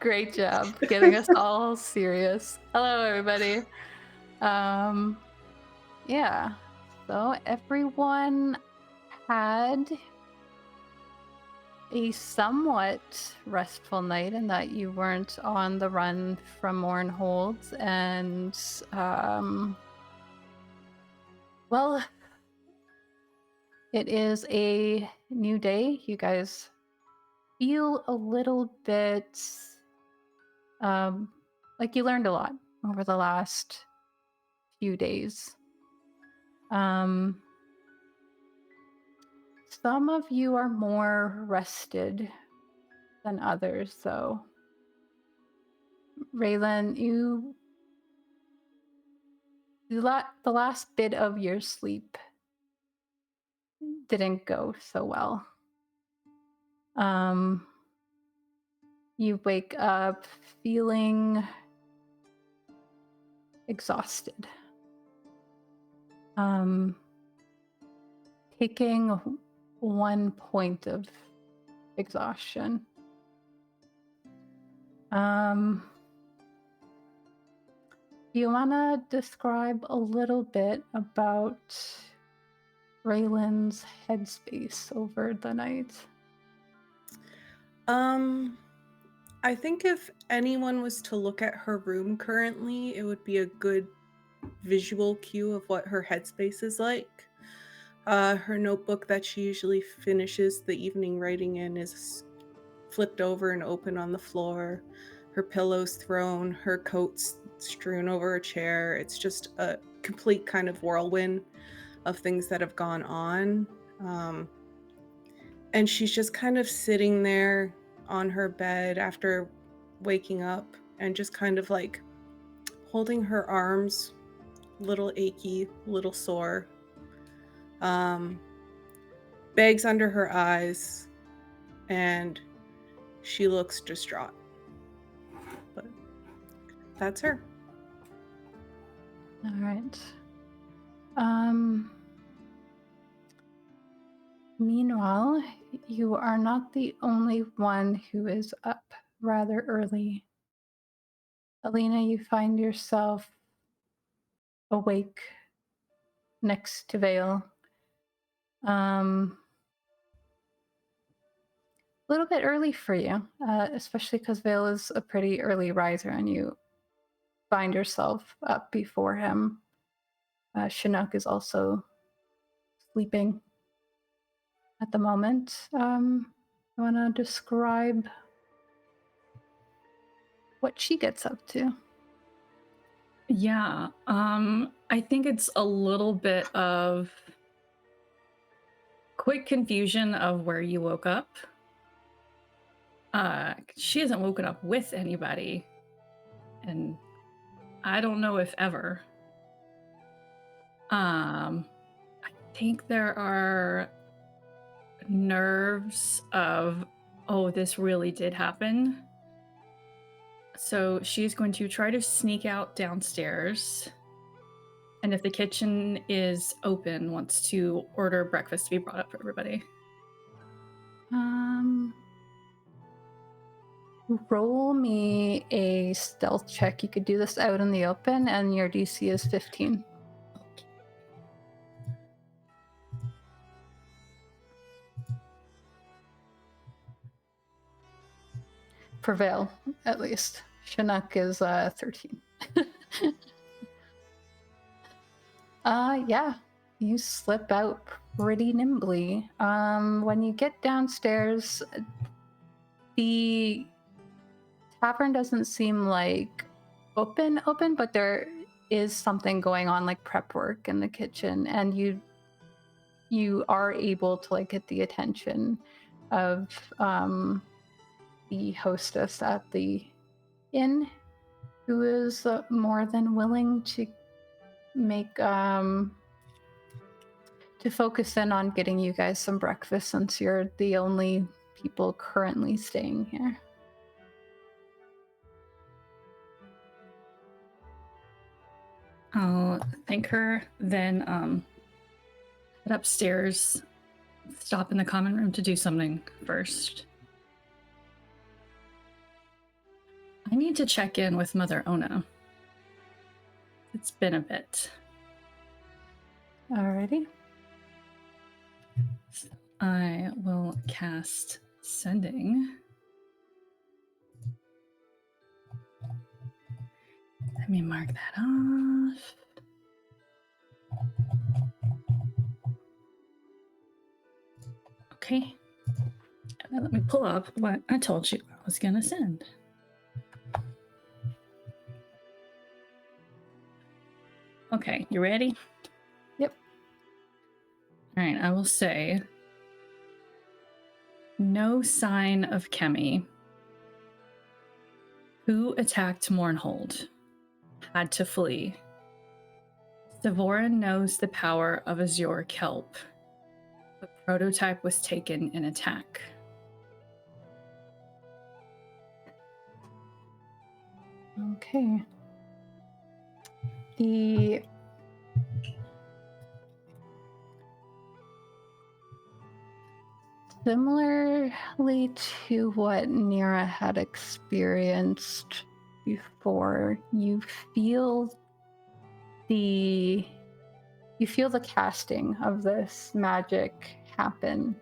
Great job getting us all serious. Hello, everybody. Yeah. So everyone had a somewhat restful night in that you weren't on the run from Mornhold, and well, it is a new day. You guys feel a little bit like you learned a lot over the last few days. Some of you are more rested than others, though. Raelynn, the last bit of your sleep didn't go so well. You wake up feeling exhausted. Taking 1 point of exhaustion. Do you want to describe a little bit about Raylan's headspace over the night? I think if anyone was to look at her room currently, it would be a good visual cue of what her headspace is like. Her notebook that she usually finishes the evening writing in is flipped over and open on the floor. Her pillows thrown, her coats strewn over a chair. It's just a complete kind of whirlwind of things that have gone on. And she's just kind of sitting there on her bed after waking up and just kind of like holding her arms, little achy, little sore. Bags under her eyes, and she looks distraught. But that's her. All right. Meanwhile, you are not the only one who is up rather early. Alina, you find yourself awake next to Vael. A little bit early for you, especially because Vael is a pretty early riser and you find yourself up before him. Chinook is also sleeping at the moment. You want to describe what she gets up to? Yeah, I think it's a little bit of quick confusion of where you woke up. She hasn't woken up with anybody, and I don't know if ever. I think there are nerves of, oh, this really did happen. So she's going to try to sneak out downstairs, and if the kitchen is open, wants to order breakfast to be brought up for everybody. Roll me a stealth check. You could do this out in the open, and your DC is 15. For Vael, at least. Chinook is 13. Yeah, you slip out pretty nimbly. When you get downstairs, the tavern doesn't seem like open, but there is something going on, like prep work in the kitchen, and you are able to like get the attention of the hostess at the inn, who is more than willing to make to focus in on getting you guys some breakfast, since you're the only people currently staying here. I'll thank her, then head upstairs, stop in the common room to do something first. I need to check in with Mother Ona. It's been a bit. Alrighty. I will cast Sending. Let me mark that off. Okay. And then let me pull up what I told you I was going to send. Okay, you ready? Yep. All right, I will say no sign of Kemi. Who attacked Mornhold? Had to flee. Savorin knows the power of Azure Kelp. The prototype was taken in attack. Okay. The similarly to what Nira had experienced before, you feel the casting of this magic happen.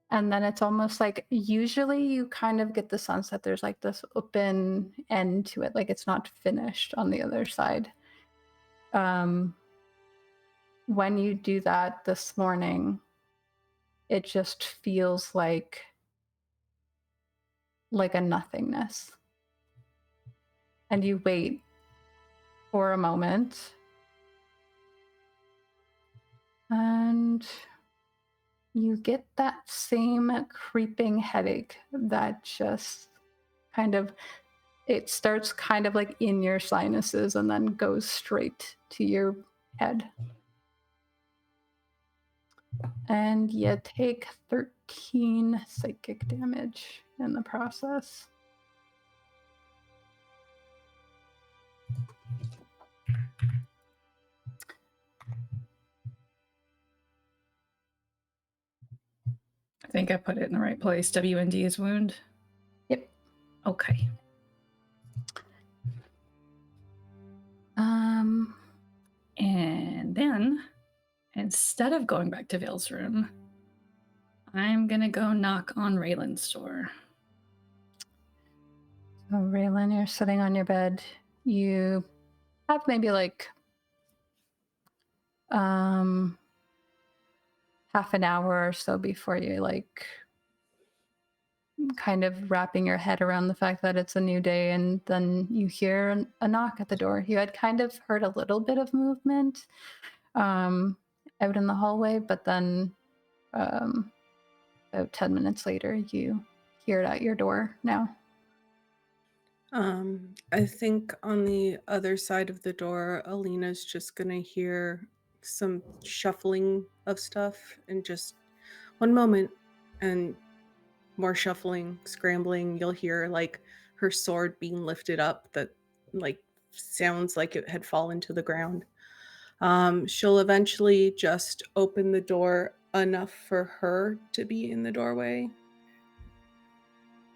And then it's almost like usually you kind of get the sense that there's like this open end to it, like it's not finished on the other side. When you do that this morning, it just feels like a nothingness. And you wait for a moment, and you get that same creeping headache that just kind of, it starts kind of like in your sinuses and then goes straight to your head. And you take 13 psychic damage in the process. I think I put it in the right place. WND is wound? Yep. Okay. And then, instead of going back to Vael's room, I'm gonna go knock on Raelynn's door. So Raelynn, you're sitting on your bed. You have maybe like half an hour or so before you like kind of wrapping your head around the fact that it's a new day, and then you hear a knock at the door. You had kind of heard a little bit of movement out in the hallway, but then about 10 minutes later you hear it at your door now. I think on the other side of the door, Alina's just gonna hear some shuffling of stuff and just one moment and more shuffling, scrambling. You'll hear like her sword being lifted up that like sounds like it had fallen to the ground. She'll eventually just open the door enough for her to be in the doorway.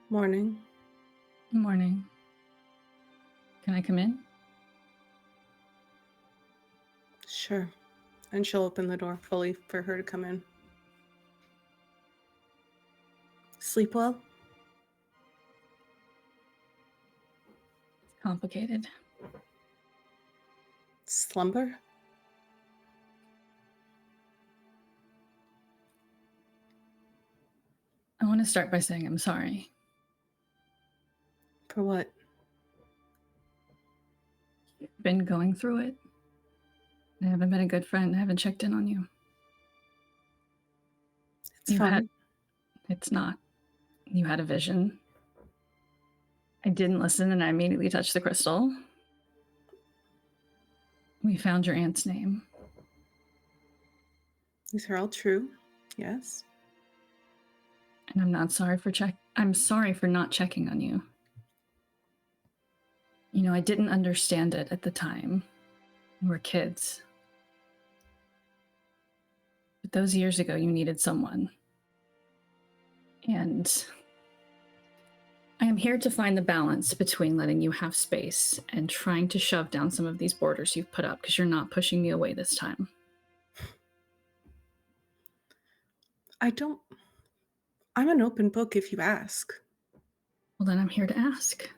Morning. Morning. Can I come in? Sure. And she'll open the door fully for her to come in. Sleep well? Complicated. Slumber? I want to start by saying I'm sorry. For what? Been going through it. I haven't been a good friend. I haven't checked in on you. It's fine. It's not. You had a vision. I didn't listen and I immediately touched the crystal. We found your aunt's name. These are all true. Yes. And I'm sorry for not checking on you. You know, I didn't understand it at the time. We were kids. But those years ago, you needed someone. And I am here to find the balance between letting you have space and trying to shove down some of these borders you've put up, because you're not pushing me away this time. I'm an open book if you ask. Well, then I'm here to ask.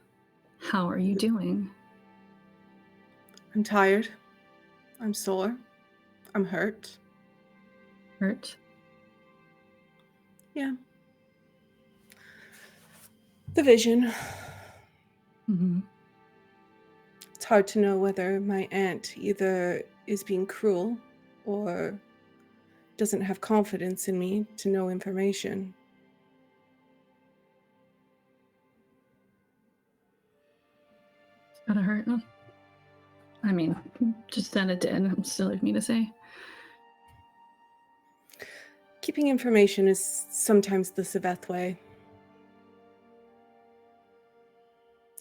How are you doing? I'm tired. I'm sore. I'm hurt. Hurt? Yeah. The vision. Mm-hmm. It's hard to know whether my aunt either is being cruel or doesn't have confidence in me to know information. It's gotta hurt. No? I mean, just send it in. I'm still of me to say. Keeping information is sometimes the Saveth way.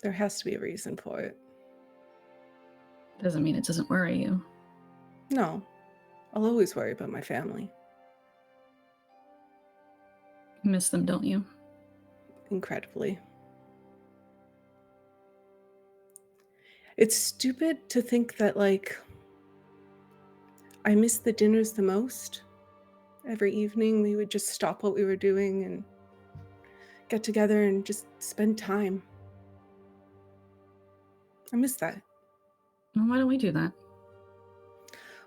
There has to be a reason for it. Doesn't mean it doesn't worry you. No, I'll always worry about my family. You miss them, don't you? Incredibly. It's stupid to think that, like, I miss the dinners the most. Every evening we would just stop what we were doing and get together and just spend time. I miss that. Well, why don't we do that?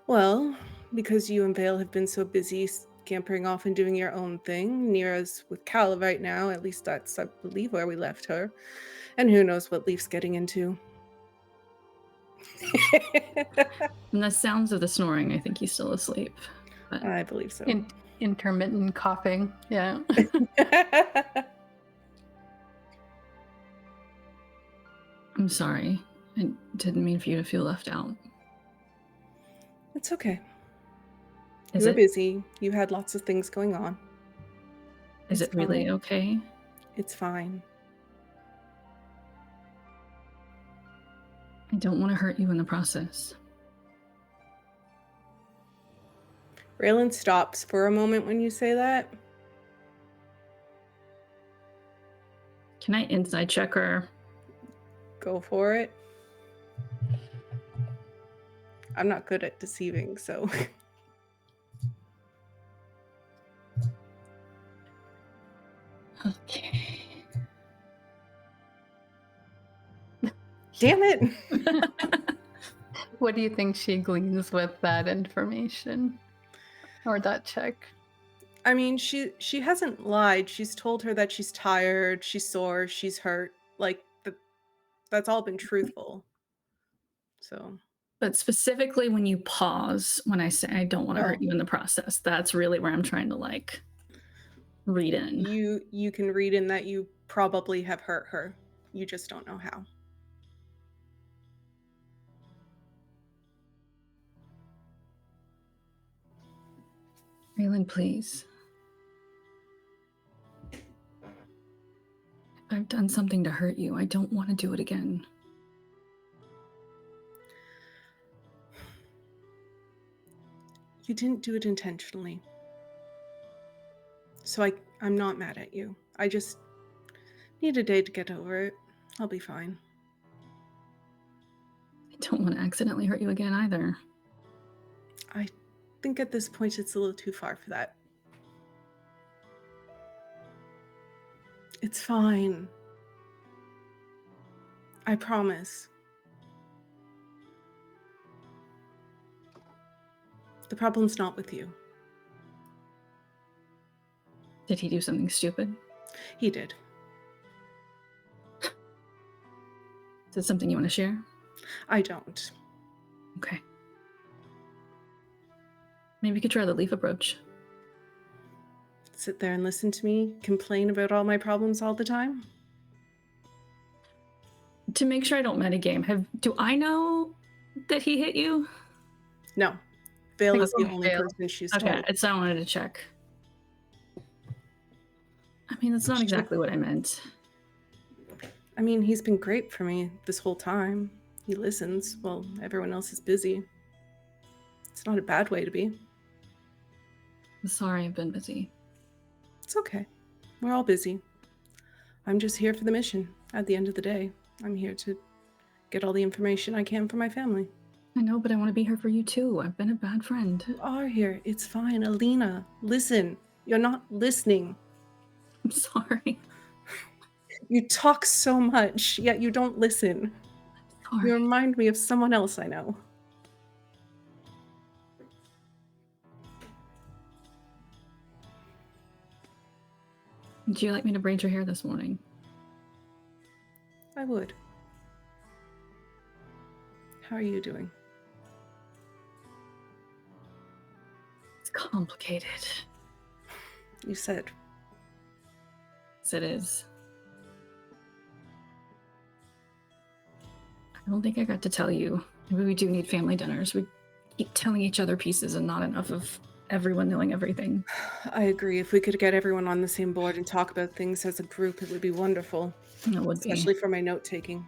Well, because you and Vael have been so busy scampering off and doing your own thing. Nira's with Cal right now, at least that's, I believe, where we left her. And who knows what Leaf's getting into. From the sounds of the snoring, I think he's still asleep. But I believe so. Intermittent coughing. Yeah. I'm sorry. I didn't mean for you to feel left out. It's okay. Is You were it busy. You had lots of things going on. Is It's it really fine. okay? It's fine. I don't want to hurt you in the process. Raelynn stops for a moment when you say that. Can I inside check her? Go for it. I'm not good at deceiving, so. Okay. Damn it! What do you think she gleans with that information or that check? I mean, she hasn't lied. She's told her that she's tired, she's sore, she's hurt. Like, that's all been truthful. So. But specifically when you pause, when I say I don't want to hurt you in the process, that's really where I'm trying to, like, read in. You can read in that you probably have hurt her. You just don't know how. Raelynn, please. If I've done something to hurt you, I don't want to do it again. You didn't do it intentionally. So I'm not mad at you. I just need a day to get over it. I'll be fine. I don't want to accidentally hurt you again either. I think at this point it's a little too far for that. It's fine. I promise. The problem's not with you. Did he do something stupid? He did. Is it something you want to share? I don't. Okay. Maybe we could try the leaf approach. Sit there and listen to me complain about all my problems all the time? To make sure I don't metagame, do I know that he hit you? No. Vael is the it's only Vael. person she's Okay, told. it's I wanted to check. I mean, that's not exactly what I meant. I mean, he's been great for me this whole time. He listens while everyone else is busy. It's not a bad way to be. I'm sorry I've been busy. It's okay. We're all busy. I'm just here for the mission. At the end of the day, I'm here to get all the information I can for my family. I know, but I want to be here for you too. I've been a bad friend. You are here. It's fine. Alina, listen. You're not listening. I'm sorry. You talk so much, yet you don't listen. Sorry. You remind me of someone else I know. Would you like me to braid your hair this morning? I would. How are you doing? It's complicated. You said. Yes, it is. I don't think I got to tell you. Maybe we do need family dinners. We keep telling each other pieces and not enough of everyone knowing everything. I agree. If we could get everyone on the same board and talk about things as a group, it would be wonderful. It would Especially for my note-taking.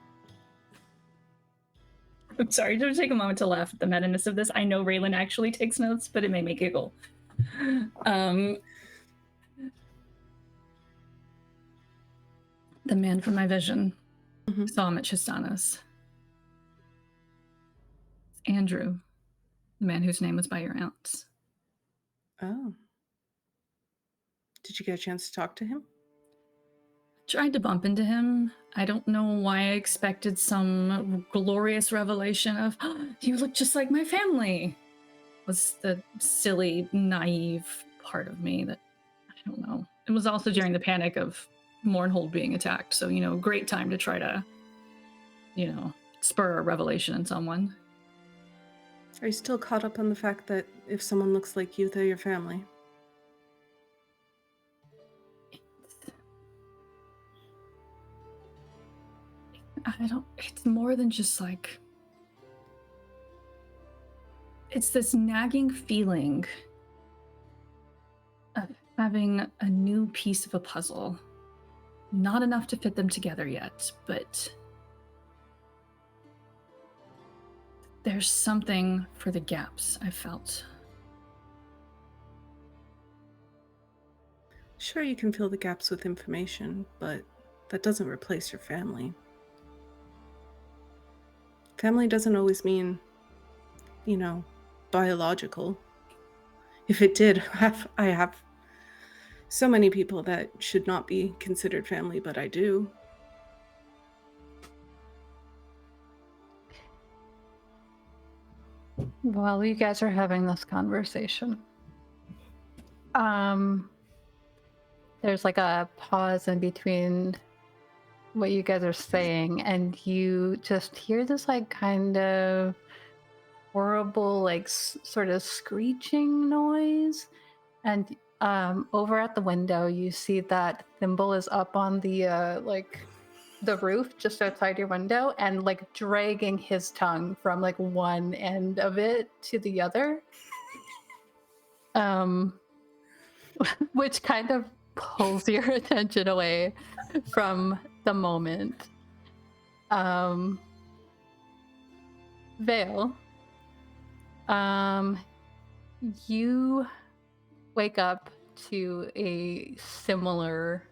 I'm sorry to take a moment to laugh at the meta-ness of this. I know Raelynn actually takes notes, but it made me giggle. The man from my vision saw him at Chistanas. It's Andrew, the man whose name was by your aunts. Oh. Did you get a chance to talk to him? Tried to bump into him. I don't know why I expected some glorious revelation of, oh, you look just like my family. Was the silly, naive part of me that, I don't know. It was also during the panic of Mornhold being attacked. So, great time to try to, spur a revelation in someone. Are you still caught up on the fact that if someone looks like you, they're your family? It's more than just like, it's this nagging feeling of having a new piece of a puzzle. Not enough to fit them together yet, but there's something for the gaps I felt. Sure, you can fill the gaps with information, but that doesn't replace your family. Family doesn't always mean, biological. If it did, I have so many people that should not be considered family, but I do. While you guys are having this conversation, there's like a pause in between what you guys are saying, and you just hear this like kind of horrible like sort of screeching noise, and over at the window you see that Thimble is up on the the roof just outside your window and like dragging his tongue from like one end of it to the other, which kind of pulls your attention away from the moment. Vael, you wake up to a similar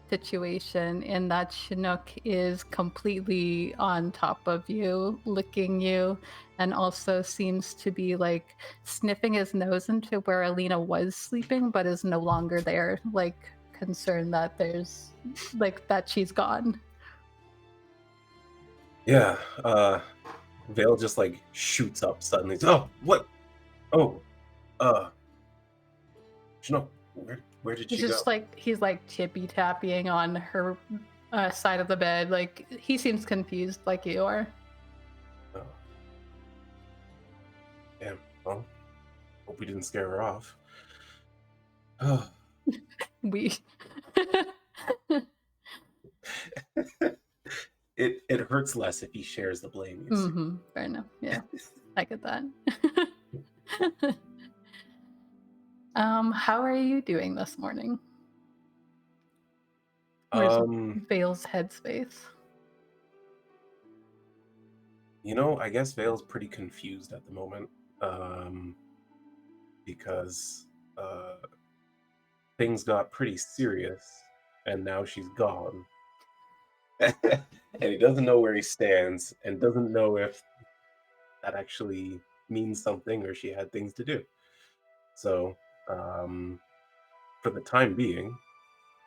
situation in that Chinook is completely on top of you, licking you, and also seems to be like sniffing his nose into where Alina was sleeping but is no longer there, like concerned that there's like that she's gone. Yeah, Vael just like shoots up suddenly. Oh, what? Oh, Chinook, where did He's she just go? like he's like tippy tapping on her side of the bed. Like he seems confused, like you are. Oh. Damn. Well, hope we didn't scare her off. Oh. We. It hurts less if he shares the blame. Fair enough. Yeah, I get that. How are you doing this morning? Where's Vael's headspace? I guess Vael's pretty confused at the moment, because things got pretty serious and now she's gone. And he doesn't know where he stands and doesn't know if that actually means something or she had things to do. So, for the time being,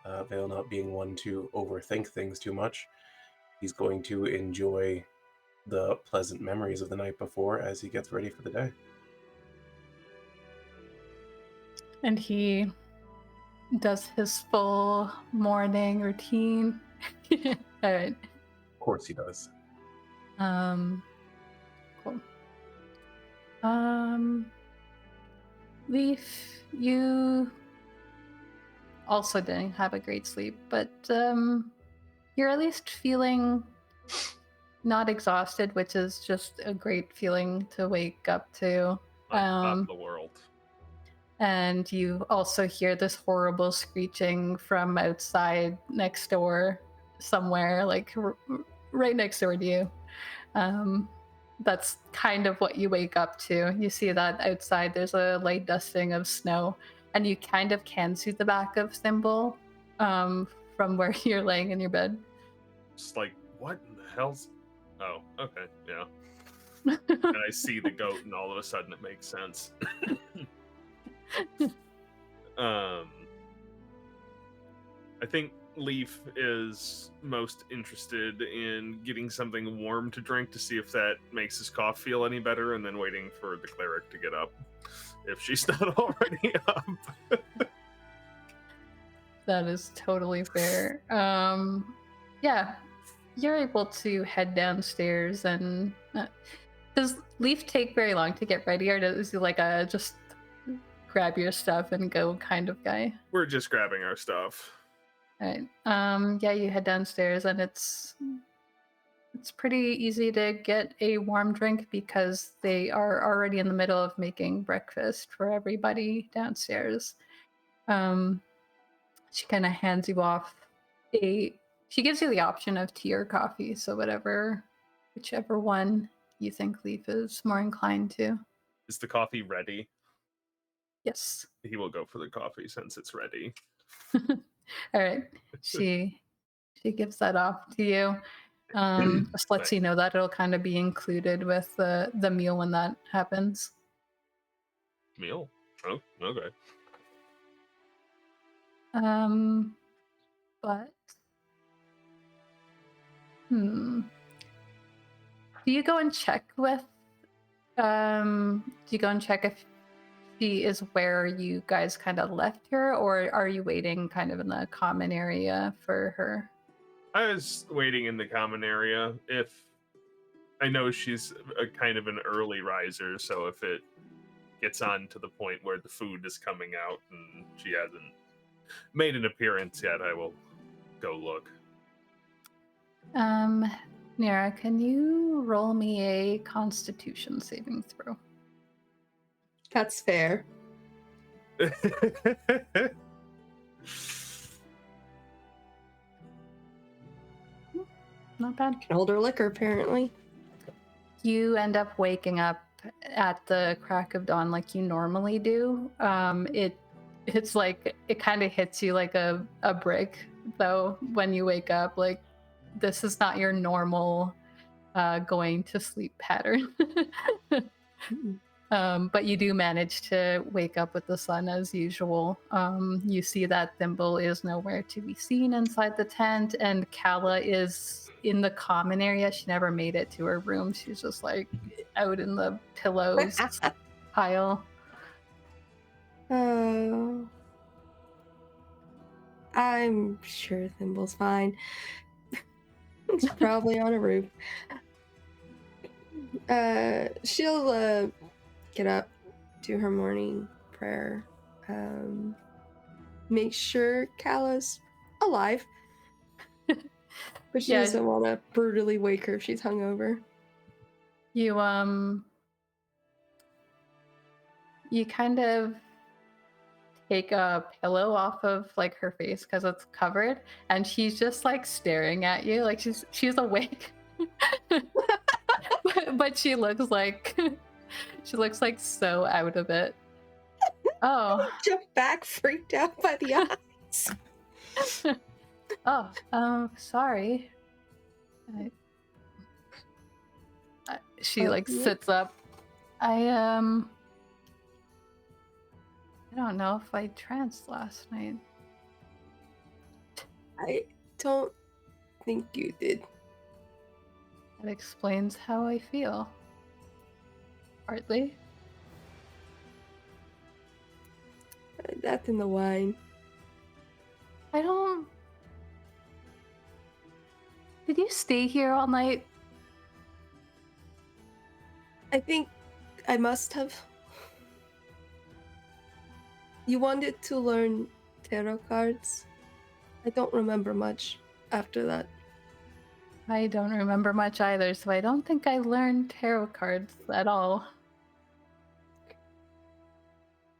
Vael not being one to overthink things too much, he's going to enjoy the pleasant memories of the night before as he gets ready for the day. And he does his full morning routine. All right. Of course he does. Cool. Leaf, you also didn't have a great sleep, but you're at least feeling not exhausted, which is just a great feeling to wake up to. Top of the world. And you also hear this horrible screeching from outside next door somewhere, like right next door to you. That's kind of what you wake up to. You see that outside there's a light dusting of snow, and you kind of can see the back of Thimble from where you're laying in your bed. Just like, what in the hell's... Oh, okay, yeah. And I see the goat, and all of a sudden it makes sense. I think Leaf is most interested in getting something warm to drink to see if that makes his cough feel any better, and then waiting for the cleric to get up if she's not already up. That is totally fair. Yeah, you're able to head downstairs. And does Leaf take very long to get ready, or is he like a just grab your stuff and go kind of guy? We're just grabbing our stuff. All right. Yeah, you head downstairs, and it's pretty easy to get a warm drink because they are already in the middle of making breakfast for everybody downstairs. She kind of hands you off she gives you the option of tea or coffee, so whichever one you think Leaf is more inclined to. Is the coffee ready? Yes. He will go for the coffee since it's ready. All right. She gives that off to you. Just lets you know that it'll kind of be included with the meal when that happens. Meal? Oh, okay. But do you go and check with do you go and check if she is where you guys kind of left her, or are you waiting kind of in the common area for her? I was waiting in the common area. If I know she's a kind of an early riser, so if it gets on to the point where the food is coming out and she hasn't made an appearance yet, I will go look. Nira, can you roll me a Constitution saving throw? That's fair. Not bad. Can hold her liquor, apparently. You end up waking up at the crack of dawn like you normally do. It's like it kind of hits you like a brick, though, when you wake up. Like, this is not your normal going to sleep pattern. But you do manage to wake up with the sun as usual. You see that Thimble is nowhere to be seen inside the tent, and Kala is in the common area. She never made it to her room. She's just like out in the pillows pile. Oh. I'm sure Thimble's fine. It's probably on a roof. She'll get up, do her morning prayer, make sure Kala's alive. But she doesn't want to brutally wake her if she's hungover. You kind of take a pillow off of like her face because it's covered, and she's just like staring at you like she's awake. but she looks like so out of it. Oh. Jump back, freaked out by the eyes. Sorry. She like Yeah. sits up. I don't know if I tranced last night. I don't think you did. That explains how I feel. Partly. That and the wine. I don't. Did you stay here all night? I think I must have. You wanted to learn tarot cards? I don't remember much after that. I don't remember much either, so I don't think I learned tarot cards at all.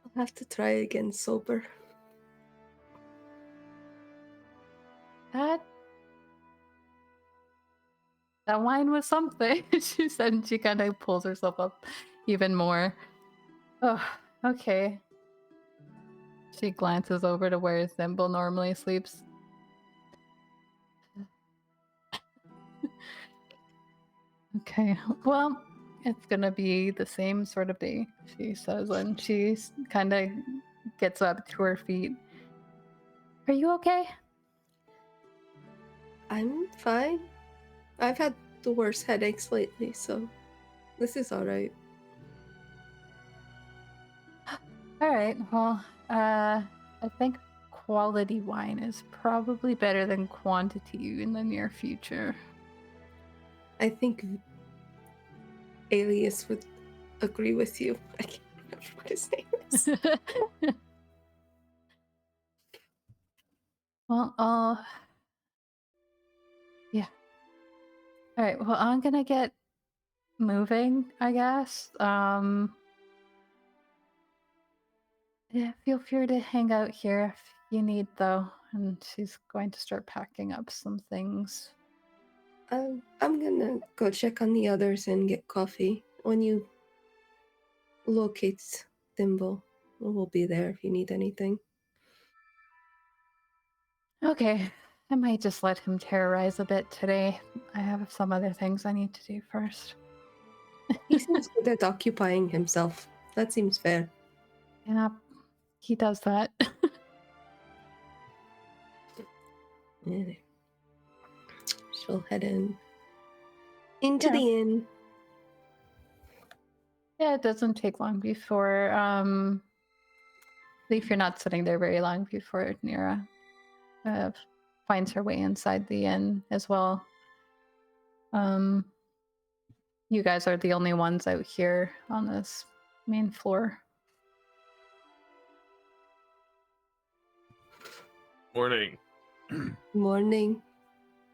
I'll have to try again sober. That wine was something, she said, and she kind of pulls herself up even more. Oh, okay. She glances over to where Thimble normally sleeps. Okay, well, it's gonna be the same sort of day, she says, and she kind of gets up to her feet. Are you okay? I'm fine. I've had the worst headaches lately, so this is alright. Alright, well, I think quality wine is probably better than quantity in the near future. I think Alias would agree with you. I can't remember what his name is. Well, yeah. Alright, well, I'm gonna get moving, I guess. Yeah, feel free to hang out here if you need, though. And she's going to start packing up some things. I'm gonna go check on the others and get coffee. When you locate Thimble, we'll be there if you need anything. Okay, I might just let him terrorize a bit today. I have some other things I need to do first. He seems good at occupying himself. That seems fair. Yeah, he does that. Yeah. She'll head into Yeah. the inn. Yeah, it doesn't take long before, if you're not sitting there very long before Nira finds her way inside the inn as well. You guys are the only ones out here on this main floor. Morning. Morning.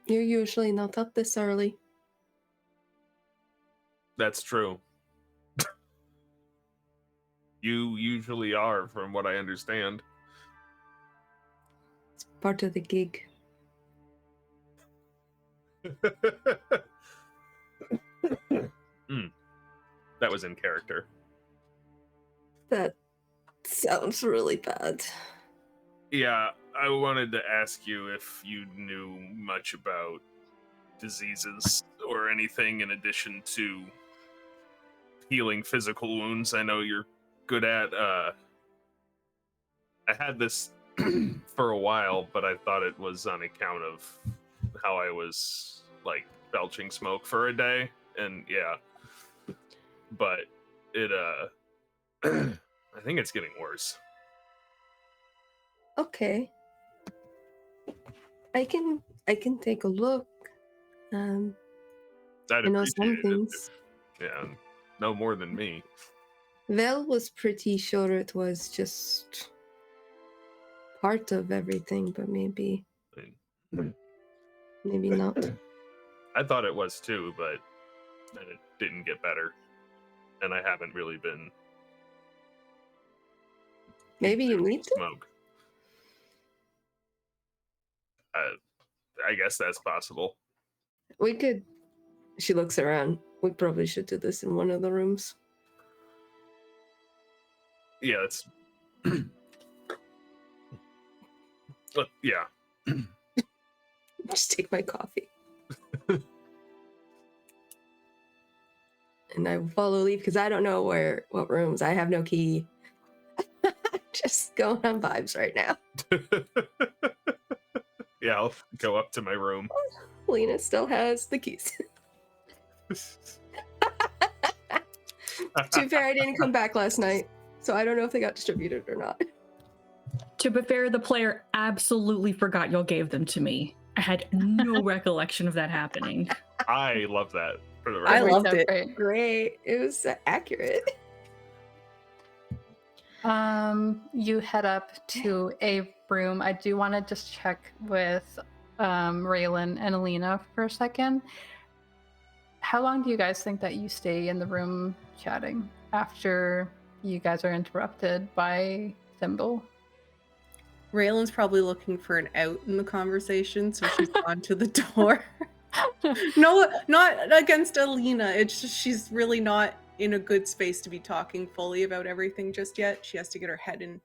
You're usually not up this early. That's true. You usually are, from what I understand. It's part of the gig. That was in character. That sounds really bad. Yeah, I wanted to ask you if you knew much about diseases or anything in addition to healing physical wounds. I know you're good at I had this for a while, but I thought it was on account of how I was like belching smoke for a day, and yeah. But it I think it's getting worse. Okay. I can take a look. I'd I know some appreciate it. things. Yeah, no more than me. Vael was pretty sure it was just part of everything, but maybe not. I thought it was too, but then it didn't get better, and I haven't really been. Maybe you need to. Smoke. I guess that's possible. We could. She looks around. We probably should do this in one of the rooms. Yeah, it's. But yeah. Just take my coffee. And I follow Leaf because I don't know what rooms. I have no key. Just going on vibes right now. Yeah, I'll go up to my room. Alina still has the keys. To be fair, I didn't come back last night, so I don't know if they got distributed or not. To be fair, the player absolutely forgot y'all gave them to me. I had no recollection of that happening. I love that. For the I record. loved it. Great. It was accurate. You head up to a room. I do want to just check with Raelynn and Alina for a second. How long do you guys think that you stay in the room chatting after you guys are interrupted by Thimble? Raylan's probably looking for an out in the conversation, so she's gone to the door. No, not against Alina. It's just she's really not in a good space to be talking fully about everything just yet. She has to get her head in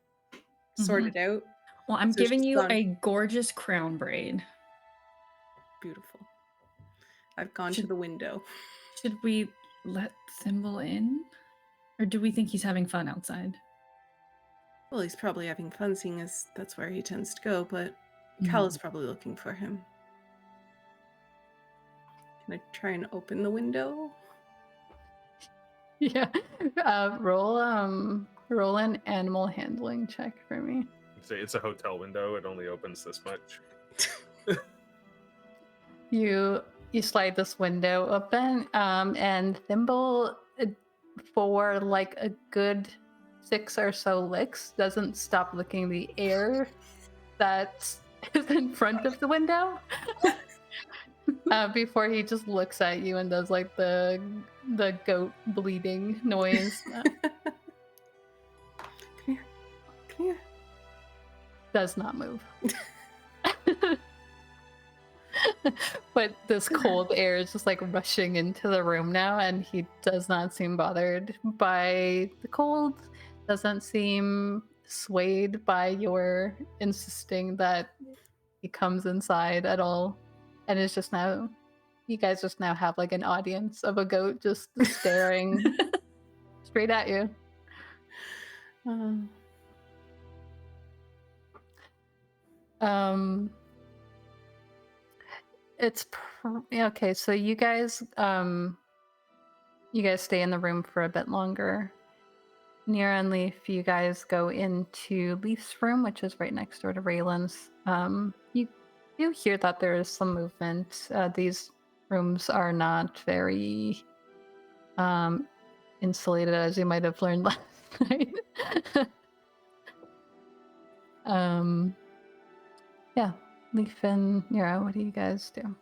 sorted out. Well, I'm So giving she's you gone. a gorgeous crown braid. Beautiful. I've gone to the window. Should we let Thimble in? Or do we think he's having fun outside? Well, he's probably having fun, seeing as that's where he tends to go, but Cal is probably looking for him. Can I try and open the window? Yeah. Roll an animal handling check for me. It's a hotel window. It only opens this much. You slide this window open, and Thimble, for like a good 6 or so licks, doesn't stop licking the air that is in front of the window. Before he just looks at you and does like the goat bleeding noise. Come here. Does not move. But this cold air is just like rushing into the room now, and he does not seem bothered by the cold, doesn't seem swayed by your insisting that he comes inside at all. And it's just now, you guys just now have like an audience of a goat just staring straight at you. It's okay. So you guys stay in the room for a bit longer. Nira and Leaf, you guys go into Leaf's room, which is right next door to Raylynn's. You do hear that there is some movement. These rooms are not very insulated, as you might have learned last night. Yeah, Leaf and Nira, what do you guys do?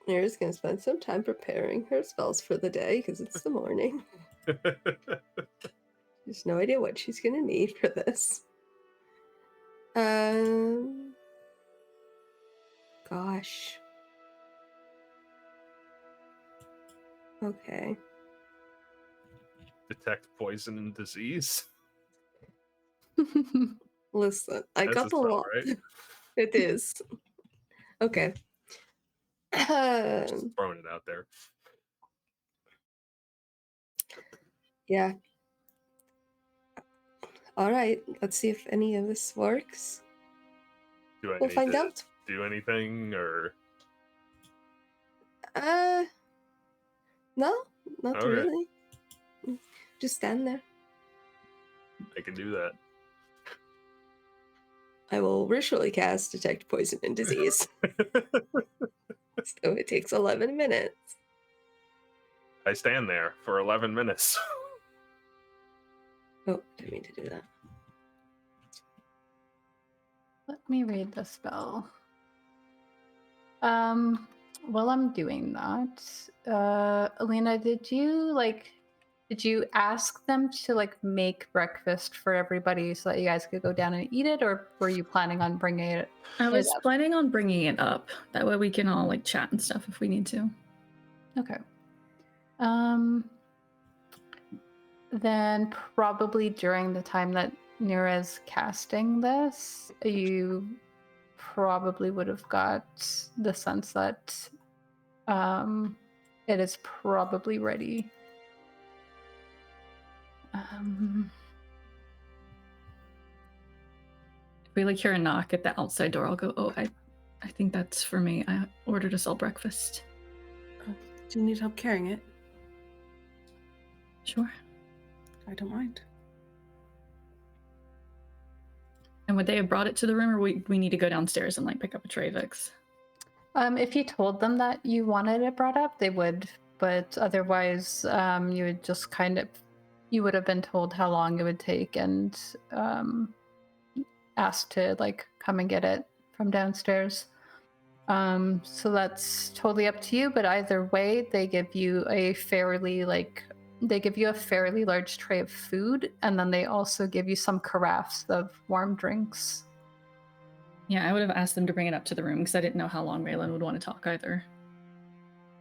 Nira's gonna spend some time preparing her spells for the day because it's the morning. There's no idea what she's gonna need for this. Gosh. Okay. Detect poison and disease. Listen, I That's got a the spell, law. right? It is. Okay. Just throwing it out there. Yeah. All right. Let's see if any of this works. Do I We'll need find to out. do anything, or No, not Okay. really. Just stand there. I can do that? I will ritually cast Detect Poison and Disease. So it takes 11 minutes. I stand there for 11 minutes. Oh, didn't mean to do that. Let me read the spell. While I'm doing that, Alina, did you ask them to like make breakfast for everybody so that you guys could go down and eat it, or were you planning on bringing it? I was up? planning on bringing it up. That way we can all like chat and stuff if we need to. Okay. Then probably during the time that Nira's casting this, you probably would have got the sense that it is probably ready. If we hear a knock at the outside door, I'll go, oh, I think that's for me. I ordered us all breakfast. Do you need help carrying it? Sure. I don't mind. And would they have brought it to the room, or we need to go downstairs and pick up a tray, Vixx? If you told them that you wanted it brought up, they would. But otherwise, you would just you would have been told how long it would take and asked to come and get it from downstairs. So that's totally up to you. But either way, they give you a fairly large tray of food, and then they also give you some carafes of warm drinks. Yeah, I would have asked them to bring it up to the room because I didn't know how long Raelynn would want to talk either.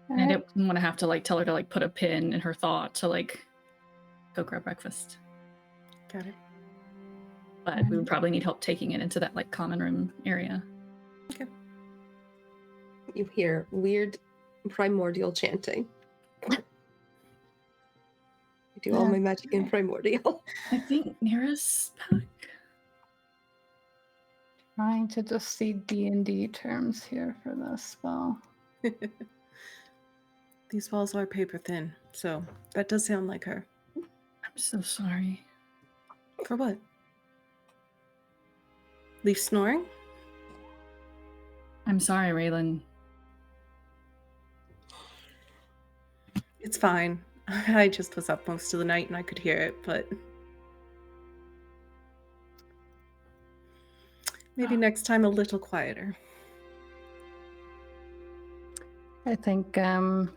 All and I right. didn't want to have to tell her to put a pin in her thought to go grab breakfast. Got it. But we would probably need help taking it into that common room area. Okay. You hear weird primordial chanting. I do all my magic in primordial. I think Nira's back. Trying to just see D&D terms here for this spell. These walls are paper thin, so that does sound like her. I'm so sorry. For what? Leaf snoring? I'm sorry, Raelynn. It's fine. I just was up most of the night and I could hear it, but maybe next time a little quieter. I think Vael,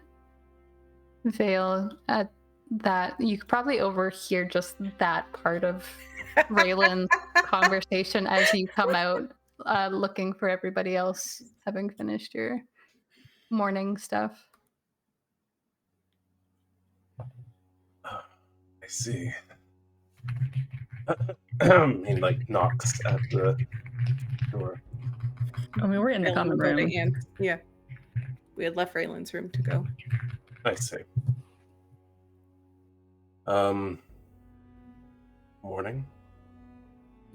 at that, you could probably overhear just that part of Raelynn's conversation as you come out looking for everybody else, having finished your morning stuff. I see. He knocks at the door. I mean, we're in the common Go to room. Anne. Yeah. We had left Raylan's room to go. I see. Morning.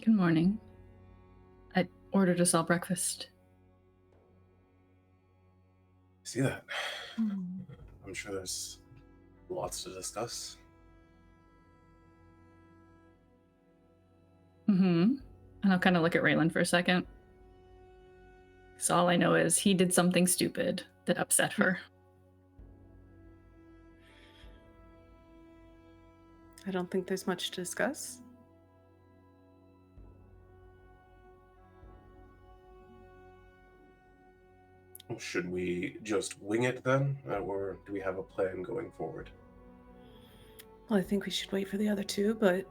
Good morning. I ordered us all breakfast. See that? I'm sure there's lots to discuss. Mm-hmm. And I'll kind of look at Raelynn for a second. So all I know is he did something stupid that upset her. I don't think there's much to discuss. Should we just wing it then? Or do we have a plan going forward? Well, I think we should wait for the other two, but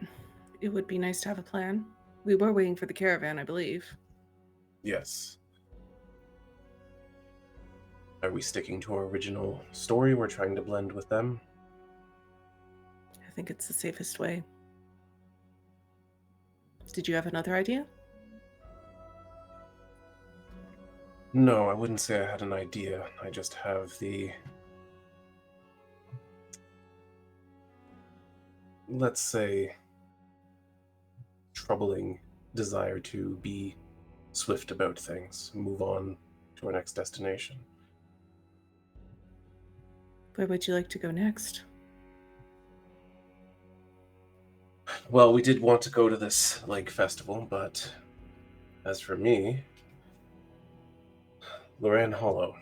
it would be nice to have a plan. We were waiting for the caravan, I believe. Yes. Are we sticking to our original story? We're trying to blend with them? I think it's the safest way. Did you have another idea? No, I wouldn't say I had an idea. I just have the, let's say, troubling desire to be swift about things, move on to our next destination. Where would you like to go next? Well, we did want to go to this lake festival, but as for me, Lorraine Hollow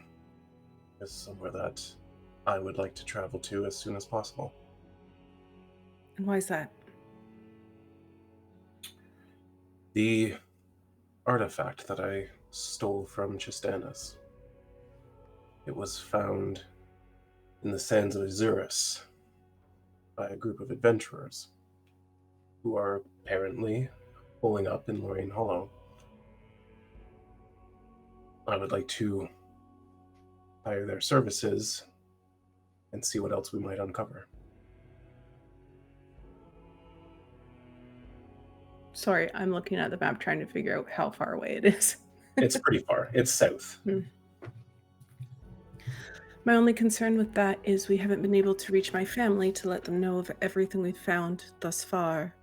is somewhere that I would like to travel to as soon as possible. And why is that? The artifact that I stole from Chistanis. It was found in the sands of Azurus by a group of adventurers who are apparently pulling up in Lorraine Hollow. I would like to hire their services and see what else we might uncover. Sorry, I'm looking at the map trying to figure out how far away it is. It's pretty far. It's south. My only concern with that is we haven't been able to reach my family to let them know of everything we've found thus far.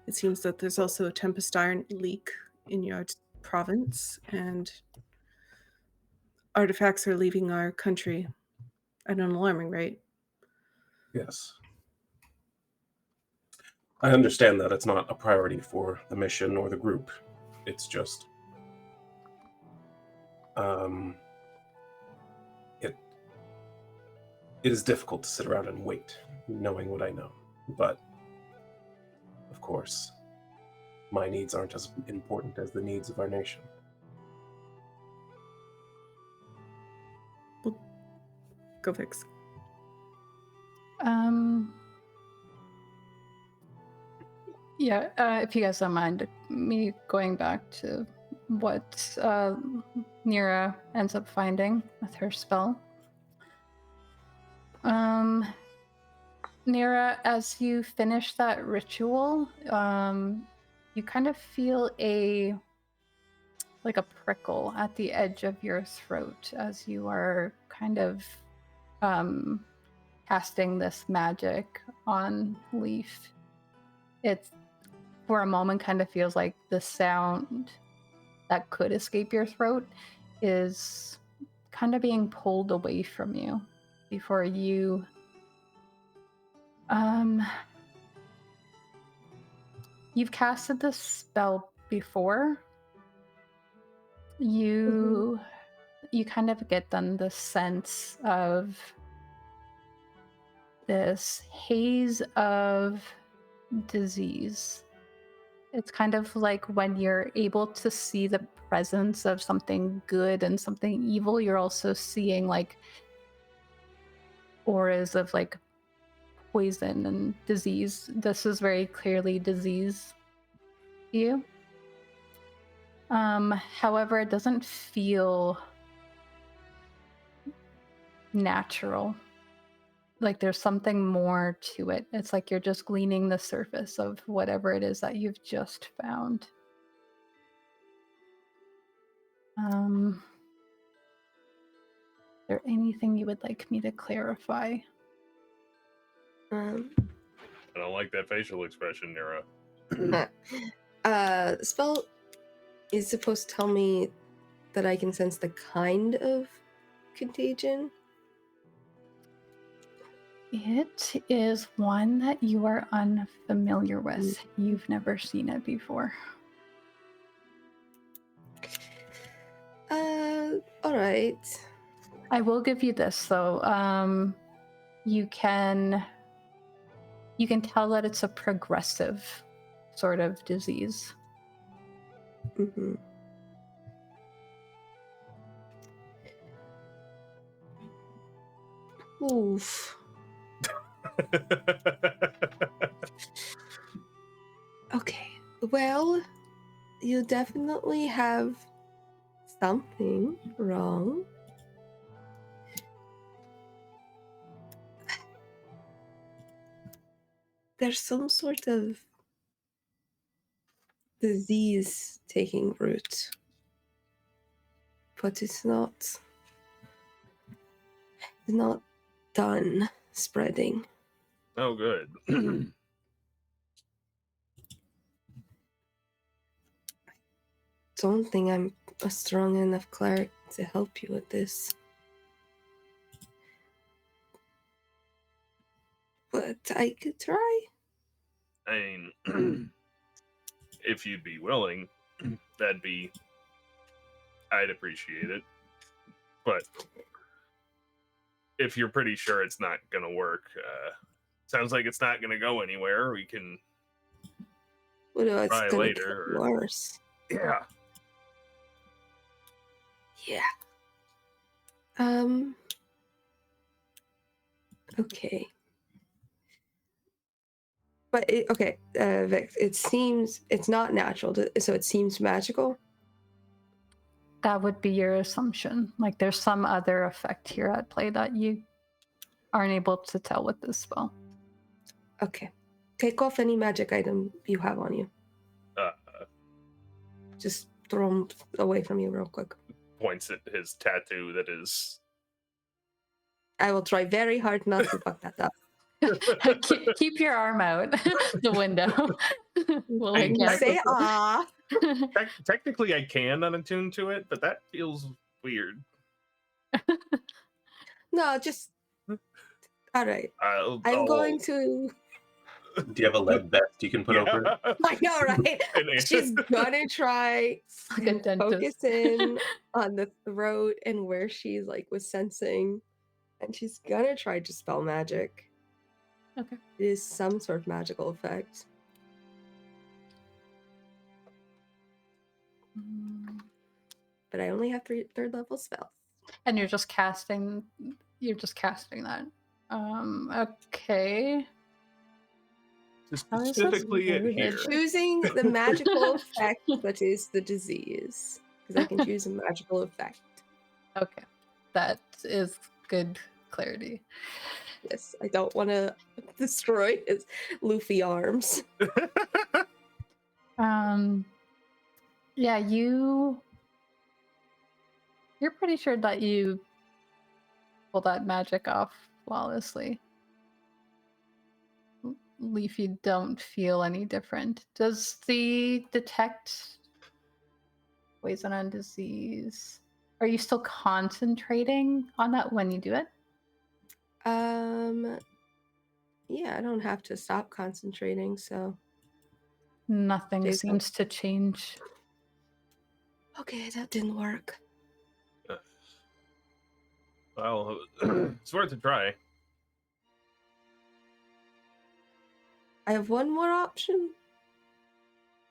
It seems that there's also a Tempest Iron leak in your province, and artifacts are leaving our country at an alarming rate. Yes. I understand that it's not a priority for the mission or the group. It's just... It is difficult to sit around and wait, knowing what I know. But, of course, my needs aren't as important as the needs of our nation. Well, go Vixx. Yeah, if you guys don't mind me going back to what Nira ends up finding with her spell. Nira, as you finish that ritual, you kind of feel a prickle at the edge of your throat as you are kind of casting this magic on Leaf. It's, for a moment, kind of feels like the sound that could escape your throat is kind of being pulled away from you before you you've casted this spell before. You kind of get then the sense of this haze of disease. It's kind of like when you're able to see the presence of something good and something evil, you're also seeing like auras of like poison and disease. This is very clearly disease to you. However, it doesn't feel natural. Like there's something more to it. It's like you're just gleaning the surface of whatever it is that you've just found. Is there anything you would like me to clarify? I don't like that facial expression, Nira. The spell is supposed to tell me that I can sense the kind of contagion. It is one that you are unfamiliar with. You've never seen it before. All right. I will give you this though. You can tell that it's a progressive sort of disease. Mm-hmm. Oof. Okay. Well, you definitely have something wrong. There's some sort of disease taking root, but it's not done spreading. Oh, good. Don't think I'm a strong enough cleric to help you with this. But I could try. I mean, if you'd be willing, I'd appreciate it. But if you're pretty sure it's not going to work, sounds like it's not going to go anywhere. We can try later. Worse. Yeah. Yeah. Okay. But Vixx, it seems it's not natural, so it seems magical. That would be your assumption. Like there's some other effect here at play that you aren't able to tell with this spell. Okay. Take off any magic item you have on you. Just throw them away from you real quick. Points at his tattoo that is. I will try very hard not to fuck that up. keep your arm out the window. Well, I cast Say it. ah. Technically, I can unattune to it, but that feels weird. No, just all right. I'm going to. Do you have a lead vest you can put over it? I know, right? She's gonna try Like a and dentist. focus in on the throat and where she's like was sensing, and she's gonna try to spell magic. Okay. It is some sort of magical effect. But I only have 3rd level spells. And you're just casting that. Okay. How is this Specifically at worded? here. Choosing the magical effect that is the disease. Because I can choose a magical effect. Okay. That is good clarity. Yes, I don't want to destroy his Luffy arms. Yeah, you're pretty sure that you pull that magic off flawlessly. Leafy don't feel any different. Does the detect poison and disease? Are you still concentrating on that when you do it? Yeah, I don't have to stop concentrating, so Nothing Jason. seems to change. okay, that didn't work. Well, it's worth a try. I have one more option,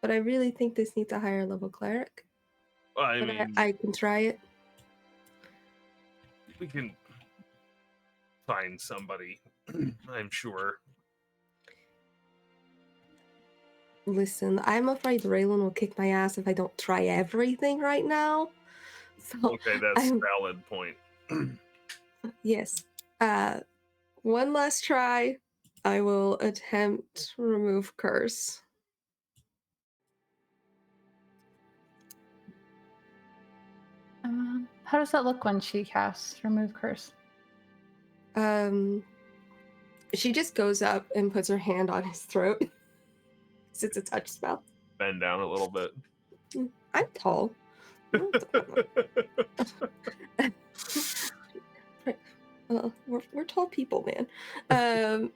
but I really think this needs a higher level cleric. Well, I But mean, I can try it. we can find somebody, I'm sure. Listen, I'm afraid Raelynn will kick my ass if I don't try everything right now. So Okay, that's a valid point. yes. One last try. I will attempt remove curse. How does that look when she casts remove curse? She just goes up and puts her hand on his throat. 'Cause it's a touch spell. Bend down a little bit. I'm tall. Well, we're tall people, man.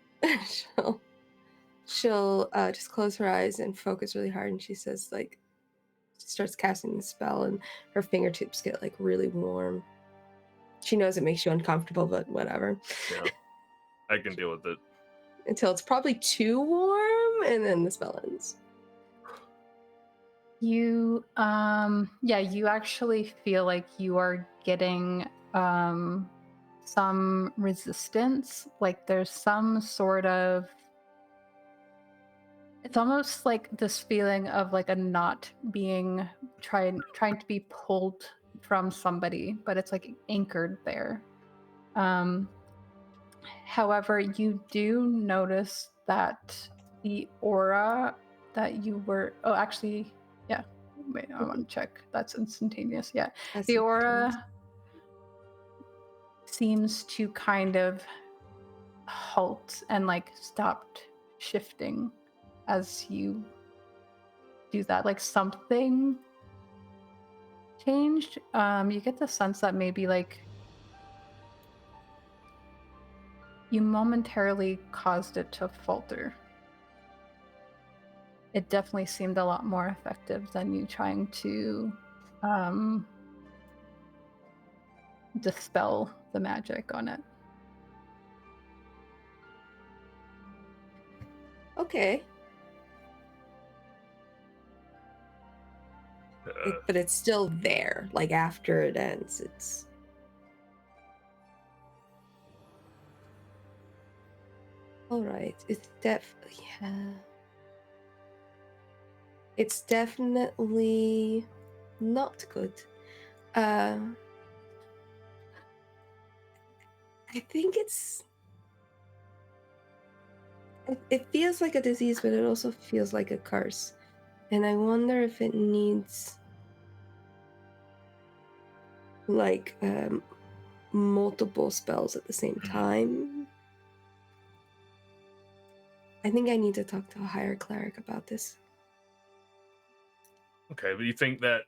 She'll just close her eyes and focus really hard, and she says, like, she starts casting the spell, and her fingertips get like really warm. She knows it makes you uncomfortable, but whatever. Yeah, I can deal with it. Until it's probably too warm, and then the spell ends. You you actually feel like you are getting some resistance, like there's some sort of, it's almost like this feeling of like a knot being trying to be pulled from somebody, but it's like anchored there. However, you do notice that the aura that you were wait, I want to check. That's instantaneous. Yeah. That's The aura seems to kind of halt and like stopped shifting as you do that. Like something changed. You get the sense that maybe like you momentarily caused it to falter. It definitely seemed a lot more effective than you trying to dispel the magic on it. okay. But it's still there. Like after it ends, it's. All right. It's It's definitely not good. I think it's. It feels like a disease, but it also feels like a curse. And I wonder if it needs like multiple spells at the same time. I think I need to talk to a higher cleric about this. Okay, but you think that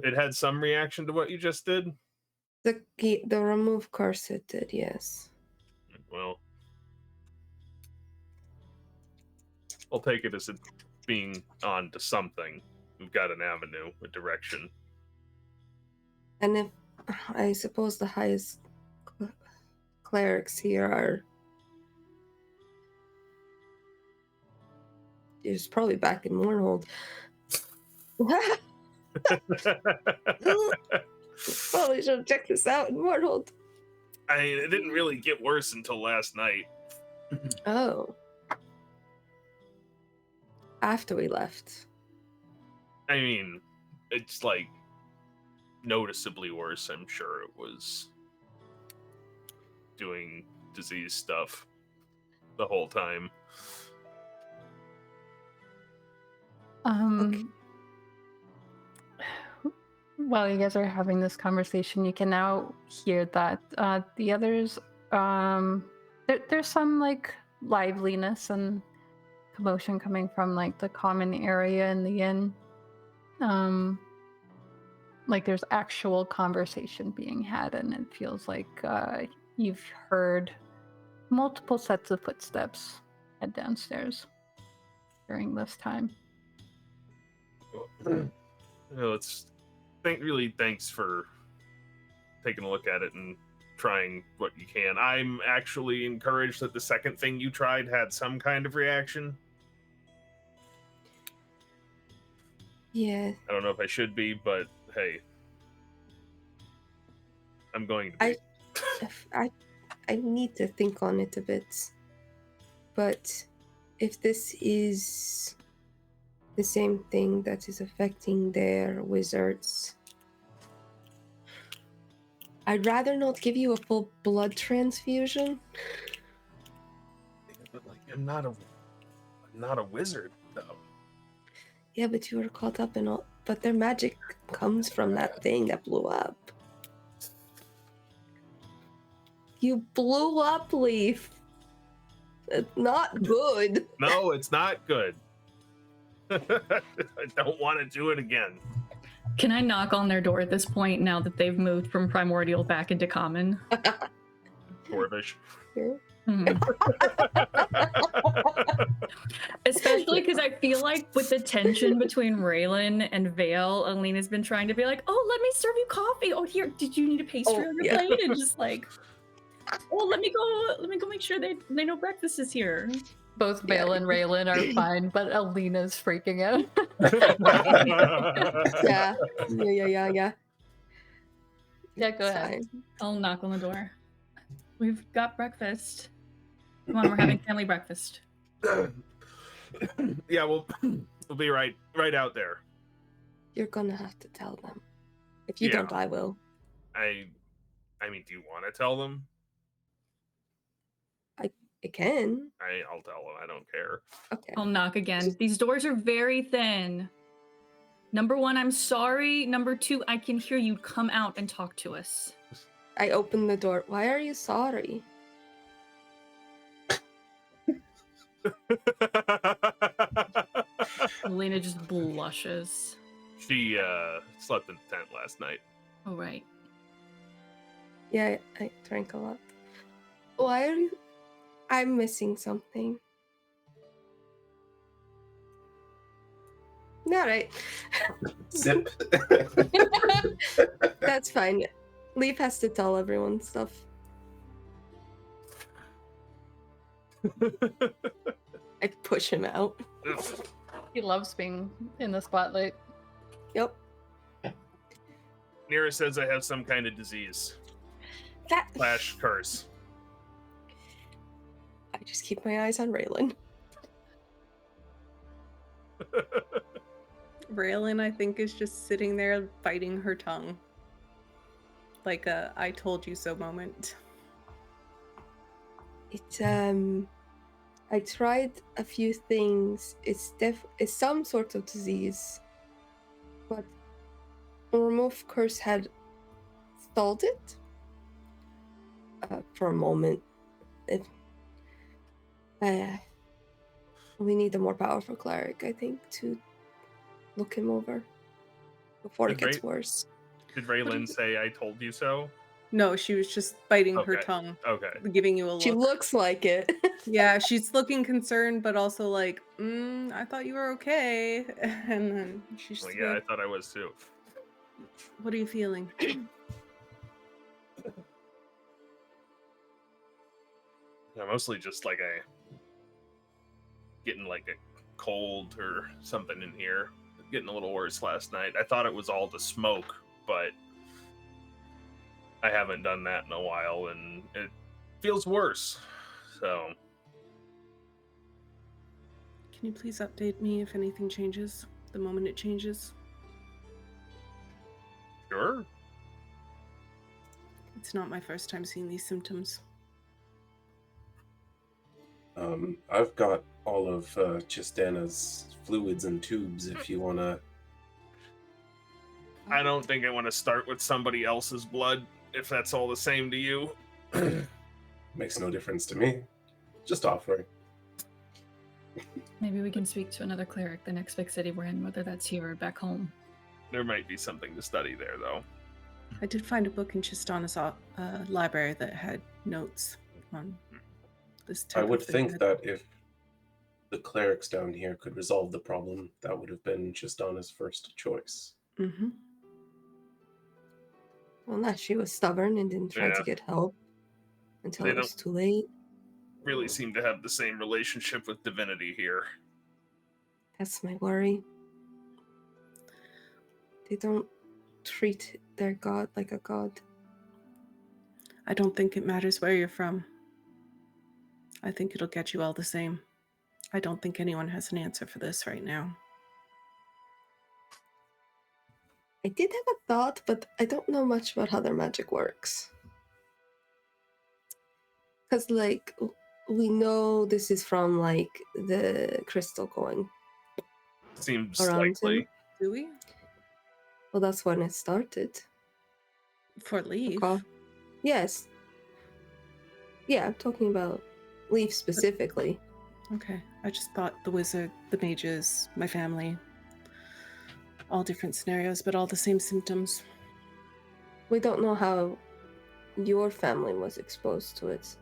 it had some reaction to what you just did? The remove curse it did, yes. Well, I'll take it as it being on to something. We've got an avenue, a direction. And if I suppose the highest clerics here are, is probably back in Mornhold. Probably should check this out in Mornhold. I mean, it didn't really get worse until last night. Oh. After we left. I mean, it's like noticeably worse. I'm sure it was doing disease stuff the whole time. Okay. While you guys are having this conversation, you can now hear that the others, there's some like liveliness and commotion coming from like the common area in the inn. Like there's actual conversation being had, and it feels like you've heard multiple sets of footsteps head downstairs during this time. Thanks for taking a look at it and trying what you can. I'm actually encouraged that the second thing you tried had some kind of reaction. Yeah. I don't know if I should be, but hey, I'm going to be. I need to think on it a bit. But if this is the same thing that is affecting their wizards, I'd rather not give you a full blood transfusion. But like, I'm not a wizard though. Yeah, but you were caught up in all. But their magic comes from that thing that blew up. You blew up, Leaf. It's not good. No, it's not good. I don't want to do it again. Can I knock on their door at this point now that they've moved from primordial back into common? Dwarvish. Especially because I feel like with the tension between Raelynn and Vael, Alina's been trying to be like, "Oh, let me serve you coffee. Oh, here, did you need a pastry on your plate?" And just like, "Oh, let me go make sure they know breakfast is here." Both Vael and Raelynn are fine, but Alina's freaking out. Yeah. Yeah, go ahead. Fine. I'll knock on the door. We've got breakfast. Come on, we're having family breakfast. Yeah, we'll be right out there. You're gonna have to tell them. If you Yeah. don't, I will. I mean, do you want to tell them? I can. I'll tell them. I don't care. Okay. I'll knock again. These doors are very thin. Number one, I'm sorry. Number two, I can hear you. Come out and talk to us. I open the door. Why are you sorry? Alina just blushes. She slept in the tent last night. Oh, right. Yeah, I drank a lot. Why are you... I'm missing something. All right. Zip. That's fine. Leaf has to tell everyone stuff. I push him out. He loves being in the spotlight. Yep. Nira says I have some kind of disease. That... / curse. I just keep my eyes on Raelynn. Raelynn, I think, is just sitting there biting her tongue. Like a I told you so moment. It's I tried a few things. It's some sort of disease. But Remove Curse had stalled it for a moment. We need a more powerful cleric, I think, to look him over before it gets worse. Did Raelynn say I told you so? No, she was just biting her Okay. tongue, Okay. giving you a look. She looks like it. Yeah, she's looking concerned, but also like, I thought you were okay. And then she's Well, just yeah, I like, thought I was too. what are you feeling? Yeah, mostly just like getting like a cold or something in here. Getting a little worse last night. I thought it was all the smoke, but I haven't done that in a while, and it feels worse. So, Can you please update me if anything changes the moment it changes? sure. It's not my first time seeing these symptoms. I've got all of Chistana's fluids and tubes if you want to. I don't think I want to start with somebody else's blood, if that's all the same to you. Makes no difference to me. Just offering. Maybe we can speak to another cleric the next big city we're in, whether that's here or back home. There might be something to study there, though. I did find a book in Chistana's library that had notes on this type I would of think thing. that if the clerics down here could resolve the problem, that would have been Chistana's first choice. Mm-hmm. Unless she was stubborn and didn't try Yeah. to get help until They it was too late. Really seem to have the same relationship with divinity here. That's my worry. They don't treat their god like a god. I don't think it matters where you're from. I think it'll get you all the same. I don't think anyone has an answer for this right now. I did have a thought, but I don't know much about how their magic works. Because, like, we know this is from, like, the crystal going Seems around likely. him. Do we? Well, that's when it started. For Leaf? Yes. Yeah, I'm talking about Leaf specifically. Okay. I just thought the wizard, the mages, my family, all different scenarios, but all the same symptoms. We don't know how your family was exposed to it.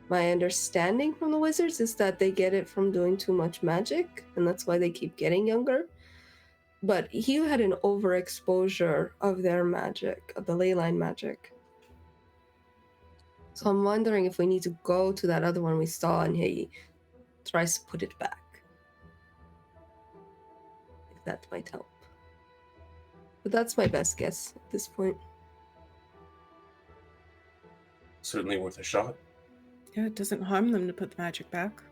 My understanding from the wizards is that they get it from doing too much magic, and that's why they keep getting younger. But you had an overexposure of their magic, of the ley line magic. So I'm wondering if we need to go to that other one we saw and he tries to put it back. If that might help. But that's my best guess at this point. Certainly worth a shot. Yeah, it doesn't harm them to put the magic back.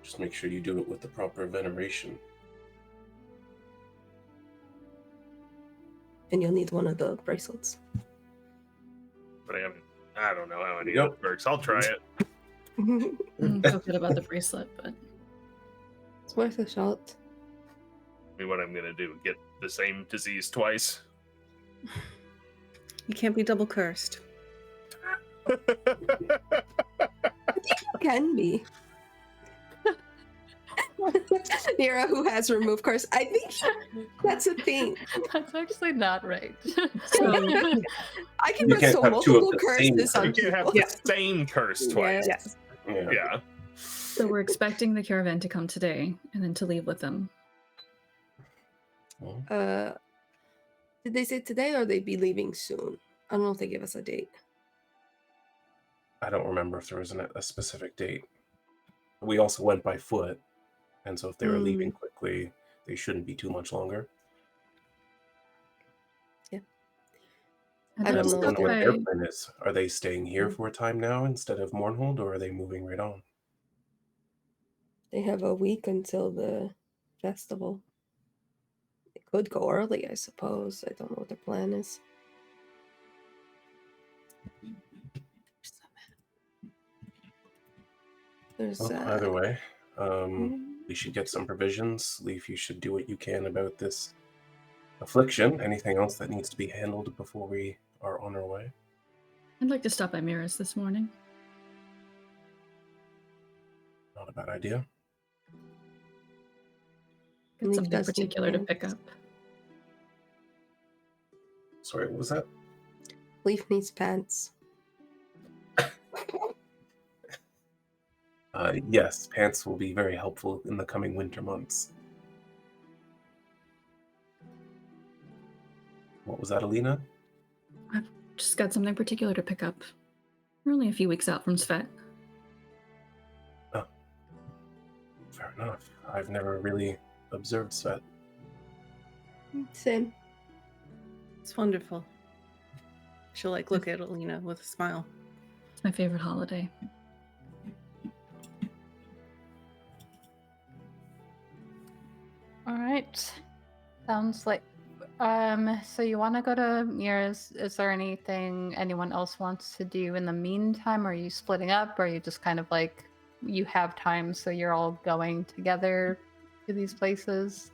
Just make sure you do it with the proper veneration. And you'll need one of the bracelets. But I don't know how any Yep. of it works. I'll try it. Feel good about the bracelet, but It's worth a shot. I mean, what I'm gonna do? Get the same disease twice? You can't be double cursed. Can be. Nira, who has removed curse. I think that's a thing. That's actually not right. I can You can't bestow have two of multiple the same curses on You can't have people. the same curse twice. Yes. Yeah. Yeah. so we're expecting the caravan to come today and then to leave with them. Well, Did they say today or they be leaving soon? I don't know if they give us a date. I don't remember if there was a specific date. We also went by foot, and so if they were leaving quickly, they shouldn't be too much longer. And I I don't that's know don't know what why- their plan is. Are they staying here for a time now instead of Mornhold, or are they moving right on? They have a week until the festival. They could go early, I suppose. I don't know what their plan is. There's Well, either way, we should get some provisions. Leaf, you should do what you can about this affliction. Anything else that needs to be handled before we are on our way. I'd like to stop by Mira's this morning. Not a bad idea. Get Leaf something does need particular to pants. pick up. Sorry, what was that? Leaf needs pants. Yes, pants will be very helpful in the coming winter months. What was that, Alina? I've just got something particular to pick up. We're only a few weeks out from Saveth. Oh, fair enough. I've never really observed sweat. Same. It's wonderful. She'll like look at Alina with a smile. It's my favorite holiday. All right. Sounds like so you want to go to Mira's. Is there anything anyone else wants to do in the meantime? Are you splitting up? Or are you just kind of like you have time so you're all going together to these places?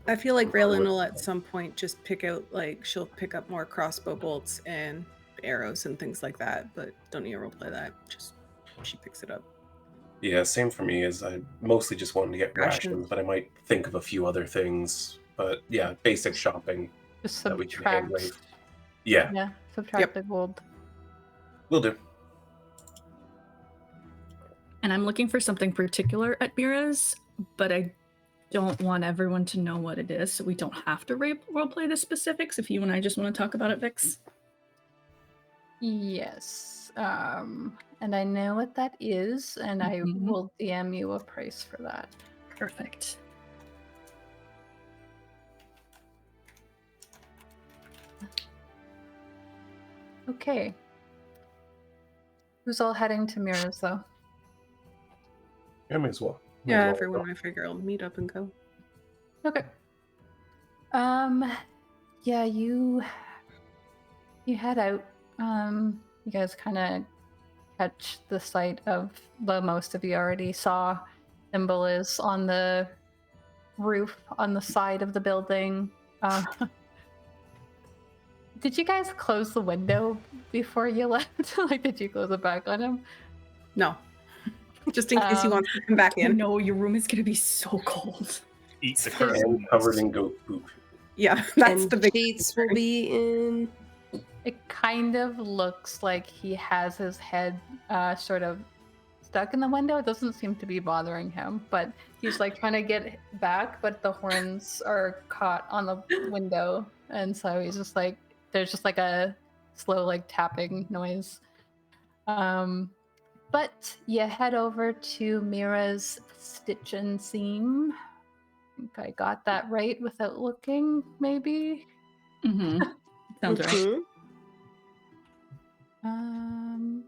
I feel like Raelynn will at some point just pick out, like, she'll pick up more crossbow bolts and arrows and things like that, but don't need to roleplay that. Just, she picks it up. Yeah, same for me, as I mostly just wanted to get Rations. rations, but I might think of a few other things. But yeah, basic shopping. Just that we can subtract. hand wave. Yeah, Yeah, subtract Yep. the gold. will do. And I'm looking for something particular at Mira's, but I don't want everyone to know what it is, so we don't have to roleplay the specifics if you and I just want to talk about it, Vixx. Yes. And I know what that is, and I Mhm. will DM you a price for that. Perfect. Okay. Who's all heading to Mira's though? Yeah, may as well. May Yeah, as well. everyone I figure will meet up and go. Okay. Yeah, you head out. You guys kind of catch the sight of the most of you already saw. Thimble is on the roof on the side of the building. Did you guys close the window before you left? Like, did you close it back on him? No. Just in case he wants to come back You in. know, your room is going to be so cold. Eat the And curtains. covered in goat poop. Yeah, that's And the big sheets will be in. It kind of looks like he has his head sort of stuck in the window. It doesn't seem to be bothering him, but he's like trying to get back, but the horns are caught on the window. And so he's just like, there's just like a slow like tapping noise. But you head over to Mira's Stitch and Seam. I think I got that right without looking, maybe. Mm-hmm. Sounds right. Mhm.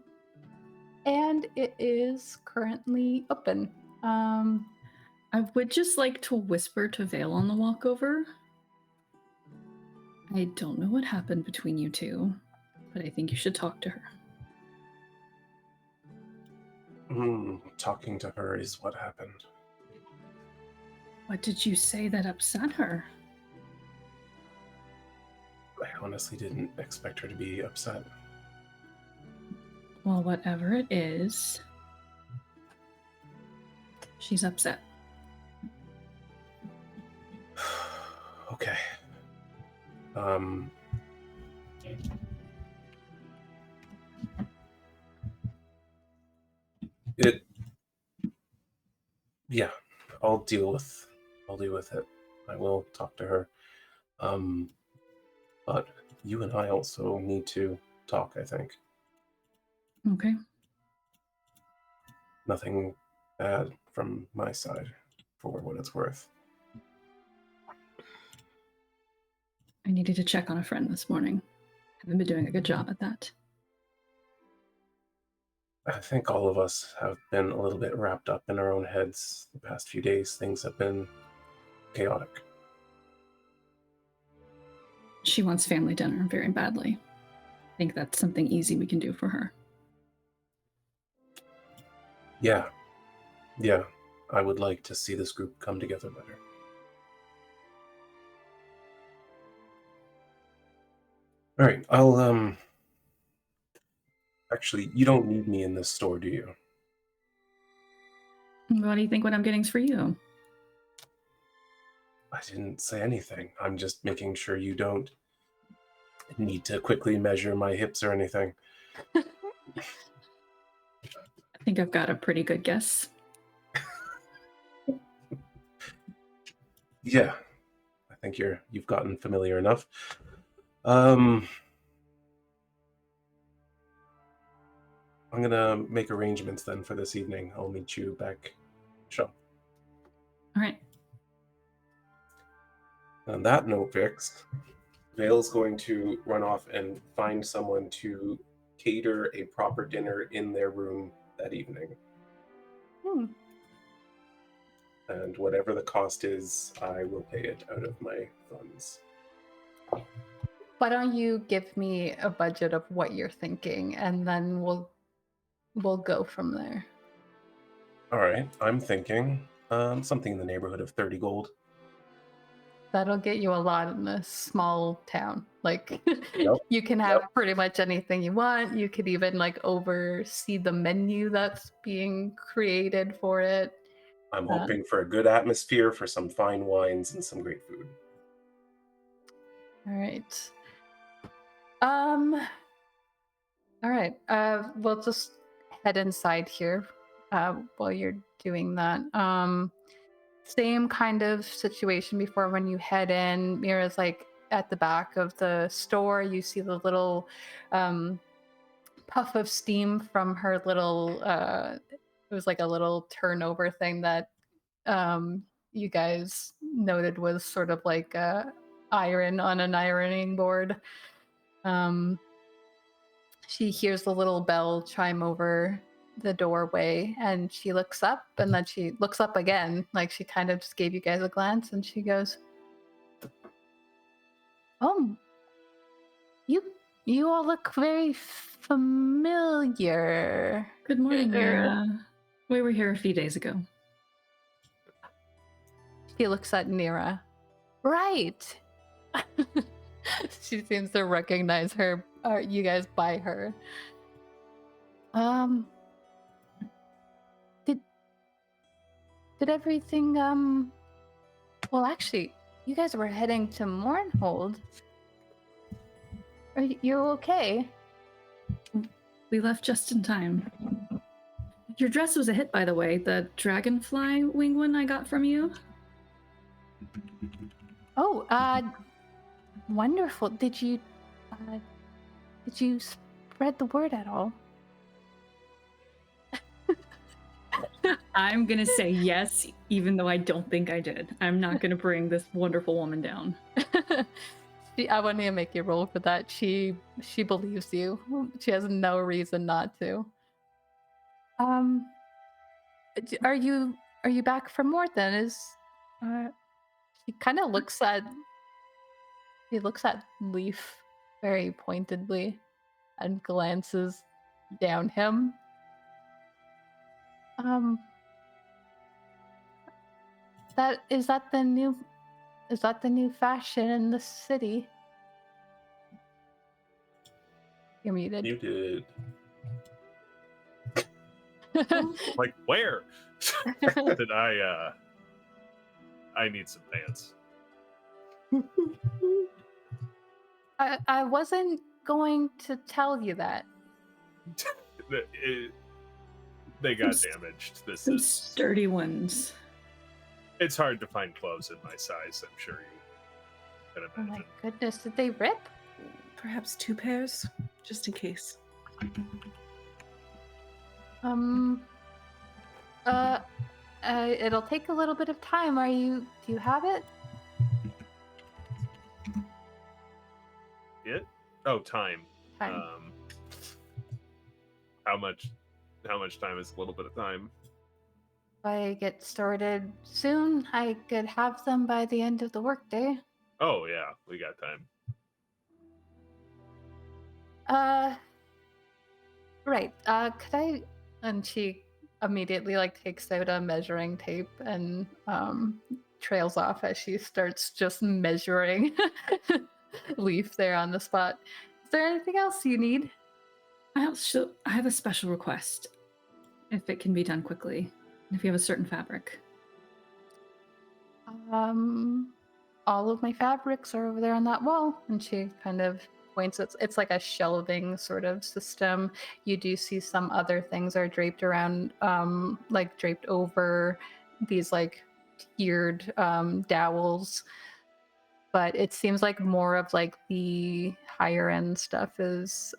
And it is currently open. I would just like to whisper to Vael on the walkover. I don't know what happened between you two, but I think you should talk to her. Talking to her is what happened. What did you say that upset her? I honestly didn't expect her to be upset. Well, whatever it is, she's upset. Okay. Yeah, I'll deal with it. I will talk to her. But you and I also need to talk, I think. Okay. Nothing bad from my side, for what it's worth. I needed to check on a friend this morning. Haven't been doing a good job at that. I think all of us have been a little bit wrapped up in our own heads the past few days. Things have been chaotic. She wants family dinner very badly. I think that's something easy we can do for her. Yeah. I would like to see this group come together better. All right, I'll actually, you don't need me in this store, do you? What do you think what I'm getting's for you? I didn't say anything. I'm just making sure you don't need to quickly measure my hips or anything. I think I've got a pretty good guess. Yeah, I think you've gotten familiar enough. I'm gonna make arrangements then for this evening. I'll meet you back shop. All right. On that note, Vixx, Vael's going to run off and find someone to cater a proper dinner in their room that evening. And whatever the cost is, I will pay it out of my funds. Why don't you give me a budget of what you're thinking, and then we'll go from there. All right, I'm thinking something in the neighborhood of 30 gold. That'll get you a lot in this small town. Like, Yep. you can have pretty much anything you want. You could even like oversee the menu that's being created for it. I'm hoping for a good atmosphere, for some fine wines and some great food. All right. All right. We'll just head inside here while you're doing that. Same kind of situation before when you head in. Mira's like at the back of the store. You see the little puff of steam from her little it was like a little turnover thing that you guys noted was sort of like iron on an ironing board. She hears the little bell chime over the doorway, and she looks up, and then she looks up again, like she kind of just gave you guys a glance, and she goes, "Oh, you all look very familiar." Good morning, Mira. We were here a few days ago. She looks at Nira. Right. She seems to recognize her, you guys by her. Did everything, well, actually, you guys were heading to Mornhold. Are you okay? We left just in time. Your dress was a hit, by the way. The dragonfly wing one I got from you. Oh, wonderful. Did you spread the word at all? I'm gonna say yes, even though I don't think I did. I'm not gonna bring this wonderful woman down. I wouldn't even make you roll for that. She believes you. She has no reason not to. Are you back from more then? She kind of looks at Leaf very pointedly and glances down him. Is that the new fashion in the city? You're muted. Muted. Like, where? Did I need some pants. I wasn't going to tell you that. They got damaged. Some sturdy ones. It's hard to find clothes in my size, I'm sure you can imagine. Oh my goodness, did they rip? Perhaps 2 pairs, just in case. It'll take a little bit of time. Do you have it? It? Oh, time. Time. How much time is a little bit of time? If I get started soon, I could have them by the end of the workday. Oh yeah, we got time. Right. Could I? And she immediately takes out a measuring tape and trails off as she starts just measuring Leaf there on the spot. Is there anything else you need? I have a special request, if it can be done quickly, and if you have a certain fabric. All of my fabrics are over there on that wall. And she kind of points. It's like a shelving sort of system. You do see some other things are draped around, like draped over these like tiered dowels. But it seems like more of like the higher end stuff is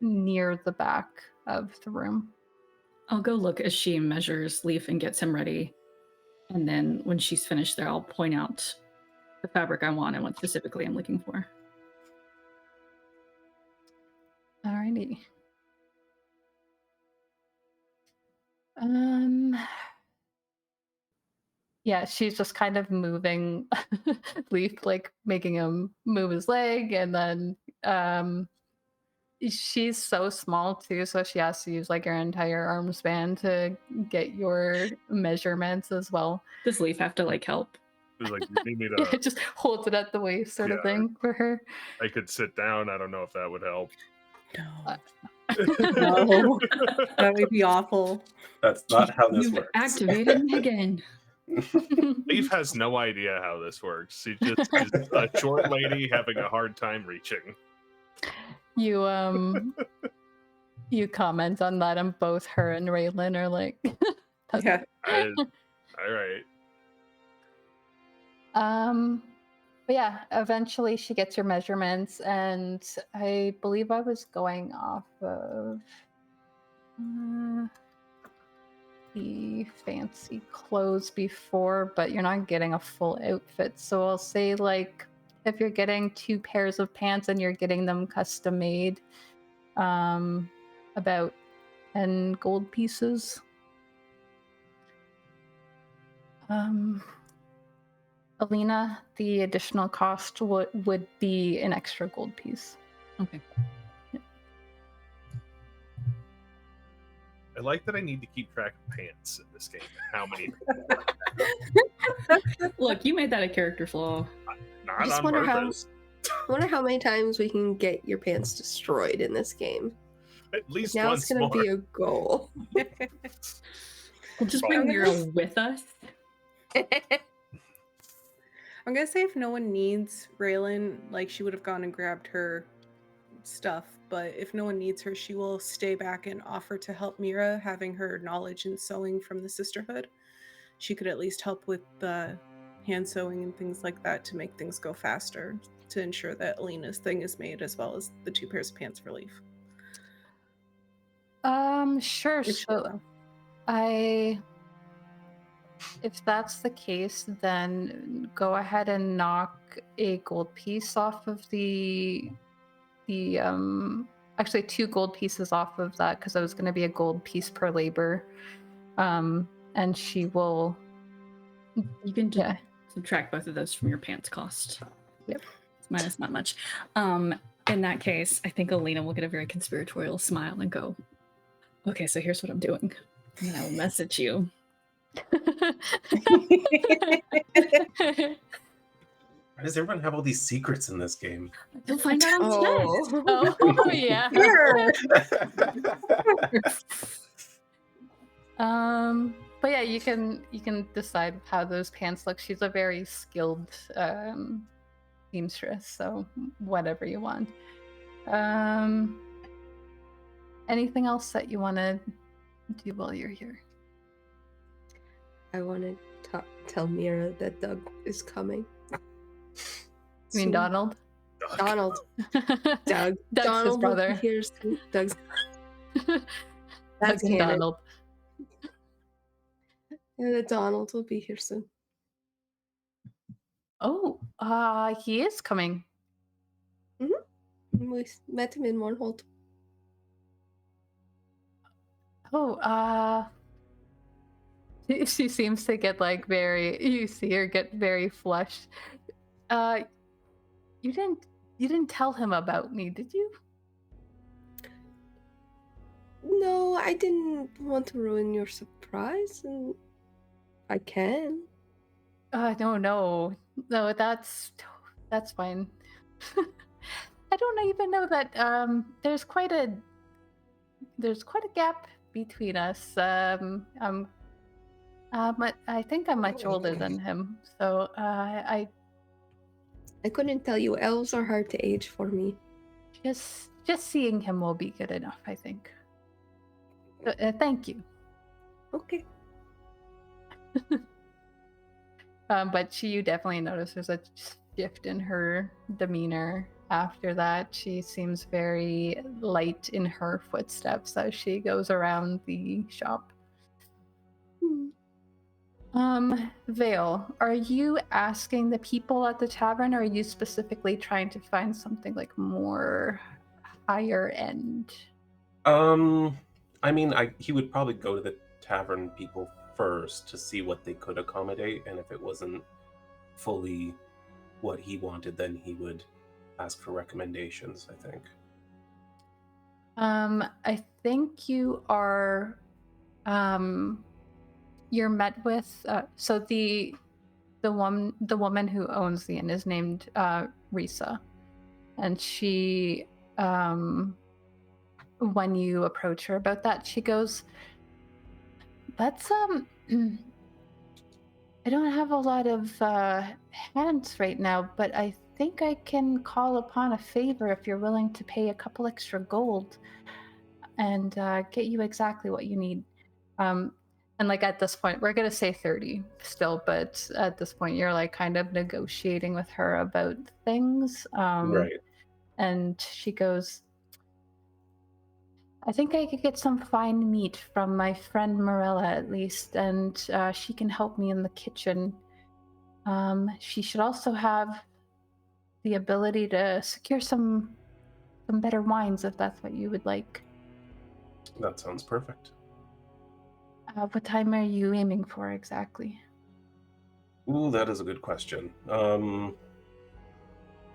near the back of the room. I'll go look as she measures Leaf and gets him ready. And then when she's finished there, I'll point out the fabric I want and what specifically I'm looking for. Alrighty. Yeah, she's just kind of moving Leaf, like making him move his leg, and then she's so small too, so she has to use like her entire arm span to get your measurements as well. Does Leaf have to like help? It's like, you need me Yeah, to. it just holds it at the waist sort of Yeah. thing for her. I could sit down. I don't know if that would help. No. No. That would be awful. That's not how this You've works. activated Megan. Leaf has no idea how this works. She's just is a short lady having a hard time reaching. You you comment on that, and both her and Raelynn are like, Yeah. All right. But yeah, eventually she gets your measurements, and I believe I was going off of the fancy clothes before, but you're not getting a full outfit. So I'll say, like, if you're getting 2 pairs of pants and you're getting them custom made, about 10 gold pieces. Alina, the additional cost would be an extra gold piece. Okay. I like that I need to keep track of pants in this game. How many? Look, you made that a character flaw. Not I just on wonder purpose. I wonder how many times we can get your pants destroyed in this game. At least Now once it's gonna more. be a goal. We'll just bring Mira with us. I'm gonna say if no one needs Raelynn, like she would have gone and grabbed her stuff, but if no one needs her, she will stay back and offer to help Mira, having her knowledge in sewing from the sisterhood. She could at least help with the hand sewing and things like that to make things go faster, to ensure that Alina's thing is made, as well as the 2 pairs of pants for Leaf. Sure. If she'll allow. If that's the case, then go ahead and knock a gold piece off of actually 2 gold pieces off of that, because it was going to be a gold piece per labor. And she will. You can subtract both of those from your pants cost. Yep. Minus not much. In that case, I think Alina will get a very conspiratorial smile and go, okay, so here's what I'm doing. And then I will message you. Why does everyone have all these secrets in this game? You'll find out on set. Oh yeah. Sure. But yeah, you can decide how those pants look. She's a very skilled seamstress, so whatever you want. Anything else that you want to do while you're here? I want to tell Mira that Doug is coming. You mean Donald? Donald. Doug. Doug's Donald his brother. will be here soon. Doug's. Doug and Donald. Yeah, the Donald will be here soon. Oh, he is coming. We met him in Mornhold. Oh, she seems to get like you see her get very flushed. You didn't tell him about me, did you? No, I didn't want to ruin your surprise, and I can. No, that's fine. I don't even know that there's quite a gap between us. But I think I'm much older than him, so I I couldn't tell you. Elves are hard to age for me. just seeing him will be good enough, I think. So, thank you. Okay. But you definitely notice there's a shift in her demeanor after that. She seems very light in her footsteps as she goes around the shop. Vael, are you asking the people at the tavern, or are you specifically trying to find something like more higher end? I mean, he would probably go to the tavern people first to see what they could accommodate, and if it wasn't fully what he wanted, then he would ask for recommendations, I think. I think you are you're met with so the woman who owns the inn is named Risa, and she when you approach her about that, she goes, that's I don't have a lot of hands right now, but I think I can call upon a favor if you're willing to pay a couple extra gold and get you exactly what you need. And like at this point, we're gonna say 30 still, but at this point, you're like kind of negotiating with her about things. Right. And she goes, I think I could get some fine meat from my friend Morella at least, and she can help me in the kitchen. She should also have the ability to secure some better wines if that's what you would like. That sounds perfect. What time are you aiming for exactly? Ooh, that is a good question.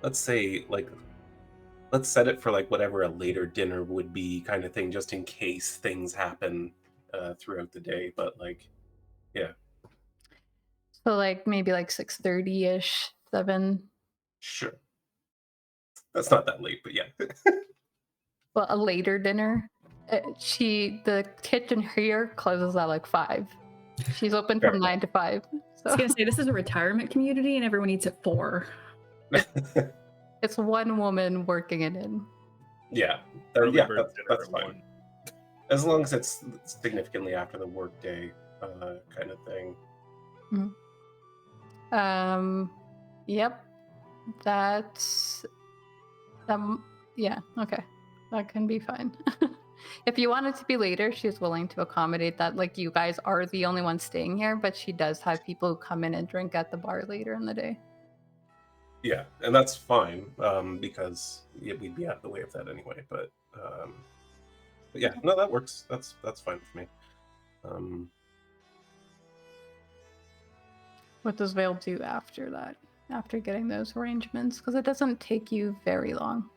Let's say, let's set it for like whatever a later dinner would be, kind of thing, just in case things happen throughout the day. But yeah. So like maybe like 6:30ish, 7. Sure. That's not that late, but yeah. Well, a later dinner. The kitchen here closes at like 5. She's open Fair from 9 to 5. I So was gonna say this is a retirement community and everyone eats at 4. it's one woman working it in. Yeah. Early Yeah, bird dinner, that's fine. everyone. As long as it's significantly after the workday kind of thing. Yep. That's yeah, okay. That can be fine. If you want it to be later, she's willing to accommodate that. Like, you guys are the only ones staying here, but she does have people who come in and drink at the bar later in the day. Yeah, and that's fine because we'd be out of the way of that anyway. But yeah, no, that works. That's fine with me. What does Vael do after that? After getting those arrangements? Because it doesn't take you very long.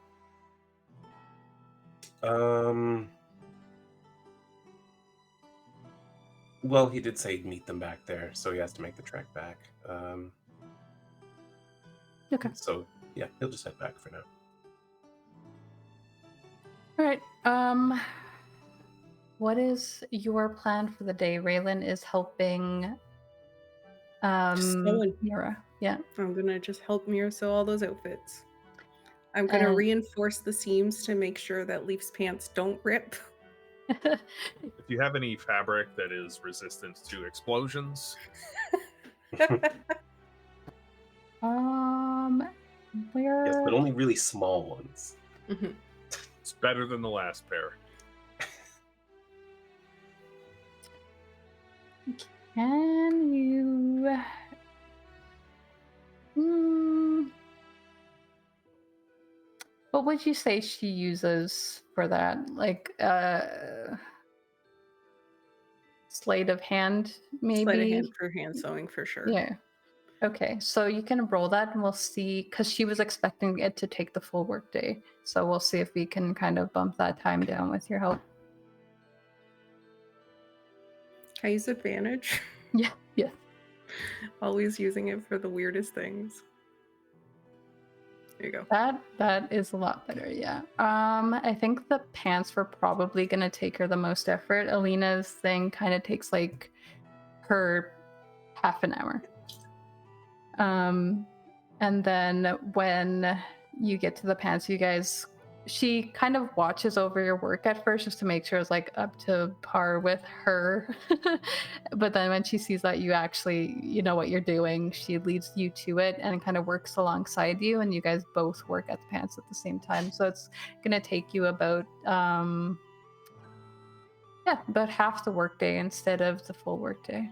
Well, he did say he'd meet them back there, so he has to make the trek back. Okay. So yeah, he'll just head back for now. All right. What is your plan for the day? Raelynn is helping Sewing. Mira. Yeah. I'm gonna just help Mira sew all those outfits. I'm gonna reinforce the seams to make sure that Leaf's pants don't rip. If you have any fabric that is resistant to explosions, Where? Yes, but only really small ones. Mhm. it's better than the last pair. Can you? What would you say she uses for that? Like sleight of hand, maybe? Sleight of hand for hand sewing for sure. Yeah. Okay, so you can roll that and we'll see, because she was expecting it to take the full workday. So we'll see if we can kind of bump that time down with your help. Can I use advantage? Yeah, yeah. Always using it for the weirdest things. There you go. That is a lot better, yeah. I think the pants were probably gonna take her the most effort. Alina's thing kind of takes like her half an hour. And then when you get to the pants, she kind of watches over your work at first just to make sure it's like up to par with her. But then when she sees that you know what you're doing, she leads you to it and kind of works alongside you, and you guys both work at the pants at the same time. So it's gonna take you about half the workday instead of the full workday.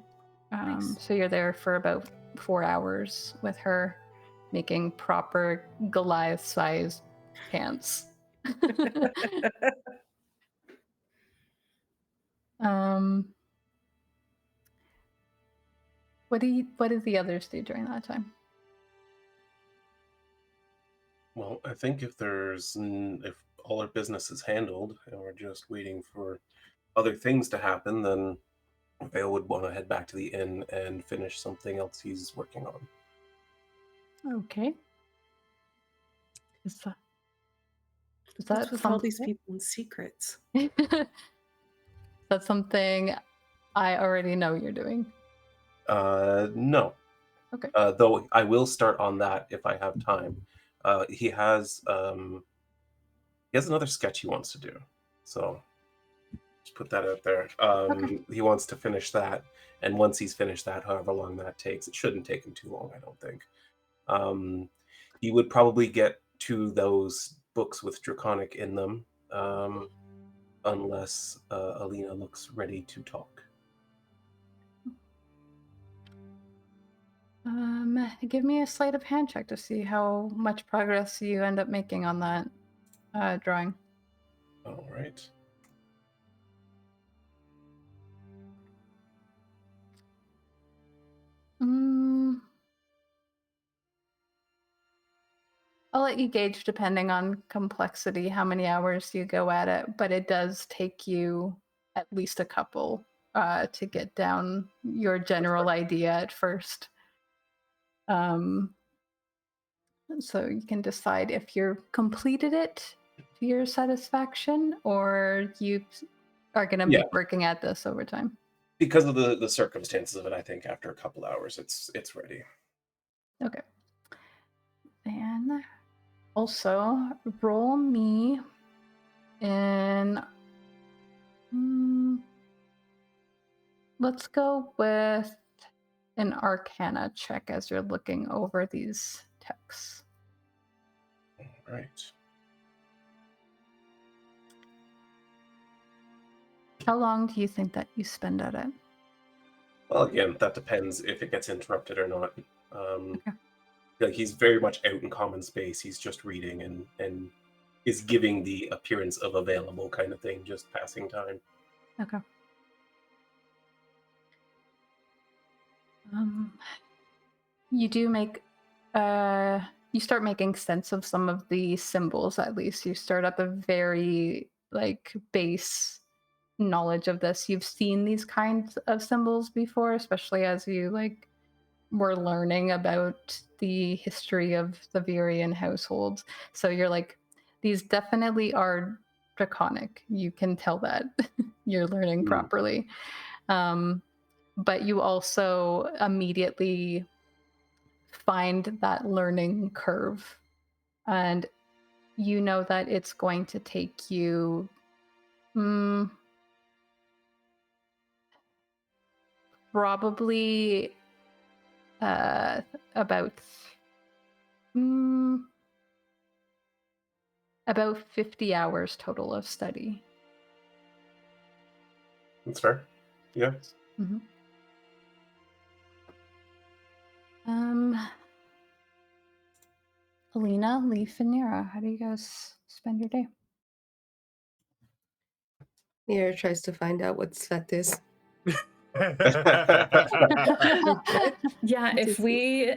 Nice. So you're there for about 4 hours with her making proper Goliath-sized pants. What do the others do during that time? Well, I think if all our business is handled and we're just waiting for other things to happen, then Vael would want to head back to the inn and finish something else he's working on. Okay. Is What's that with all these something? people and secrets? That's something I already know you're doing. No. Okay. Though I will start on that if I have time. He has another sketch he wants to do, so just put that out there. Okay. He wants to finish that, and once he's finished that, however long that takes, it shouldn't take him too long, I don't think. He would probably get to those books with Draconic in them, unless Alina looks ready to talk. Give me a sleight of hand check to see how much progress you end up making on that drawing. All right. I'll let you gauge depending on complexity how many hours you go at it, but it does take you at least a couple to get down your general idea at first. So you can decide if you're completed it to your satisfaction or you are going to be working at this over time. Because of the circumstances of it, I think after a couple hours, it's ready. Okay. And also roll me in. Let's go with an Arcana check as you're looking over these texts. All right. How long do you think that you spend at it? Well, again, that depends if it gets interrupted or not. Okay. Like he's very much out in common space. He's just reading and is giving the appearance of available kind of thing, just passing time. Okay. You do make you start making sense of some of the symbols. At least you start at the very base knowledge of this. You've seen these kinds of symbols before, especially as you were learning about the history of the Vyrian household. So you're these definitely are draconic. You can tell that you're learning properly. But you also immediately find that learning curve, and you know that it's going to take you probably about 50 hours total of study. That's fair. Yeah. Mm-hmm. Alina, Leaf, and Nira, how do you guys spend your day? Nira tries to find out what Saveth is. Yeah, if we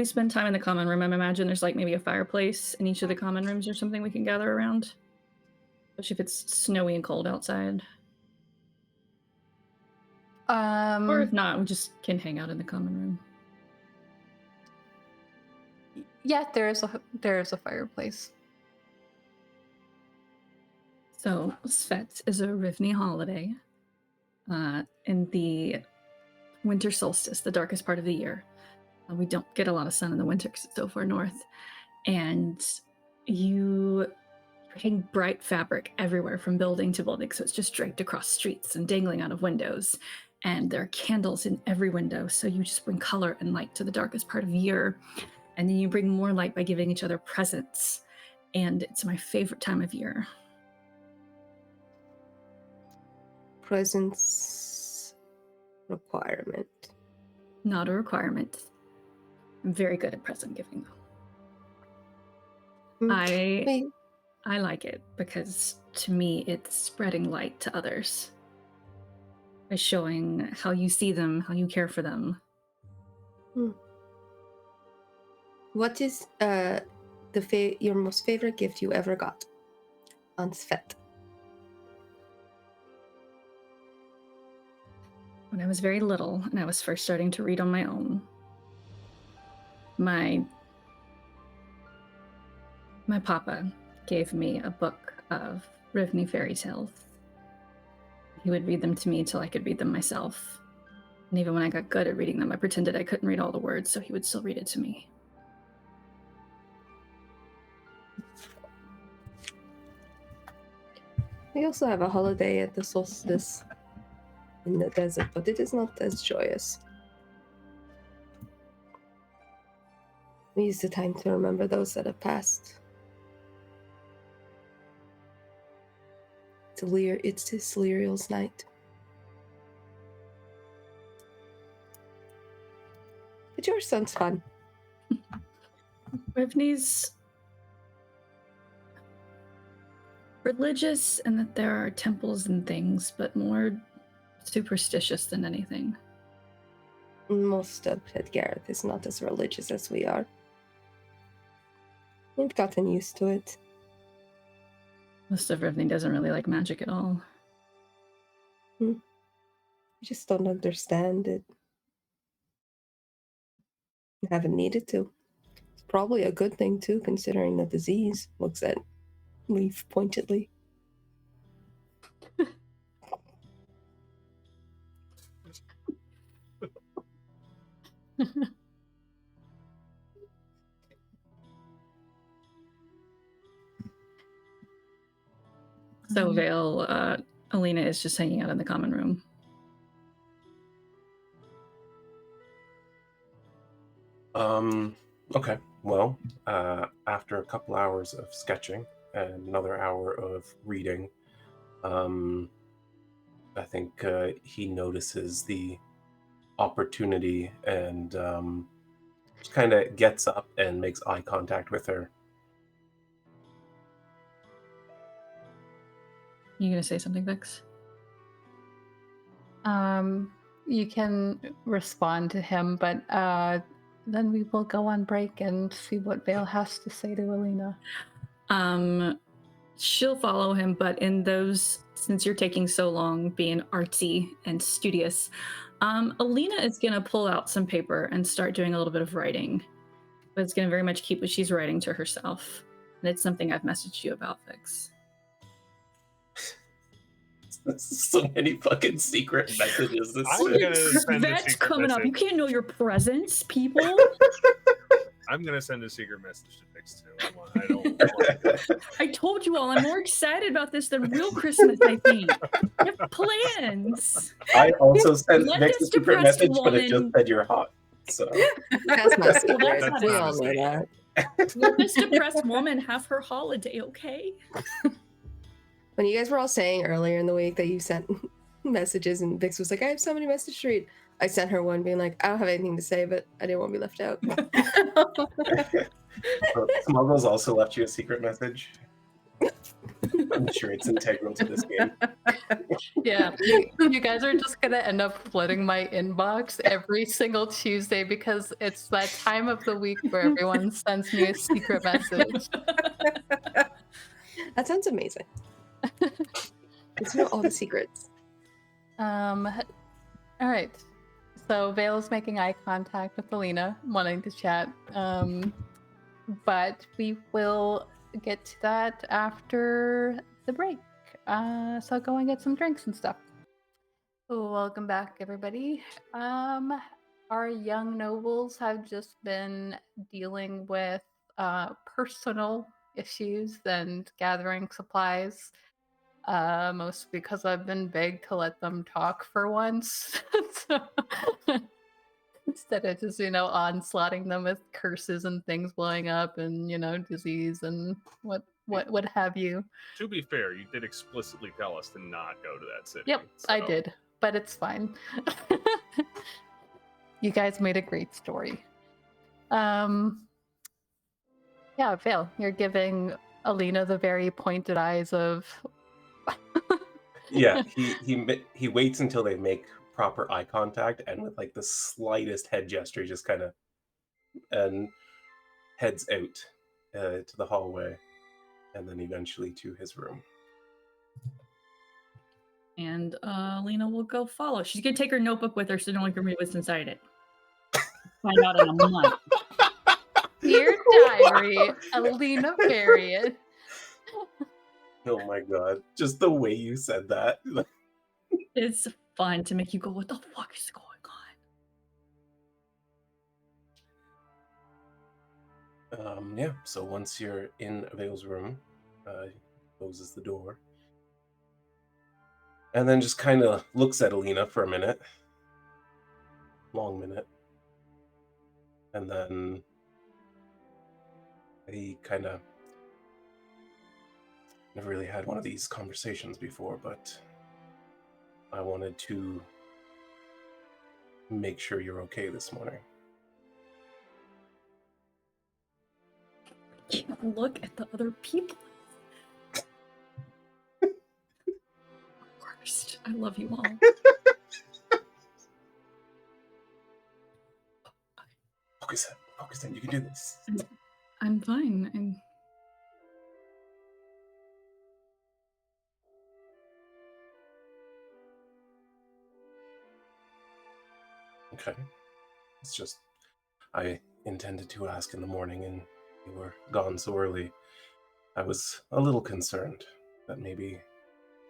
spend time in the common room, I imagine there's maybe a fireplace in each of the common rooms or something we can gather around. Especially if it's snowy and cold outside. Or if not, we just can hang out in the common room. Yeah, there is a fireplace. So Saveth is a Rivni holiday in the winter solstice, the darkest part of the year. We don't get a lot of sun in the winter because it's so far north. And you hang bright fabric everywhere from building to building, so it's just draped across streets and dangling out of windows. And there are candles in every window, so you just bring color and light to the darkest part of the year. And then you bring more light by giving each other presents. And it's my favorite time of year. Presence requirement. Not a requirement. I'm very good at present giving, though. Wait. I like it because, to me, it's spreading light to others. By showing how you see them, how you care for them. What is your most favorite gift you ever got on Saveth? When I was very little and I was first starting to read on my own, my papa gave me a book of Rivni fairy tales. He would read them to me till I could read them myself. And even when I got good at reading them, I pretended I couldn't read all the words, so he would still read it to me. We also have a holiday at the solstice in the desert, but it is not as joyous. We use the time to remember those that have passed. It's Celerial's night. But yours sounds fun. Rivni's religious in that there are temples and things, but more superstitious than anything. Most of Vellgrad is not as religious as we are. We've gotten used to it. Most of Rivni doesn't really like magic at all. I just don't understand it. I haven't needed to. It's probably a good thing too, considering the disease. Looks at Leaf pointedly. So Vael, Alina is just hanging out in the common room. Okay. Well, after a couple hours of sketching and another hour of reading, I think he notices the opportunity and just kind of gets up and makes eye contact with her. You gonna say something, Vixx? You can respond to him, but then we will go on break and see what Vael has to say to Alina. She'll follow him, but in those, since you're taking so long being artsy and studious, Alina is gonna pull out some paper and start doing a little bit of writing. But it's gonna very much keep what she's writing to herself. And it's something I've messaged you about, Vixx. So many fucking secret messages. That's coming up. You can't know your presence, people. I'm gonna send a secret message to Vixx too. I told you all, I'm more excited about this than real Christmas, I think. I have plans. I also sent Let Vixx this a secret depressed message, but it just woman- said you're hot. So That's my secret. That's We not all know that. Let this depressed woman have her holiday, okay? When you guys were all saying earlier in the week that you sent messages and Vixx was like, I have so many messages to read. I sent her one being like, I don't have anything to say, but I didn't want to be left out. Smuggles also left you a secret message. I'm sure it's integral to this game. Yeah, you guys are just gonna end up flooding my inbox every single Tuesday because it's that time of the week where everyone sends me a secret message. That sounds amazing. Let's know all the secrets. All right. So Vael's making eye contact with Alina, wanting to chat. but we will get to that after the break. So go and get some drinks and stuff. Welcome back, everybody. Our young nobles have just been dealing with personal issues and gathering supplies. Most because I've been begged to let them talk for once. So, instead of just, onslaughting them with curses and things blowing up and, disease and what have you. To be fair, you did explicitly tell us to not go to that city. Yep, I did, but it's fine. You guys made a great story. Yeah, Vael, you're giving Alina the very pointed eyes of. Yeah, he waits until they make proper eye contact, and with like the slightest head gesture, he just kind of and heads out to the hallway, and then eventually to his room. And Alina will go follow. She's gonna take her notebook with her so no one can read what's inside it. Find out in a month. Dear diary, Alina Vyrian. Oh my god, just the way you said that. It's fun to make you go, what the fuck is going on? Yeah, so once you're in Vael's room, he closes the door. And then just kind of looks at Alina for a minute. Long minute. And then he kind of... Never really had one of these conversations before, but I wanted to make sure you're okay this morning. Can't look at the other people. Worst. I love you all. Focus in, you can do this. I'm fine. Okay. It's just, I intended to ask in the morning and you were gone so early. I was a little concerned that maybe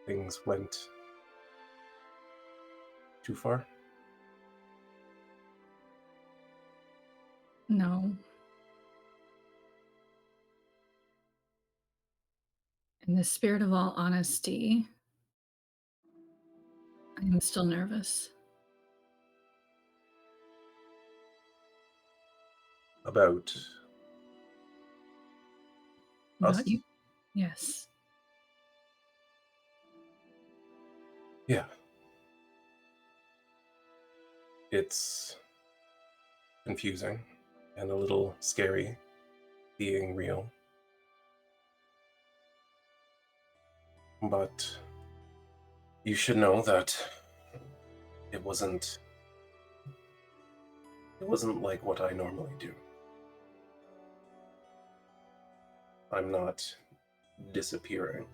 things went too far. No. In the spirit of all honesty, I am still nervous. About us? About you? Yes. Yeah. It's confusing and a little scary being real. But you should know that it wasn't like what I normally do. I'm not disappearing.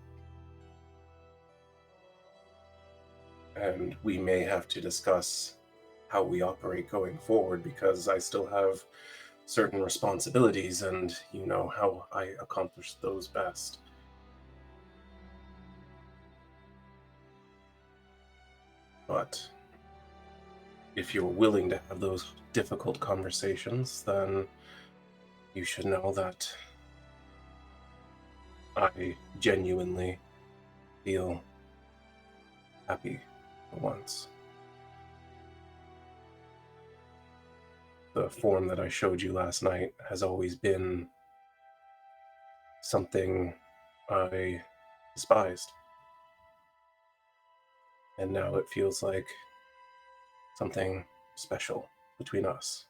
And we may have to discuss how we operate going forward because I still have certain responsibilities and you know how I accomplish those best. But if you're willing to have those difficult conversations, then you should know that I genuinely feel happy for once. The form that I showed you last night has always been something I despised. And now it feels like something special between us.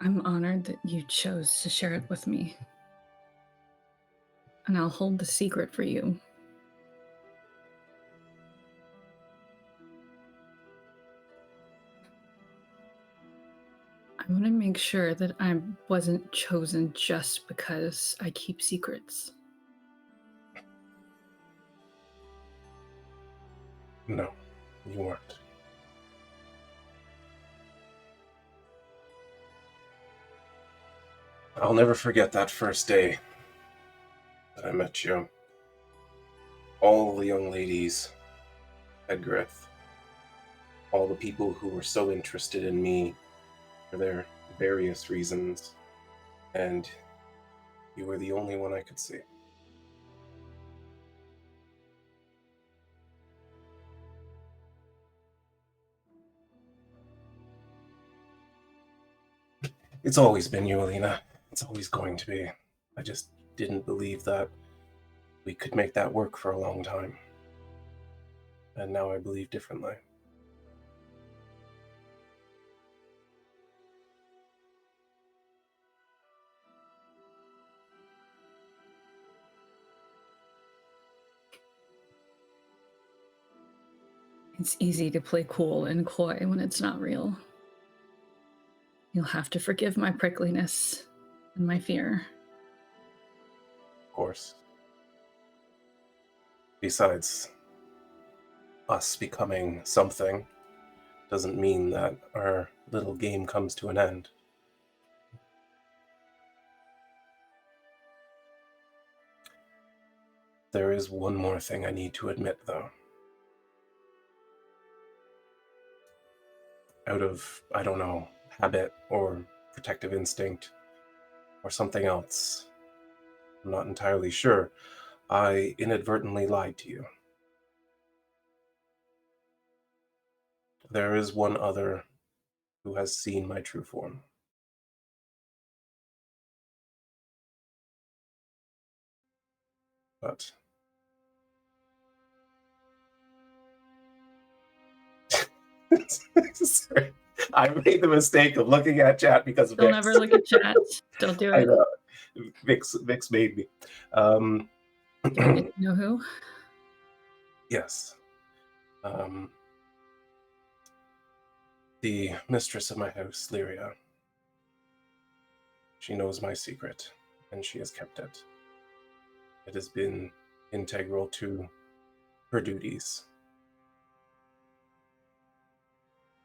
I'm honored that you chose to share it with me. And I'll hold the secret for you. I want to make sure that I wasn't chosen just because I keep secrets. No, you weren't. I'll never forget that first day that I met you. All the young ladies at Griff, all the people who were so interested in me for their various reasons, and you were the only one I could see. It's always been you, Alina. It's always going to be. I just didn't believe that we could make that work for a long time. And now I believe differently. It's easy to play cool and coy when it's not real. You'll have to forgive my prickliness and my fear. Of course. Besides, us becoming something doesn't mean that our little game comes to an end. There is one more thing I need to admit, though. Out of, I don't know, habit or protective instinct or something else, I'm not entirely sure, I inadvertently lied to you. There is one other who has seen my true form. But sorry. I made the mistake of looking at chat because of Don't Vixx. ever look at chat. Don't do I it. know. Vixx made me. Do I get to know who? Yes. The mistress of my house, Lyria. She knows my secret, and she has kept it. It has been integral to her duties.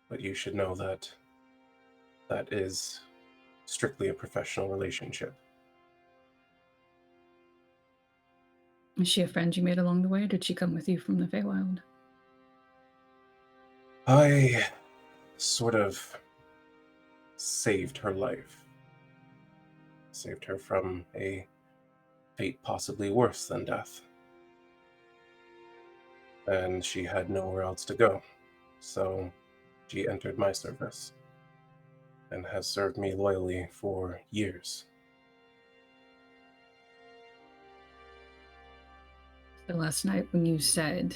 But you should know that that is strictly a professional relationship. Is she a friend you made along the way, or did she come with you from the Feywild? I sort of saved her life. Saved her from a fate possibly worse than death. And she had nowhere else to go. So she entered my service and has served me loyally for years. So last night when you said,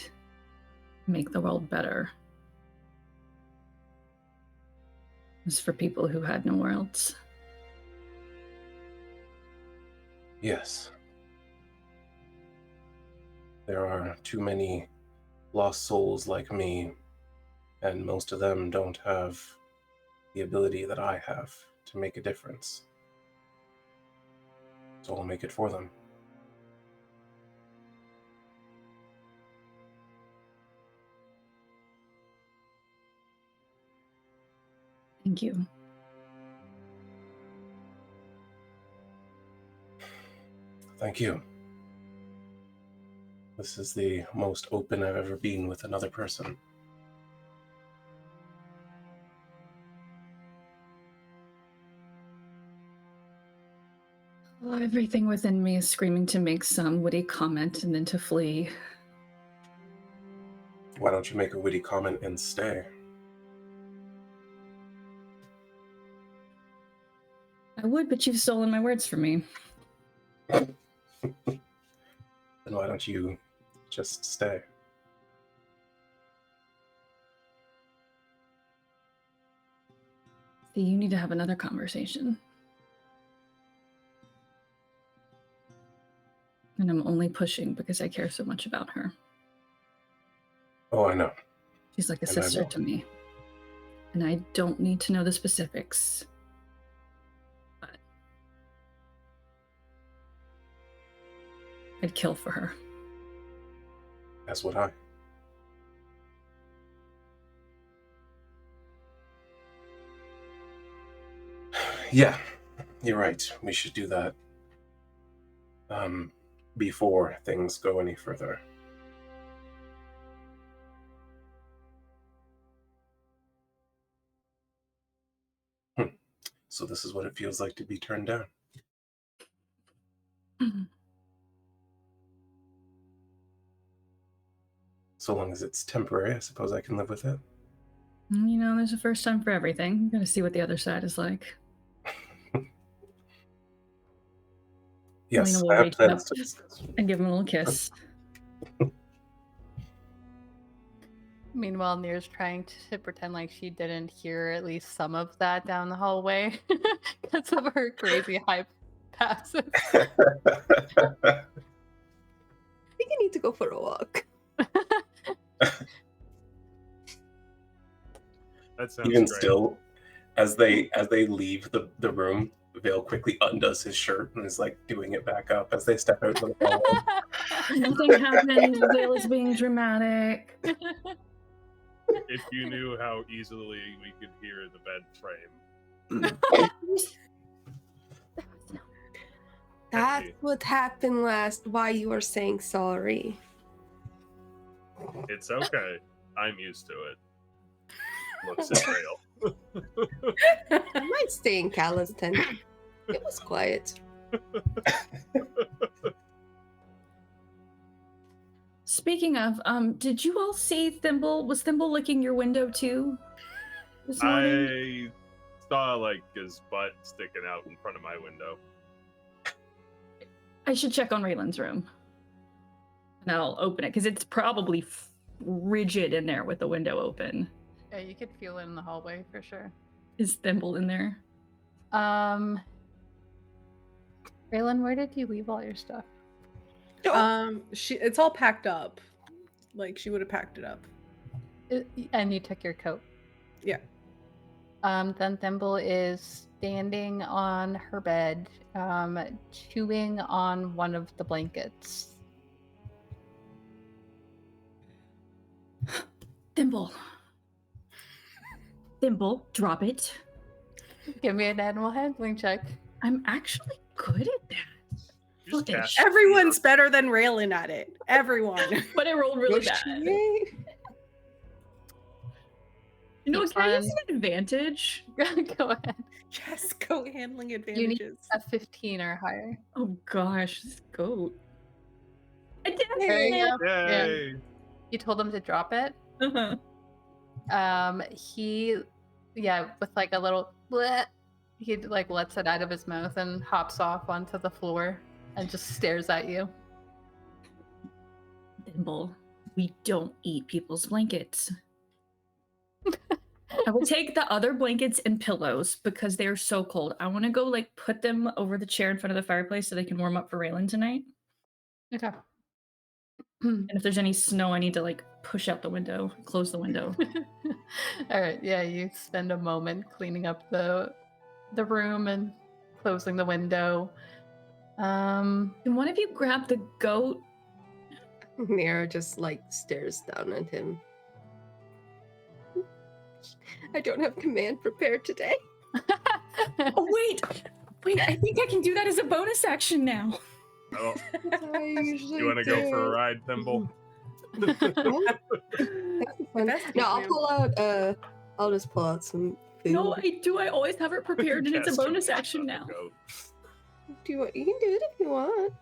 make the world better, it was for people who had nowhere else. Yes. There are too many lost souls like me, and most of them don't have the ability that I have to make a difference. So I'll make it for them. Thank you. Thank you. This is the most open I've ever been with another person. Well, everything within me is screaming to make some witty comment and then to flee. Why don't you make a witty comment and stay? I would, but you've stolen my words from me. Then why don't you just stay? See, you need to have another conversation. And I'm only pushing because I care so much about her. Oh, I know. She's like a And I sister will. to me. And I don't need to know the specifics. But I'd kill for her. As would I. Yeah, you're right. We should do that before things go any further. So this is what it feels like to be turned down. So long as it's temporary, I suppose I can live with it. You know, there's a first time for everything. You gotta see what the other side is like. Yes, Alina will I have wake plans up to discuss. and give him a little kiss. Meanwhile, Nir's trying to pretend like she didn't hear at least some of that down the hallway because of her crazy high passive. I think I need to go for a walk. That sounds Even great. still, as they leave the room, Vael quickly undoes his shirt and is like doing it back up as they step out into the hallway. Nothing happened. Vael is being dramatic. If you knew how easily we could hear the bed frame. That's what happened last. Why you are saying sorry? It's okay. I'm used to it. Looks at Vael. I might stay in Caliston. It was quiet. Speaking of, did you all see Thimble? Was Thimble licking your window too? This morning? I saw like his butt sticking out in front of my window. I should check on Raylan's room. And I'll open it, because it's probably rigid in there with the window open. Yeah, you could feel it in the hallway for sure. Is Thimble in there? Raelynn, where did you leave all your stuff? It's all packed up. Like she would have packed it up. And you took your coat. Yeah. Then Thimble is standing on her bed, chewing on one of the blankets. Thimble. Thimble, drop it. Give me an animal handling check. I'm actually good at that. You just Okay. cast Everyone's better than Raelynn at it. Everyone. But I rolled really bad. Yay. You know, Keep can I use on. an advantage? Go ahead. Yes, goat handling You need advantages. a 15 or higher. Oh gosh, this goat. I did There you it! go. Yay! You told him to drop it. Uh-huh. He, with like a little bleh, he like lets it out of his mouth and hops off onto the floor and just stares at you. Thimble, we don't eat people's blankets. I will take the other blankets and pillows because they're so cold. I want to go like put them over the chair in front of the fireplace so they can warm up for Raelynn tonight. Okay. And if there's any snow, I need to like push out the window, close the window. All right. Yeah, you spend a moment cleaning up the room and closing the window. Can one of you grab the goat? Nira just like stares down at him. I don't have command prepared today. Oh wait, I think I can do that as a bonus action now. Oh, That's how I usually you want to go do. for a ride, Thimble? Yeah. That'd be fun. That's No, I'll cute, pull out. I'll just pull out some food. No, I do. I always have it prepared, and it's a Cast your bonus voice action on the now. goat. You can do it if you want.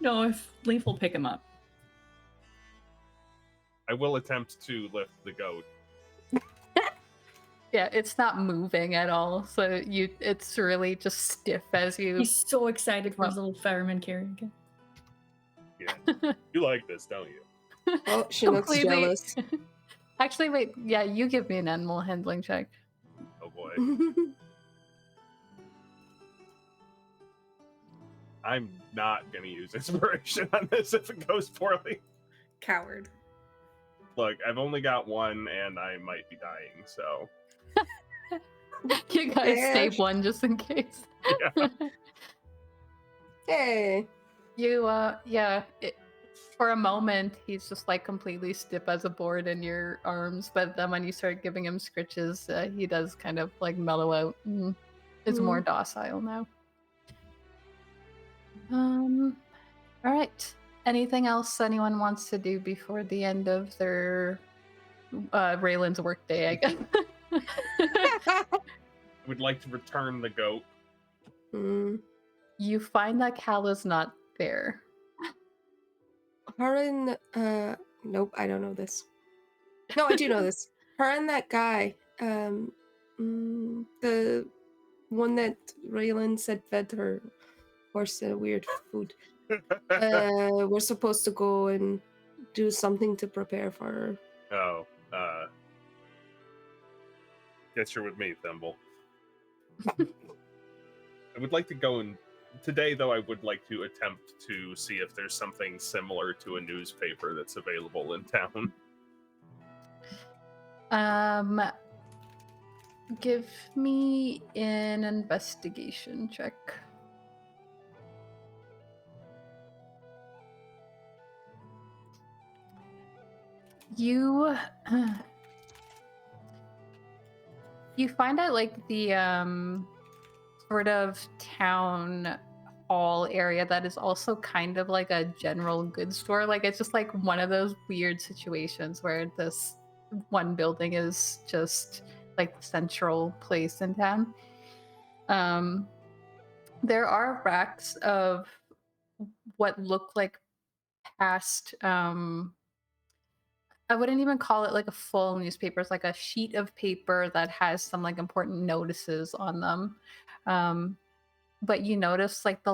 No, if Leaf will pick him up. I will attempt to lift the goat. Yeah, it's not moving at all, so it's really just stiff as you. He's so excited for his little fireman carry again. Yeah. You like this, don't you? Oh, she looks Completely- jealous. Actually, wait. Yeah, you give me an animal handling check. Oh boy. I'm not going to use inspiration on this if it goes poorly. Coward. Look, I've only got one and I might be dying, so. You guys Yeah. save one just in case. Yeah. Hey. You, For a moment, he's just like completely stiff as a board in your arms, but then when you start giving him scritches, he does kind of like mellow out and is more docile now. All right. Anything else anyone wants to do before the end of their Raylan's workday? I guess. Would like to return the goat. You find that Cal is not there. Her and nope, I don't know this. No, I do know this. Her and that guy, the one that Raelynn said fed her horse weird food. We're supposed to go and do something to prepare for her. Oh, guess you're with me, Thimble. I would like to go and today, though, I would like to attempt to see if there's something similar to a newspaper that's available in town. Give me an investigation check. You find out like the sort of town hall area that is also kind of like a general goods store. Like it's just like one of those weird situations where this one building is just like the central place in town. There are racks of what look like past I wouldn't even call it like a full newspaper. It's like a sheet of paper that has some like important notices on them. But you notice like the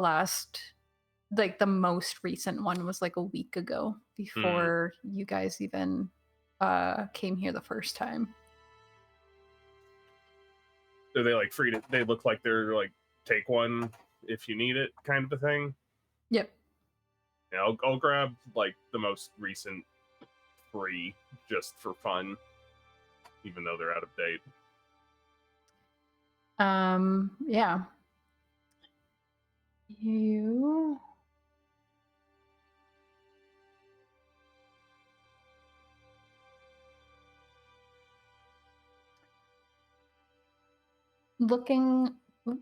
most recent one was like a week ago before you guys even came here the first time. Are they like free to? They look like they're like take one if you need it, kind of a thing. Yep. Yeah, I'll grab like the most recent 3 just for fun, even though they're out of date. Yeah. You looking I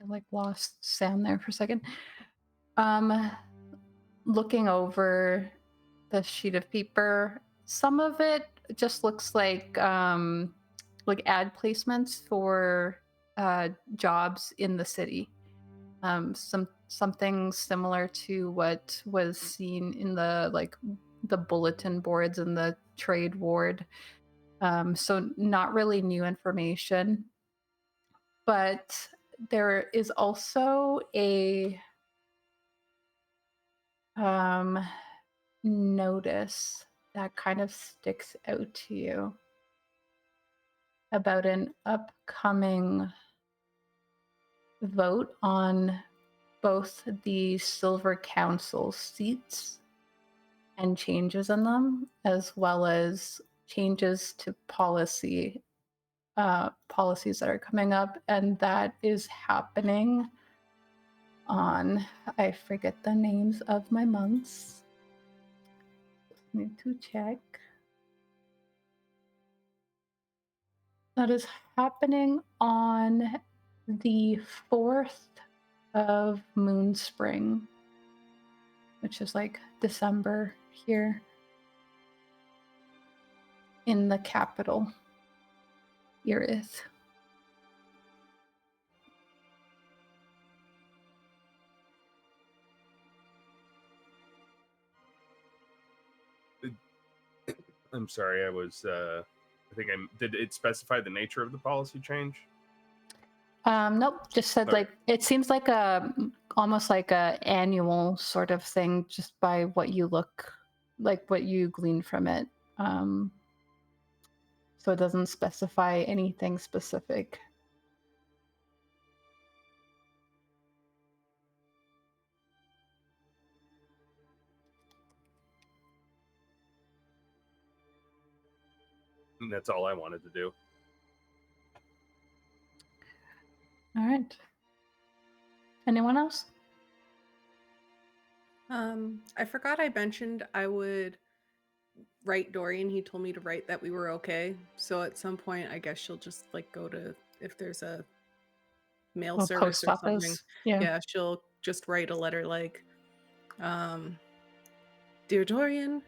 like lost sound there for a second. Looking over the sheet of paper, some of it just looks like ad placements for jobs in the city. Something similar to what was seen in the bulletin boards in the trade ward. So not really new information, but there is also a notice that kind of sticks out to you about an upcoming vote on both the Silver Council seats and changes in them, as well as changes to policies that are coming up, and that is happening on, I forget the names of my months. Need to check. That is happening on the 4th of Moonspring, which is like December here in the capital, Irith. I'm sorry, I was. I think did it specify the nature of the policy change? Nope, just said like it seems like almost like a annual sort of thing, just by what you glean from it. So it doesn't specify anything specific. And that's all I wanted to do. All right. Anyone else? I forgot I mentioned I would write Dorian. He told me to write that we were okay. So at some point, I guess she'll just like go to, if there's a mail Well, service post or something. office. Yeah. Yeah, she'll just write a letter like, Dear Dorian,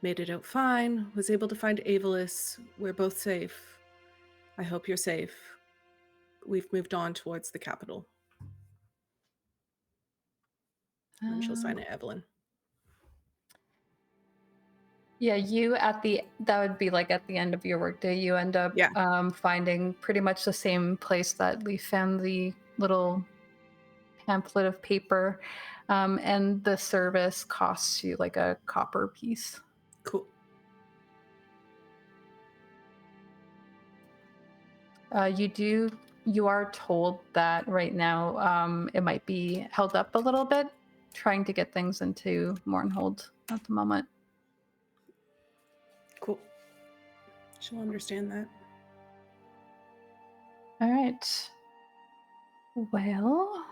made it out fine, was able to find Avalis. We're both safe. I hope you're safe. We've moved on towards the capital. And she'll sign it, Evelyn. Yeah, that would be like at the end of your workday. You end up finding pretty much the same place that Leaf found the little pamphlet of paper, and the service costs you like a copper piece. Cool. You are told that right now it might be held up a little bit, trying to get things into Mornhold at the moment. Cool. She'll understand that. All right. Well,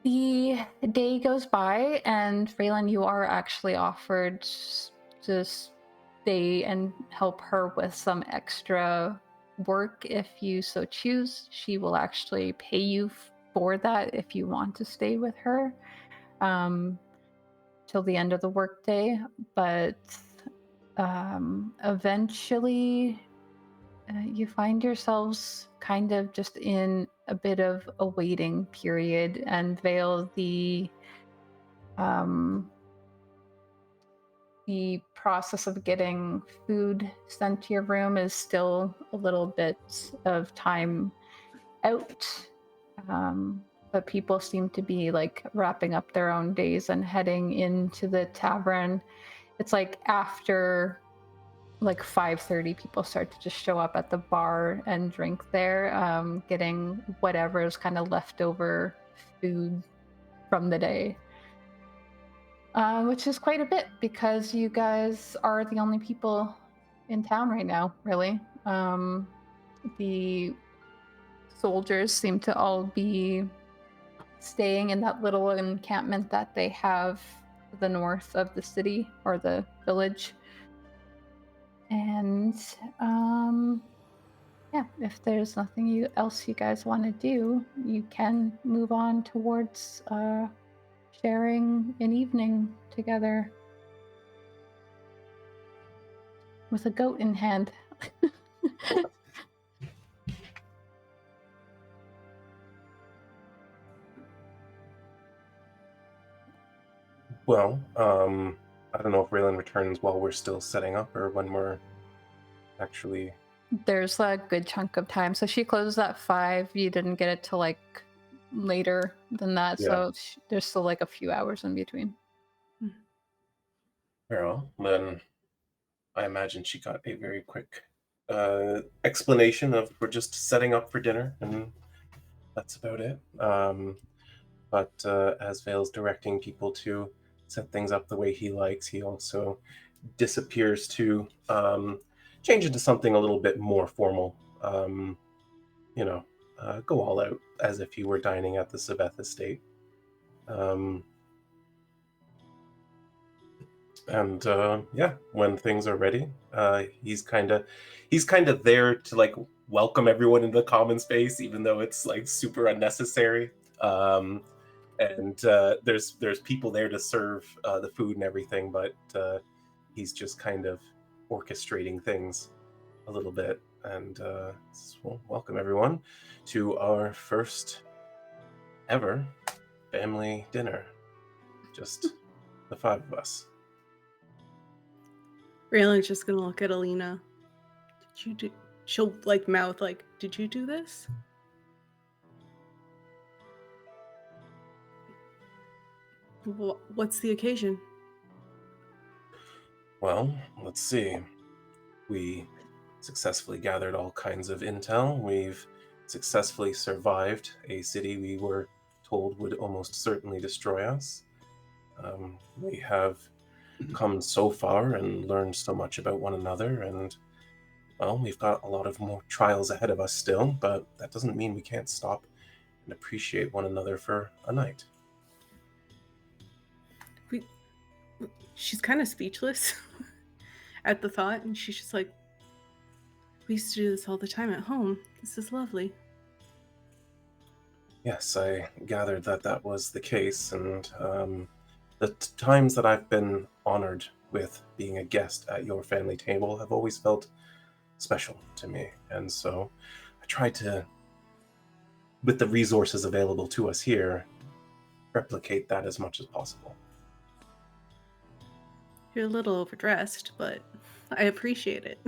the day goes by, and Raelynn, you are actually offered to stay and help her with some extra work if you so choose. She will actually pay you for that if you want to stay with her till the end of the workday. But eventually you find yourselves kind of just in a bit of a waiting period, and Vael, the process of getting food sent to your room is still a little bit of time out. But people seem to be like wrapping up their own days and heading into the tavern. It's like after like 5:30, people start to just show up at the bar and drink there, getting whatever is kind of leftover food from the day. Which is quite a bit because you guys are the only people in town right now, really. The soldiers seem to all be staying in that little encampment that they have to the north of the city or the village. And yeah, if there's nothing else you guys want to do, you can move on towards sharing an evening together with a goat in hand. Well, I don't know if Raelynn returns while we're still setting up or when we're actually... There's a good chunk of time. So she closes at 5. You didn't get it till like later than that. Yeah. So there's still like a few hours in between. Well, then I imagine she got a very quick explanation of we're just setting up for dinner, and that's about it. But as Vael's directing people to set things up the way he likes, he also disappears to change into something a little bit more formal. Go all out as if he were dining at the Saveth estate. And when things are ready, he's kind of there to like welcome everyone into the common space, even though it's like super unnecessary. And there's people there to serve the food and everything, but he's just kind of orchestrating things a little bit. And well, welcome everyone to our first ever family dinner. Just the 5 of us. Raelynn's just gonna look at Alina. Did you do? She'll like mouth like, "Did you do this?" What's the occasion? Well, let's see. We successfully gathered all kinds of intel. We've successfully survived a city we were told would almost certainly destroy us. We have come so far and learned so much about one another, and well, we've got a lot of more trials ahead of us still, but that doesn't mean we can't stop and appreciate one another for a night. She's kind of speechless at the thought, and she's just like, we used to do this all the time at home. This is lovely. Yes, I gathered that that was the case, and the times that I've been honored with being a guest at your family table have always felt special to me, and so I try to, with the resources available to us here, replicate that as much as possible. You're a little overdressed, but I appreciate it.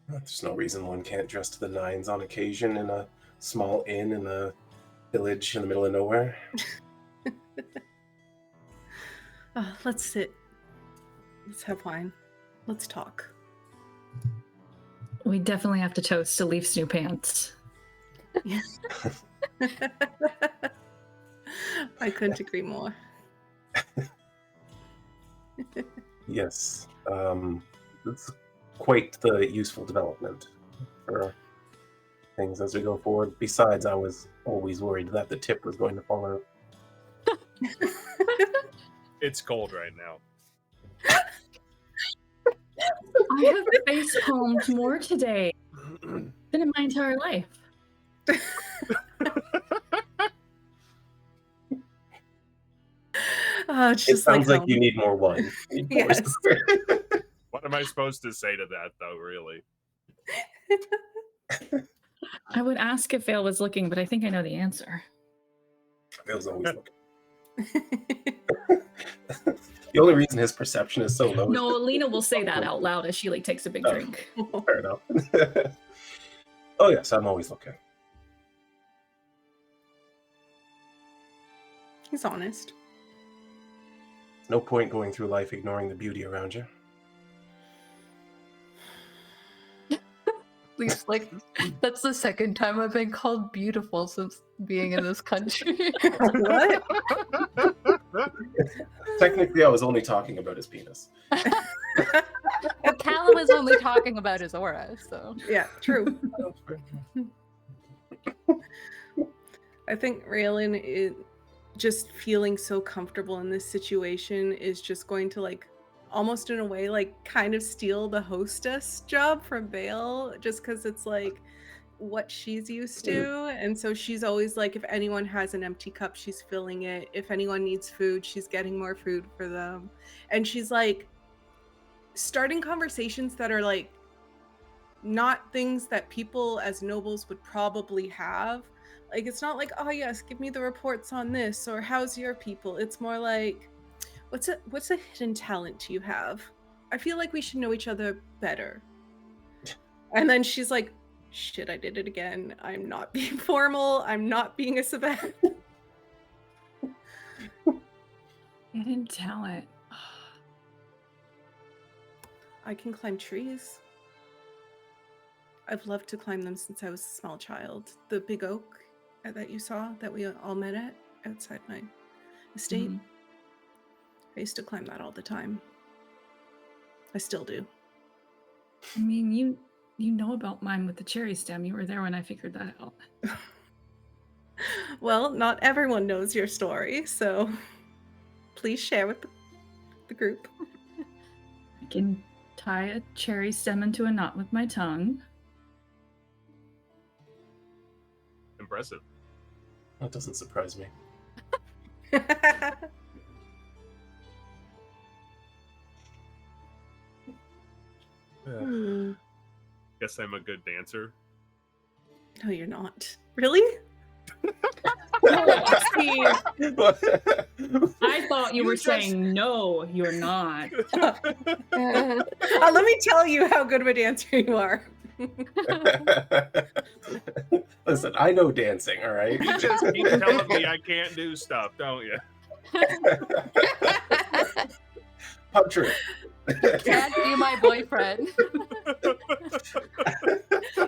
There's no reason one can't dress to the nines on occasion in a small inn in a village in the middle of nowhere. Let's sit. Let's have wine. Let's talk. We definitely have to toast to Leaf's new pants. Yes. I couldn't agree more. Yes, it's quite the useful development for things as we go forward. Besides, I was always worried that the tip was going to fall out. It's cold right now. I have face palmed more today than in my entire life. It's It just sounds like home. you need more wine. You need more Yes. What am I supposed to say to that, though, really? I would ask if Vael was looking, but I think I know the answer. Vael's always looking. The only reason his perception is so low. No, Alina will say that out loud as she takes a big drink. Fair enough. Oh yes, I'm always looking. He's honest. No point going through life ignoring the beauty around you. Leaf's like, that's the second time I've been called beautiful since being in this country. What? Technically, I was only talking about his penis. Well, Callum is only talking about his aura, so. Yeah, true. I think Raelynn is just feeling so comfortable in this situation is just going to almost in a way kind of steal the hostess job from Vael, just because it's what she's used to. And so she's always if anyone has an empty cup, she's filling it. If anyone needs food, she's getting more food for them. And she's starting conversations that are not things that people as nobles would probably have. It's not oh yes, give me the reports on this, or how's your people. It's more what's a hidden talent you have? I feel like we should know each other better. And then she's like, shit, I did it again. I'm not being formal. I'm not being a Saveth. Hidden talent. I can climb trees. I've loved to climb them since I was a small child. The big oak that you saw that we all met at outside my estate. Mhm. I used to climb that all the time. I still do. I mean, you know about mine with the cherry stem. You were there when I figured that out. Well, not everyone knows your story, so please share with the group. I can tie a cherry stem into a knot with my tongue. Impressive. That doesn't surprise me. Guess I'm a good dancer. No, you're not. Really? Steve, I thought you were saying no, you're not. Let me tell you how good of a dancer you are. Listen, I know dancing, all right? You just keep telling me I can't do stuff, don't you? Pub trip. Can't be my boyfriend.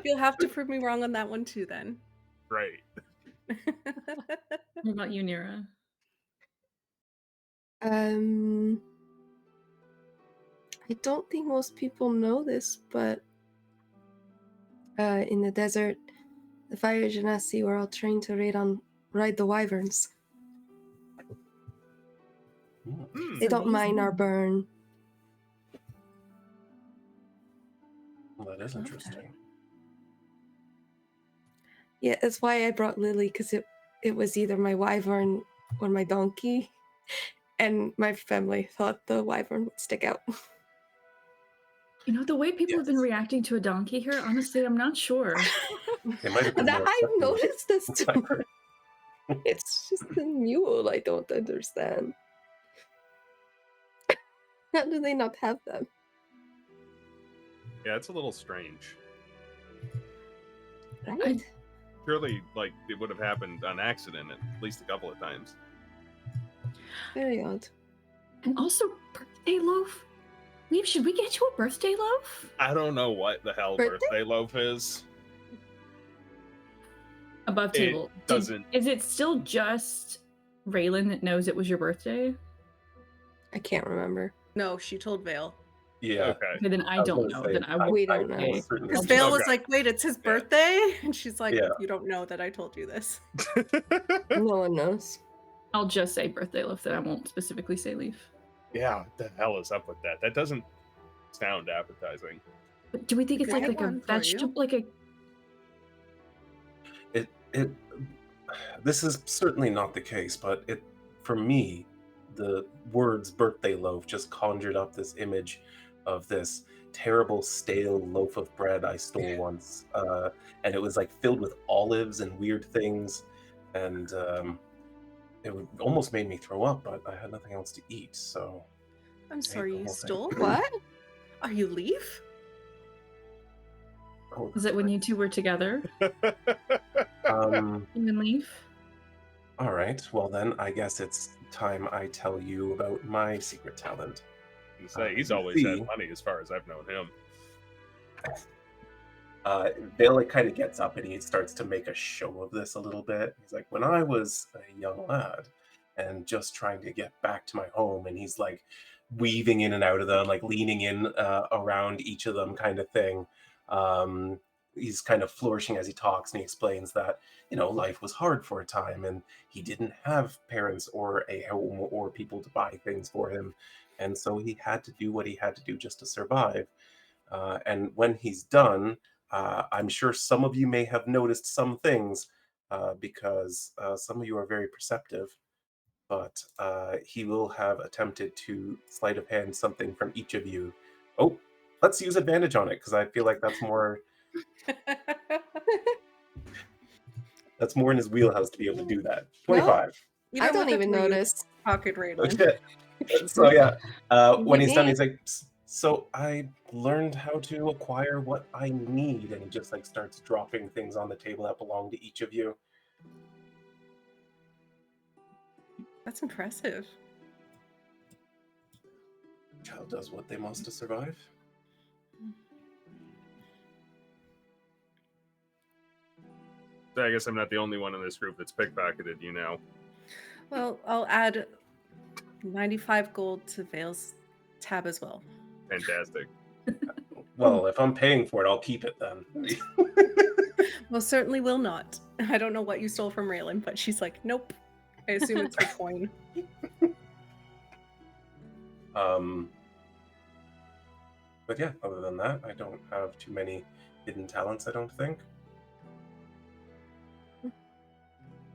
You'll have to prove me wrong on that one too, then. Right. What about you, Nira? I don't think most people know this, but in the desert, the Fire Genasi were all trained to ride the wyverns. They don't mind our burn. Well, that is interesting. Yeah, that's why I brought Lily, because it was either my wyvern or my donkey, and my family thought the wyvern would stick out. You know, the way people have been Yes. reacting to a donkey here, honestly, I'm not sure. They might have been That more I've accepting. noticed this too. It's just the mule I don't understand. How do they not have them? Yeah, it's a little strange. Right? Surely, like, it would have happened on accident at least a couple of times. Very odd. And also, birthday loaf? Leaf, should we get you a birthday loaf? I don't know what the hell birthday loaf is. Above It table. doesn't. Is it still just Raelynn that knows it was your birthday? I can't remember. No, she told Vael. Yeah. Okay. Okay, then I don't know. Then I We won't. don't know. Because Vael was Okay. like, wait, it's his birthday? And she's like, Yeah. you don't know that I told you this. No one knows. I'll just say birthday loaf, then I won't specifically say leaf. Yeah, what the hell is up with that? That doesn't sound appetizing. But do we think it's Get like a one for you. vegetable, like a... This is certainly not the case, but for me, the words birthday loaf just conjured up this image of this terrible stale loaf of bread I stole once, and it was like filled with olives and weird things, and almost made me throw up, but I had nothing else to eat, so I'm sorry, you whole thing. stole? What? Are you Leaf? oh, Is it when you two were together? um You and leaf? all right, well then I guess it's time I tell you about my secret talent. You say he's you always see- had money as far as I've known him. Vael kind of gets up and he starts to make a show of this a little bit. He's like, when I was a young lad and just trying to get back to my home, and he's like weaving in and out of them, like leaning in around each of them kind of thing. He's kind of flourishing as he talks, and he explains that, life was hard for a time and he didn't have parents or a home or people to buy things for him. And so he had to do what he had to do just to survive. And when he's done, I'm sure some of you may have noticed some things because some of you are very perceptive, but he will have attempted to sleight of hand something from each of you. Oh, let's use advantage on it because I feel like that's more in his wheelhouse to be able to do that. 25. You I know don't what? even That's where you notice. Pocket Oh, Raelynn. shit. So yeah, when he's done, Me. he's like, so I learned how to acquire what I need, and he just like starts dropping things on the table that belong to each of you. That's impressive. Child does what they must to survive. So I guess I'm not the only one in this group that's pickpocketed, Well, I'll add 95 gold to Vael's tab as well. Fantastic. Well, if I'm paying for it, I'll keep it then. Well, certainly will not. I don't know what you stole from Raelynn, but she's like, nope. I assume it's her coin. But yeah, other than that, I don't have too many hidden talents, I don't think.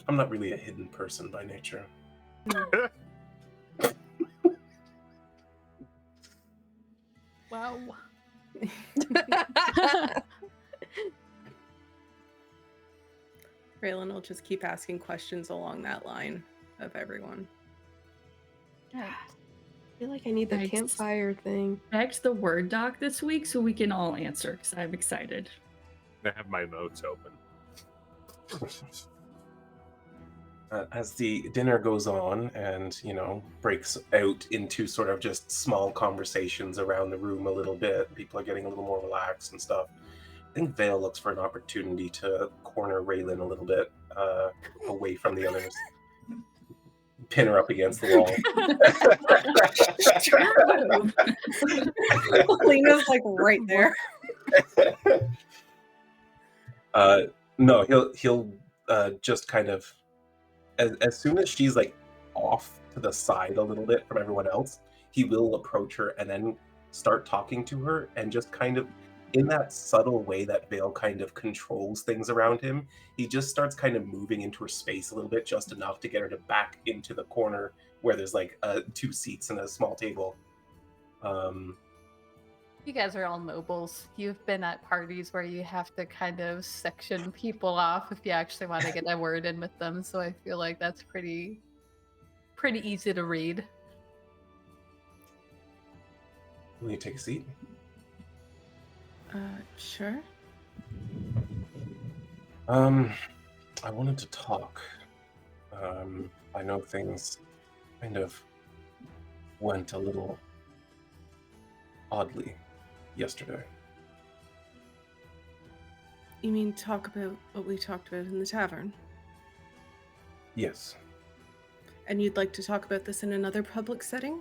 I'm not really a hidden person by nature. Wow. Raelynn will just keep asking questions along that line of everyone. I feel like I need the Yikes. campfire thing. Back the Word doc this week so we can all answer, because I'm excited. I have my notes open. As the dinner goes on and, breaks out into sort of just small conversations around the room a little bit, people are getting a little more relaxed and stuff. I think Vael looks for an opportunity to corner Raelynn a little bit away from the others. Pin her up against the wall. Alina's like right there. No, he'll just kind of as soon as she's like off to the side a little bit from everyone else, he will approach her and then start talking to her, and just kind of in that subtle way that Vael kind of controls things around him, he just starts kind of moving into her space a little bit, just enough to get her to back into the corner where there's like 2 seats and a small table. You guys are all nobles. You've been at parties where you have to kind of section people off if you actually want to get a word in with them. So I feel like that's pretty easy to read. Will you take a seat? Sure. I wanted to talk. I know things kind of went a little oddly yesterday. You mean talk about what we talked about in the tavern? Yes. And you'd like to talk about this in another public setting?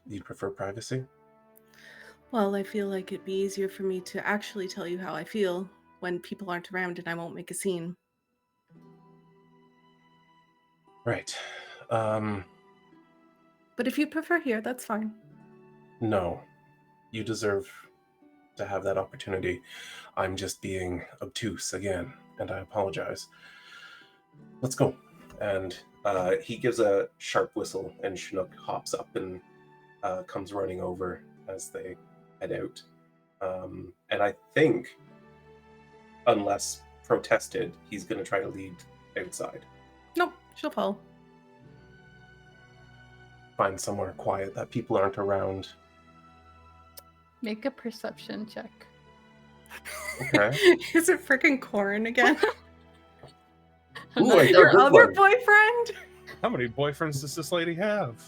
You'd prefer privacy? Well, I feel like it'd be easier for me to actually tell you how I feel when people aren't around and I won't make a scene. Right. But if you prefer here, that's fine. No. You deserve to have that opportunity. I'm just being obtuse again, and I apologize. Let's go. And he gives a sharp whistle, and Chinook hops up and comes running over as they head out. And I think, unless protested, he's going to try to lead outside. Nope, she'll follow. Find somewhere quiet that people aren't around. Make a perception check. Okay. Is it freaking Corin again? Ooh, I got a Your good other one. boyfriend? How many boyfriends does this lady have?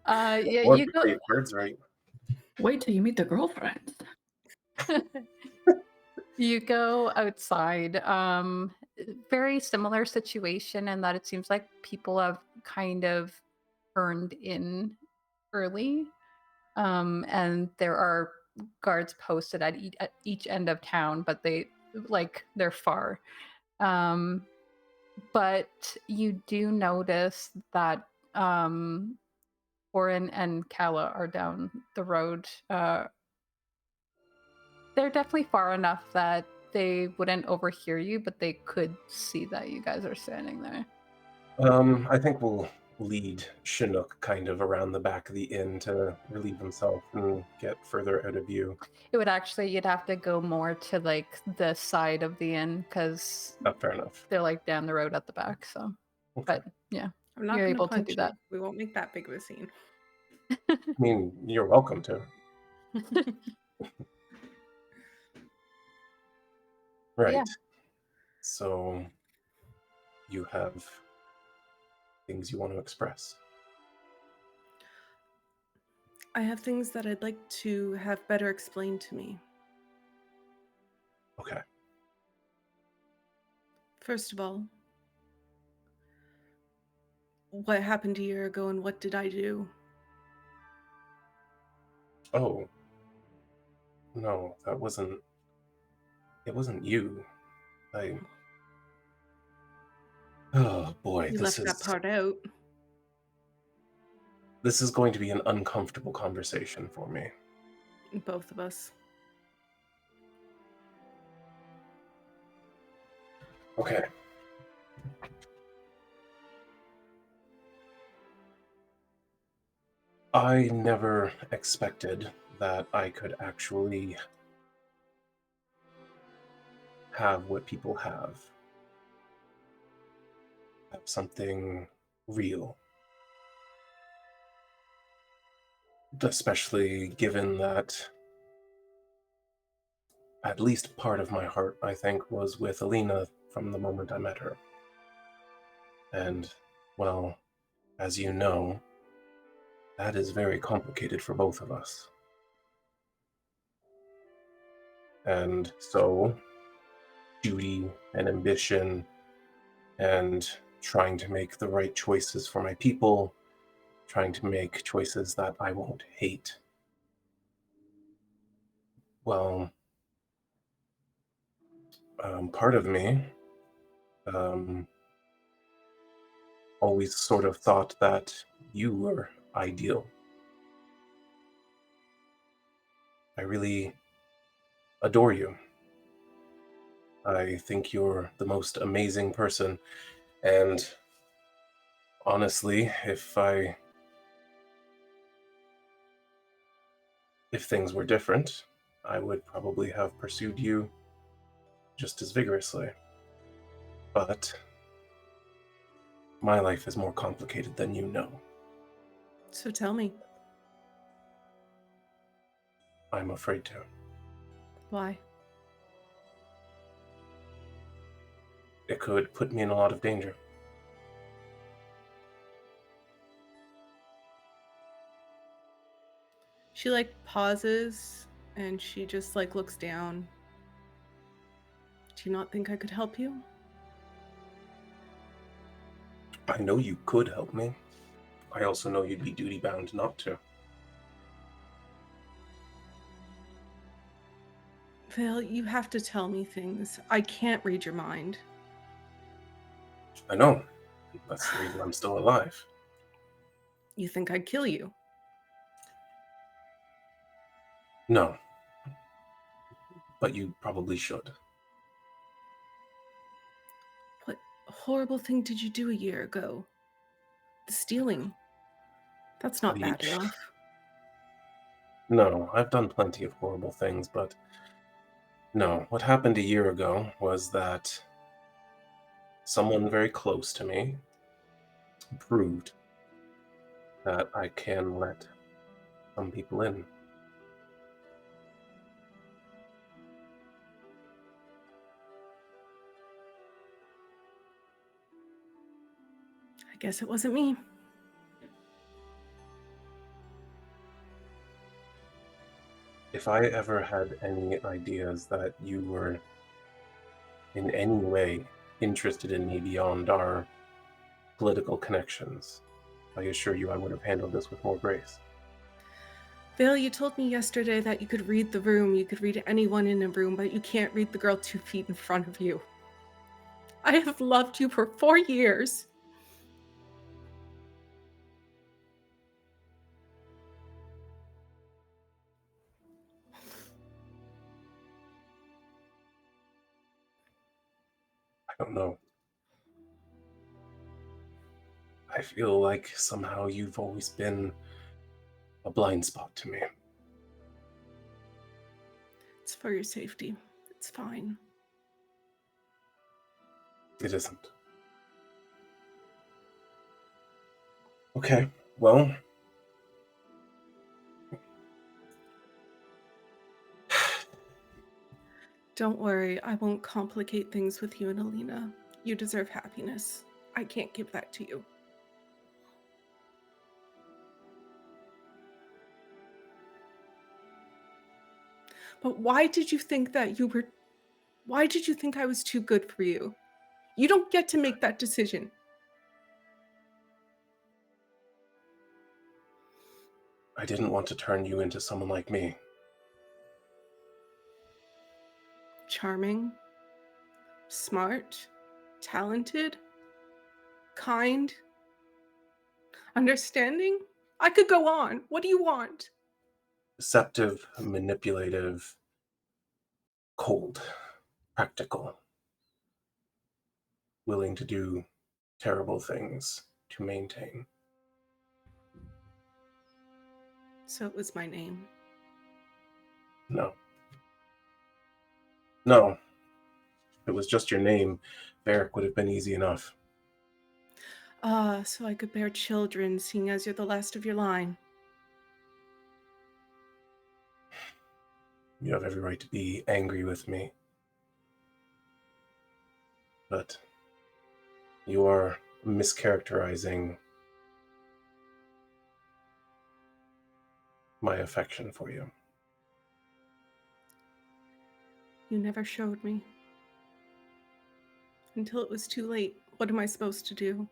Yeah, Or you go. create birds right. Wait till you meet the girlfriend. You go outside. Very similar situation in that it seems like people have kind of turned in early. And there are guards posted at each end of town, but they're far. But you do notice that Orin and Kala are down the road. They're definitely far enough that they wouldn't overhear you, but they could see that you guys are standing there. I think we'll lead Chinook kind of around the back of the inn to relieve himself and get further out of view. It would actually, you'd have to go more to like the side of the inn because Fair enough. they're like down the road at the back. So, Okay. but yeah, I'm not You're going able to to punch do you. that. We won't make that big of a scene. I mean, you're welcome to. Right. Yeah. So you have things you want to express. I have things that I'd like to have better explained to me. Okay. First of all, what happened a year ago and what did I do? Oh. No, it wasn't you. Oh boy, You left that part out. This is going to be an uncomfortable conversation for me. Both of us. Okay. I never expected that I could actually have what people have. Have something real. Especially given that at least part of my heart, I think, was with Alina from the moment I met her. And, well, as you know, that is very complicated for both of us. And so, duty and ambition and trying to make the right choices for my people trying to make choices that I won't hate. Well, part of me always sort of thought that you were ideal. I really adore you. I think you're the most amazing person, and honestly, if things were different, I would probably have pursued you just as vigorously. But my life is more complicated than you know. So tell me, I'm afraid to. why? It could put me in a lot of danger. She pauses and she just looks down. Do you not think I could help you? I know you could help me. I also know you'd be duty-bound not to. Vael, you have to tell me things. I can't read your mind. I know. That's the reason I'm still alive. You think I'd kill you? No. But you probably should. What horrible thing did you do a year ago? The stealing. That's not bad enough. No, I've done plenty of horrible things, but no, what happened a year ago was that someone very close to me proved that I can let some people in. I guess it wasn't me. If I ever had any ideas that you were in any way interested in me beyond our political connections, I assure you I would have handled this with more grace. Vael, you told me yesterday that you could read the room, you could read anyone in a room, but you can't read the girl 2 feet in front of you. I have loved you for 4 years. I don't know. I feel like somehow you've always been a blind spot to me. It's for your safety. It's fine. It isn't. Okay, well, Don't worry, I won't complicate things with you and Alina. You deserve happiness. I can't give that to you. But why did you think that you were... Why did you think I was too good for you? You don't get to make that decision. I didn't want to turn you into someone like me. Charming, smart, talented, kind, understanding. I could go on. What do you want? Deceptive, manipulative, cold, practical, willing to do terrible things to maintain. So it was my name. No. No. If it was just your name, Varric would have been easy enough. So I could bear children, seeing as you're the last of your line. You have every right to be angry with me. But you are mischaracterizing my affection for you. You never showed me. Until it was too late. What am I supposed to do?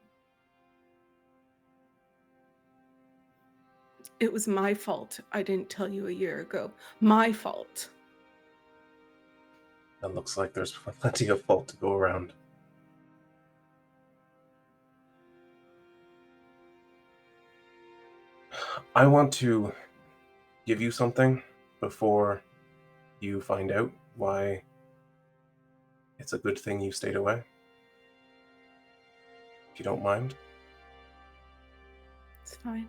It was my fault I didn't tell you a year ago. My fault. It looks like there's plenty of fault to go around. I want to give you something before you find out why it's a good thing you stayed away. If you don't mind. It's fine.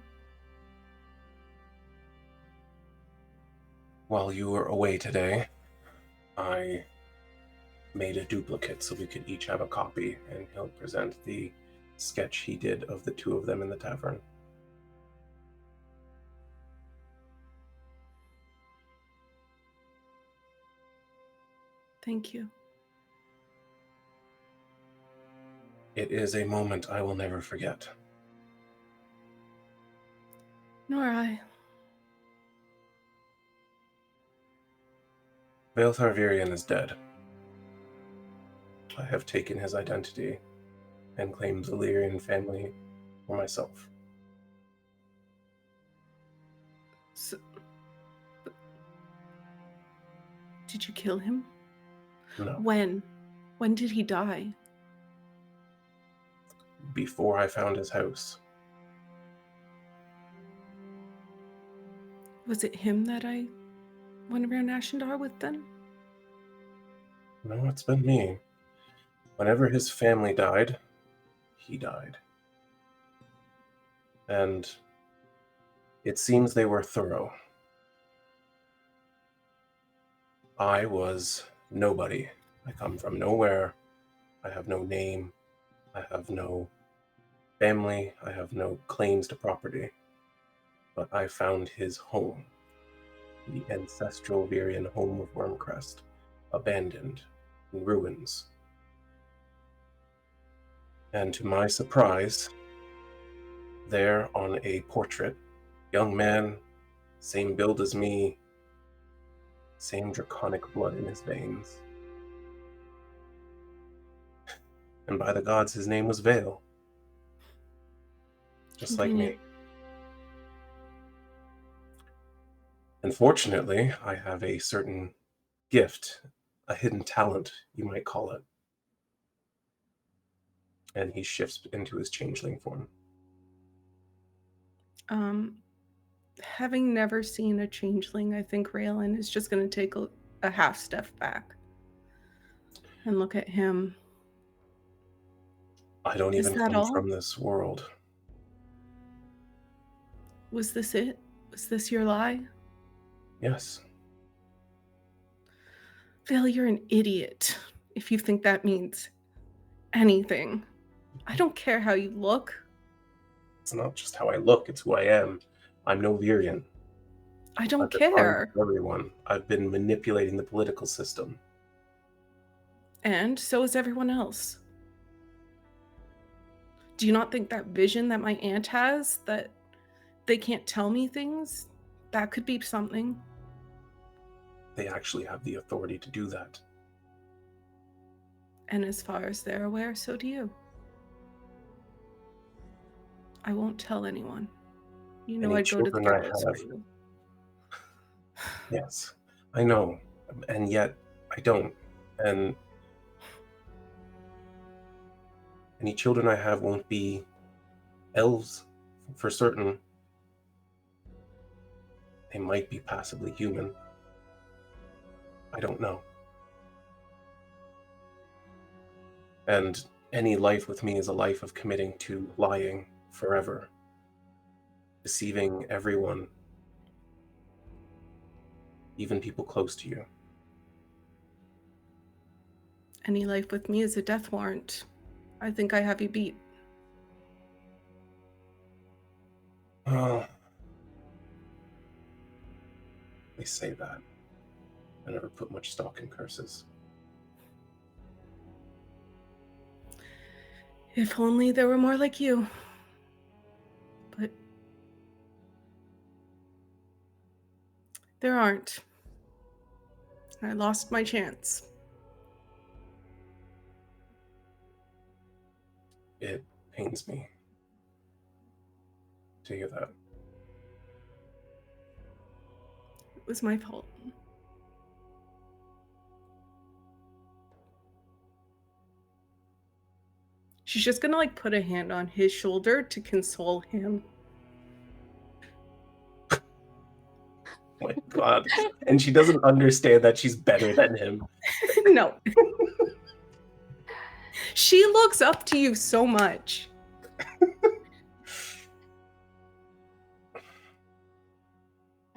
While you were away today, I made a duplicate so we could each have a copy, and he'll present the sketch he did of the two of them in the tavern. Thank you. It is a moment I will never forget. Nor I. Vaelthar Vyrian is dead. I have taken his identity and claimed the Lyrian family for myself. So, did you kill him? No. When? When did he die? Before I found his house. Was it him that I went around Ashendar with then? No, it's been me. Whenever his family died, he died. And it seems they were thorough. I was nobody. I come from nowhere. I have no name. I have no family. I have no claims to property. But I found his home, the ancestral Vyrian home of Wormcrest, abandoned, in ruins. And to my surprise, there on a portrait, young man, same build as me, same draconic blood in his veins. And by the gods, his name was Vael. Just like me. Unfortunately, I have a certain gift, a hidden talent, you might call it. And he shifts into his changeling form. Having never seen a changeling, I think Raelynn is just going to take a half step back and look at him. I don't even come all? from this world. Was this it? Was this your lie? Yes. Vael, you're an idiot if you think that means anything. I don't care how you look. It's not just how I look, it's who I am. I'm no Vyrian. I don't I've been lying care. to everyone. I've been manipulating the political system. And so is everyone else. Do you not think that vision that my aunt has, that they can't tell me things, that could be something? They actually have the authority to do that. And as far as they're aware, so do you. I won't tell anyone. You know Any I'd go to the children I gallows for have. you. Yes, I know. And yet, I don't. And any children I have won't be elves, for certain. They might be passively human. I don't know. And any life with me is a life of committing to lying forever, deceiving everyone, even people close to you. Any life with me is a death warrant. I think I have you beat. They say that. I never put much stock in curses. If only there were more like you. But there aren't. I lost my chance. It pains me to hear that. It was my fault. She's just gonna like put a hand on his shoulder to console him. Oh my god. And she doesn't understand that she's better than him. No. She looks up to you so much.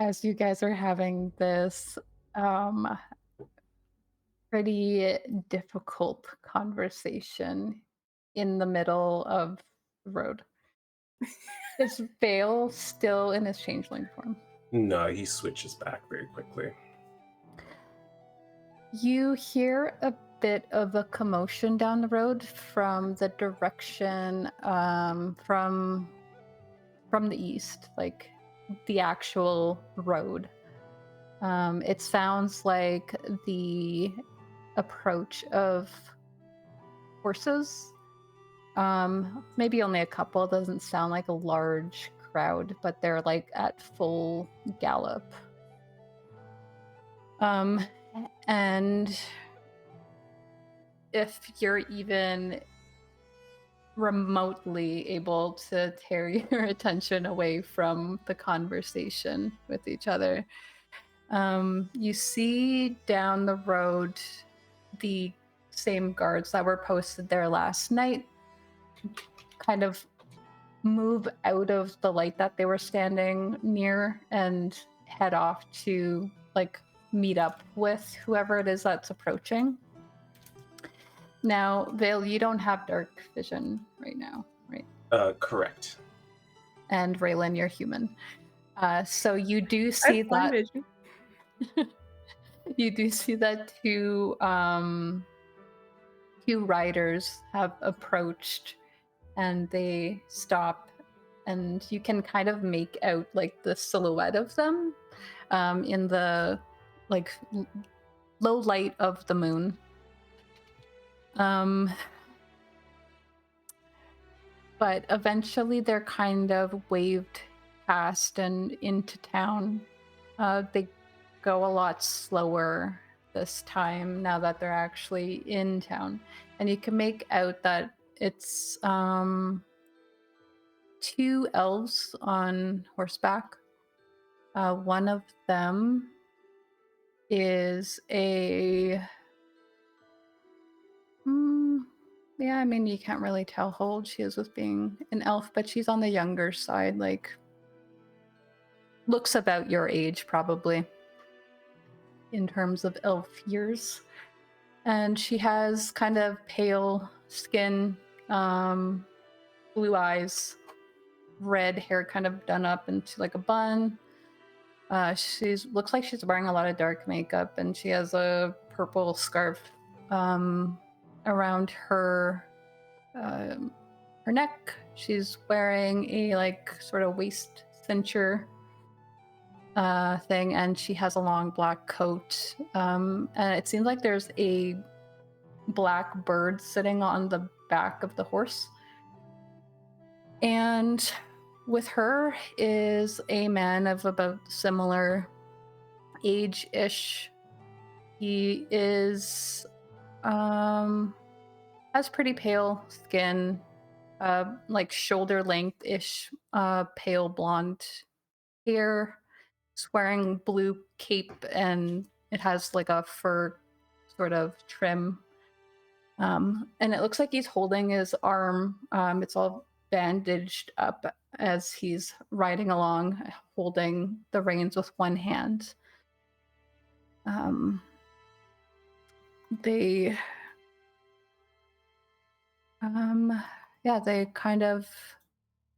As you guys are having this pretty difficult conversation in the middle of the road, is Vael still in his changeling form? No, he switches back very quickly. You hear a bit of a commotion down the road from the direction from the east, like the actual road. It sounds like the approach of horses. Maybe only a couple. It doesn't sound like a large crowd, but they're like at full gallop. And if you're even remotely able to tear your attention away from the conversation with each other, you see down the road the same guards that were posted there last night kind of move out of the light that they were standing near and head off to like meet up with whoever it is that's approaching. Now, Vael, you don't have dark vision right now, right? Correct. And Raelynn, you're human. So you do I see have blind that vision. you do see that two riders have approached and they stop, and you can kind of make out like the silhouette of them in the like low light of the moon. But eventually they're kind of waved past and into town. They go a lot slower this time now that they're actually in town. And you can make out that it's two elves on horseback. One of them is a... yeah, I mean, you can't really tell how old she is with being an elf, but she's on the younger side, like, looks about your age, probably, in terms of elf years. And she has kind of pale skin, blue eyes, red hair kind of done up into like a bun. She's looks like she's wearing a lot of dark makeup, and she has a purple scarf around her neck. She's wearing a like sort of waist cincher thing, and she has a long black coat. And it seems like there's a black bird sitting on the back of the horse. And with her is a man of about similar age-ish. He is has pretty pale skin, like shoulder length-ish, pale blonde hair. He's wearing blue cape, and it has like a fur sort of trim. And it looks like he's holding his arm. It's all bandaged up as he's riding along, holding the reins with one hand. They kind of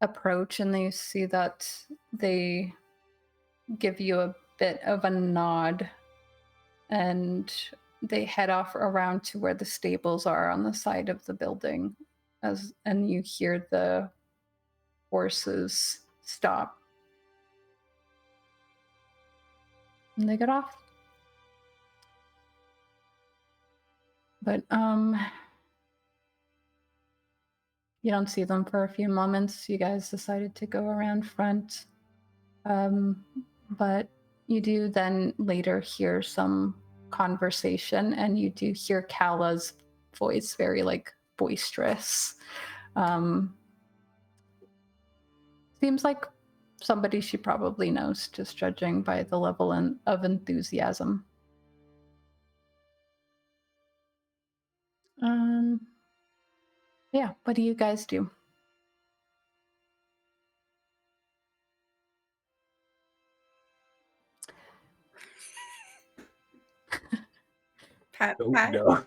approach, and they see that they give you a bit of a nod, and they head off around to where the stables are on the side of the building, and you hear the horses stop. And they get off. But you don't see them for a few moments. You guys decided to go around front. But You do then later hear some conversation, and you do hear Kala's voice, very like boisterous. Seems like somebody she probably knows, just judging by the level of enthusiasm. Yeah, what do you guys do? Pat, Oh, pat. no.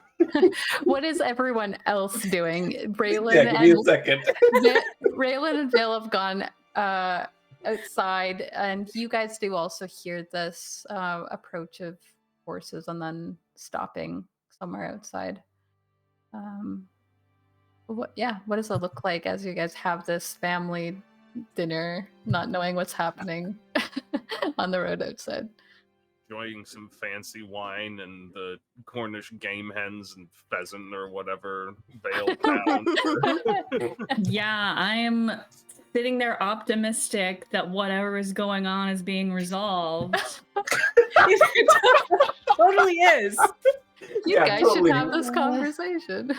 What is everyone else doing? Yeah, give me a second. Raelynn and Vael have gone outside, and you guys do also hear this approach of horses and then stopping somewhere outside. What does it look like as you guys have this family dinner, not knowing what's happening on the road outside? Enjoying some fancy wine and the Cornish game hens and pheasant or whatever Vael found. Yeah, I am sitting there optimistic that whatever is going on is being resolved. Totally is. You Yeah, guys totally. should have this conversation.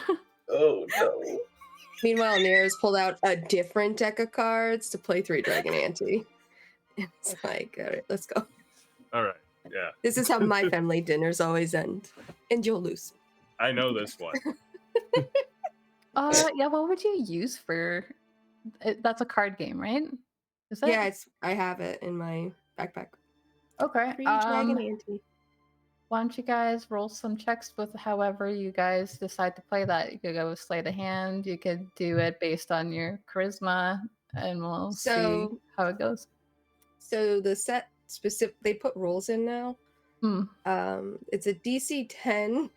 Oh, no. Meanwhile, Nira's pulled out a different deck of cards to play 3 Dragon Ante. It's like, all right, let's go. All right, yeah. This is how my family dinners always end. And you'll lose. I know this one. Yeah, what would you use for that's a card game, right? Is it? Yeah, I have it in my backpack. Okay. 3 Dragon Ante. Why don't you guys roll some checks with however you guys decide to play that? You could go with sleight of hand. You could do it based on your charisma, and we'll see how it goes. So the set they put rules in now. It's a DC 10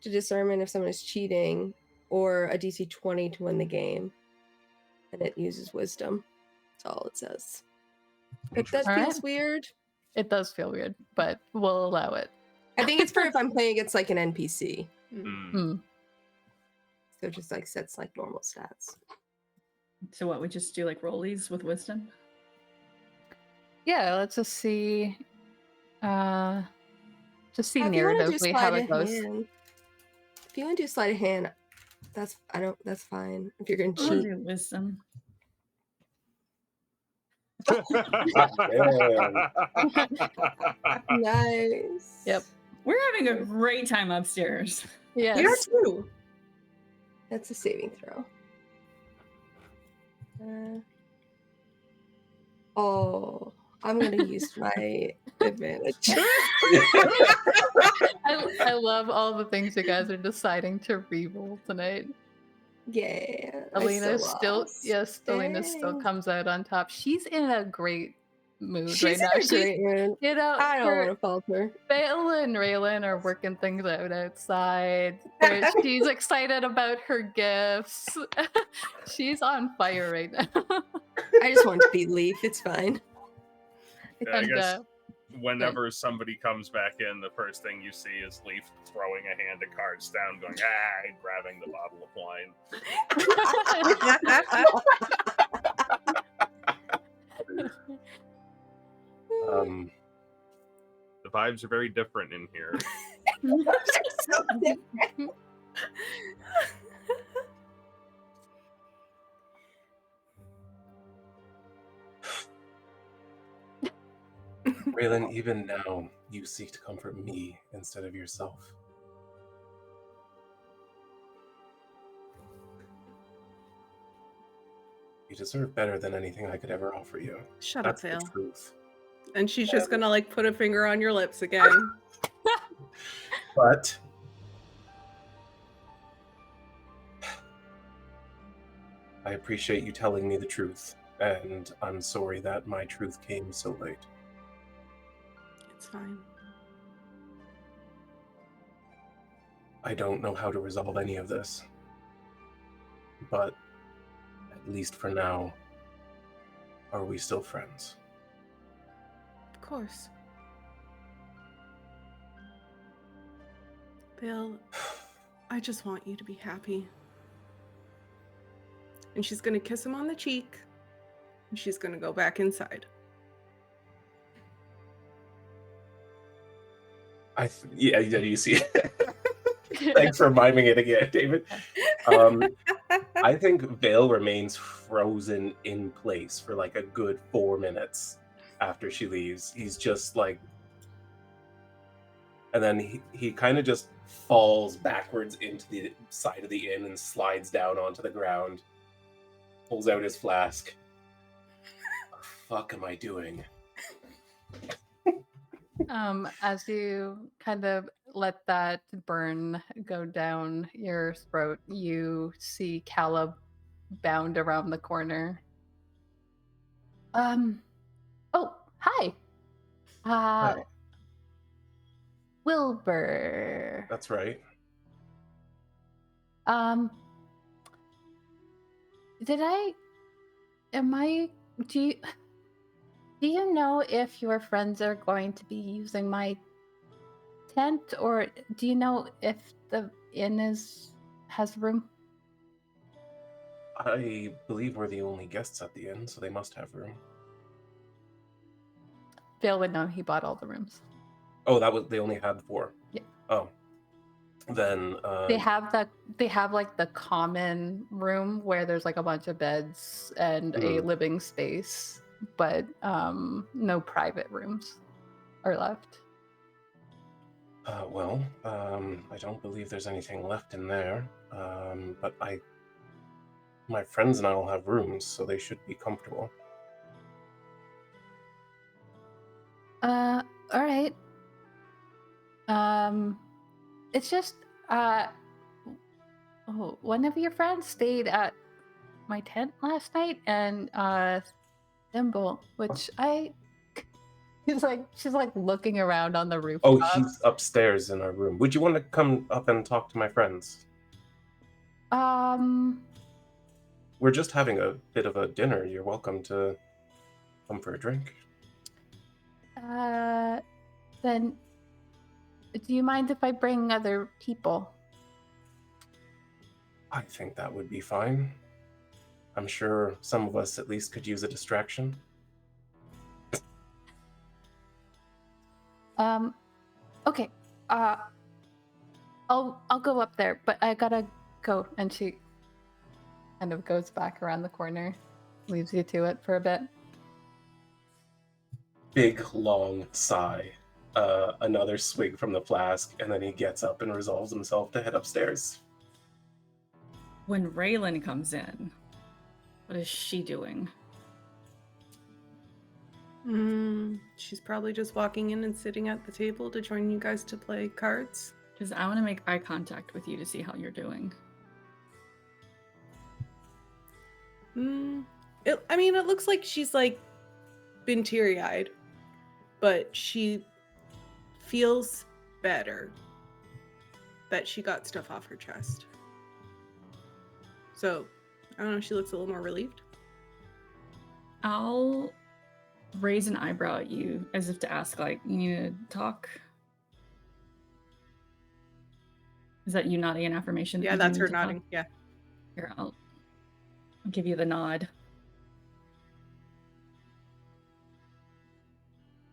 to determine if someone is cheating, or a DC 20 to win the game, and it uses wisdom. That's all it says. If that feels weird, it does feel weird, but we'll allow it. I think it's for if I'm playing against like an NPC. So it just like sets like normal stats. So what, we just do like rollies with wisdom? Yeah, let's just see. Just see If you wanna do narratively how sleight it of goes. hand, if you want to do sleight of hand, that's fine. If you're gonna I'll cheat, do wisdom. nice. Yep. We're having a great time upstairs. Yes. We are too. That's a saving throw. I'm gonna use my advantage. I love all the things you guys are deciding to re-roll tonight. Yeah. Alina still comes out on top. She's in a great mood right now. She's in a great mood. You know, I don't want to falter. Vael and Raelynn are working things out outside. She's excited about her gifts. She's on fire right now. I just want to be Leaf. It's fine. Yeah, I guess whenever somebody comes back in, the first thing you see is Leaf throwing a hand of cards down, going, and grabbing the bottle of wine. The vibes are very different in here. So different. Raelynn, even now, you seek to comfort me instead of yourself. You deserve better than anything I could ever offer you. Shut That's up, the Vael. truth. And she's just gonna like put a finger on your lips again. But I appreciate you telling me the truth, and I'm sorry that my truth came so late. It's fine. I don't know how to resolve any of this, but at least for now, are we still friends? Of course. Vael, I just want you to be happy. And she's gonna kiss him on the cheek, and she's gonna go back inside. Yeah, you see. Thanks for miming it again, David. I think Vael remains frozen in place for like a good 4 minutes after she leaves. He's just like, and then he kind of just falls backwards into the side of the inn and slides down onto the ground, pulls out his flask. What the fuck am I doing? As you kind of let that burn go down your throat, you see Caleb bound around the corner. Oh, hi. Hi. Wilbur. That's right. Do you know if your friends are going to be using my tent, or do you know if the inn has room? I believe we're the only guests at the inn, so they must have room. Phil would know. He bought all the rooms. Oh, they only had 4. Yeah. Oh, then They have like the common room where there's like a bunch of beds and a living space, but no private rooms are left. Well, I don't believe there's anything left in there. But my friends and I will have rooms, so they should be comfortable. All right. It's just one of your friends stayed at my tent last night, and Thimble, which she's like looking around on the rooftop. Oh, she's upstairs in our room. Would you want to come up and talk to my friends? We're just having a bit of a dinner. You're welcome to come for a drink. Then do you mind if I bring other people? I think that would be fine. I'm sure some of us at least could use a distraction. Okay. I'll go up there, but I gotta go. And she kind of goes back around the corner, leaves you to it for a bit. Big, long sigh. Another swig from the flask, and then he gets up and resolves himself to head upstairs. When Raelynn comes in, what is she doing? She's probably just walking in and sitting at the table to join you guys to play cards. Because I want to make eye contact with you to see how you're doing. It looks like she's like been teary-eyed, but she feels better that she got stuff off her chest. So, I don't know, she looks a little more relieved. I'll raise an eyebrow at you as if to ask, like, you need to talk? Is that you nodding an affirmation? Yeah, that's her nodding. Yeah. Here, I'll give you the nod.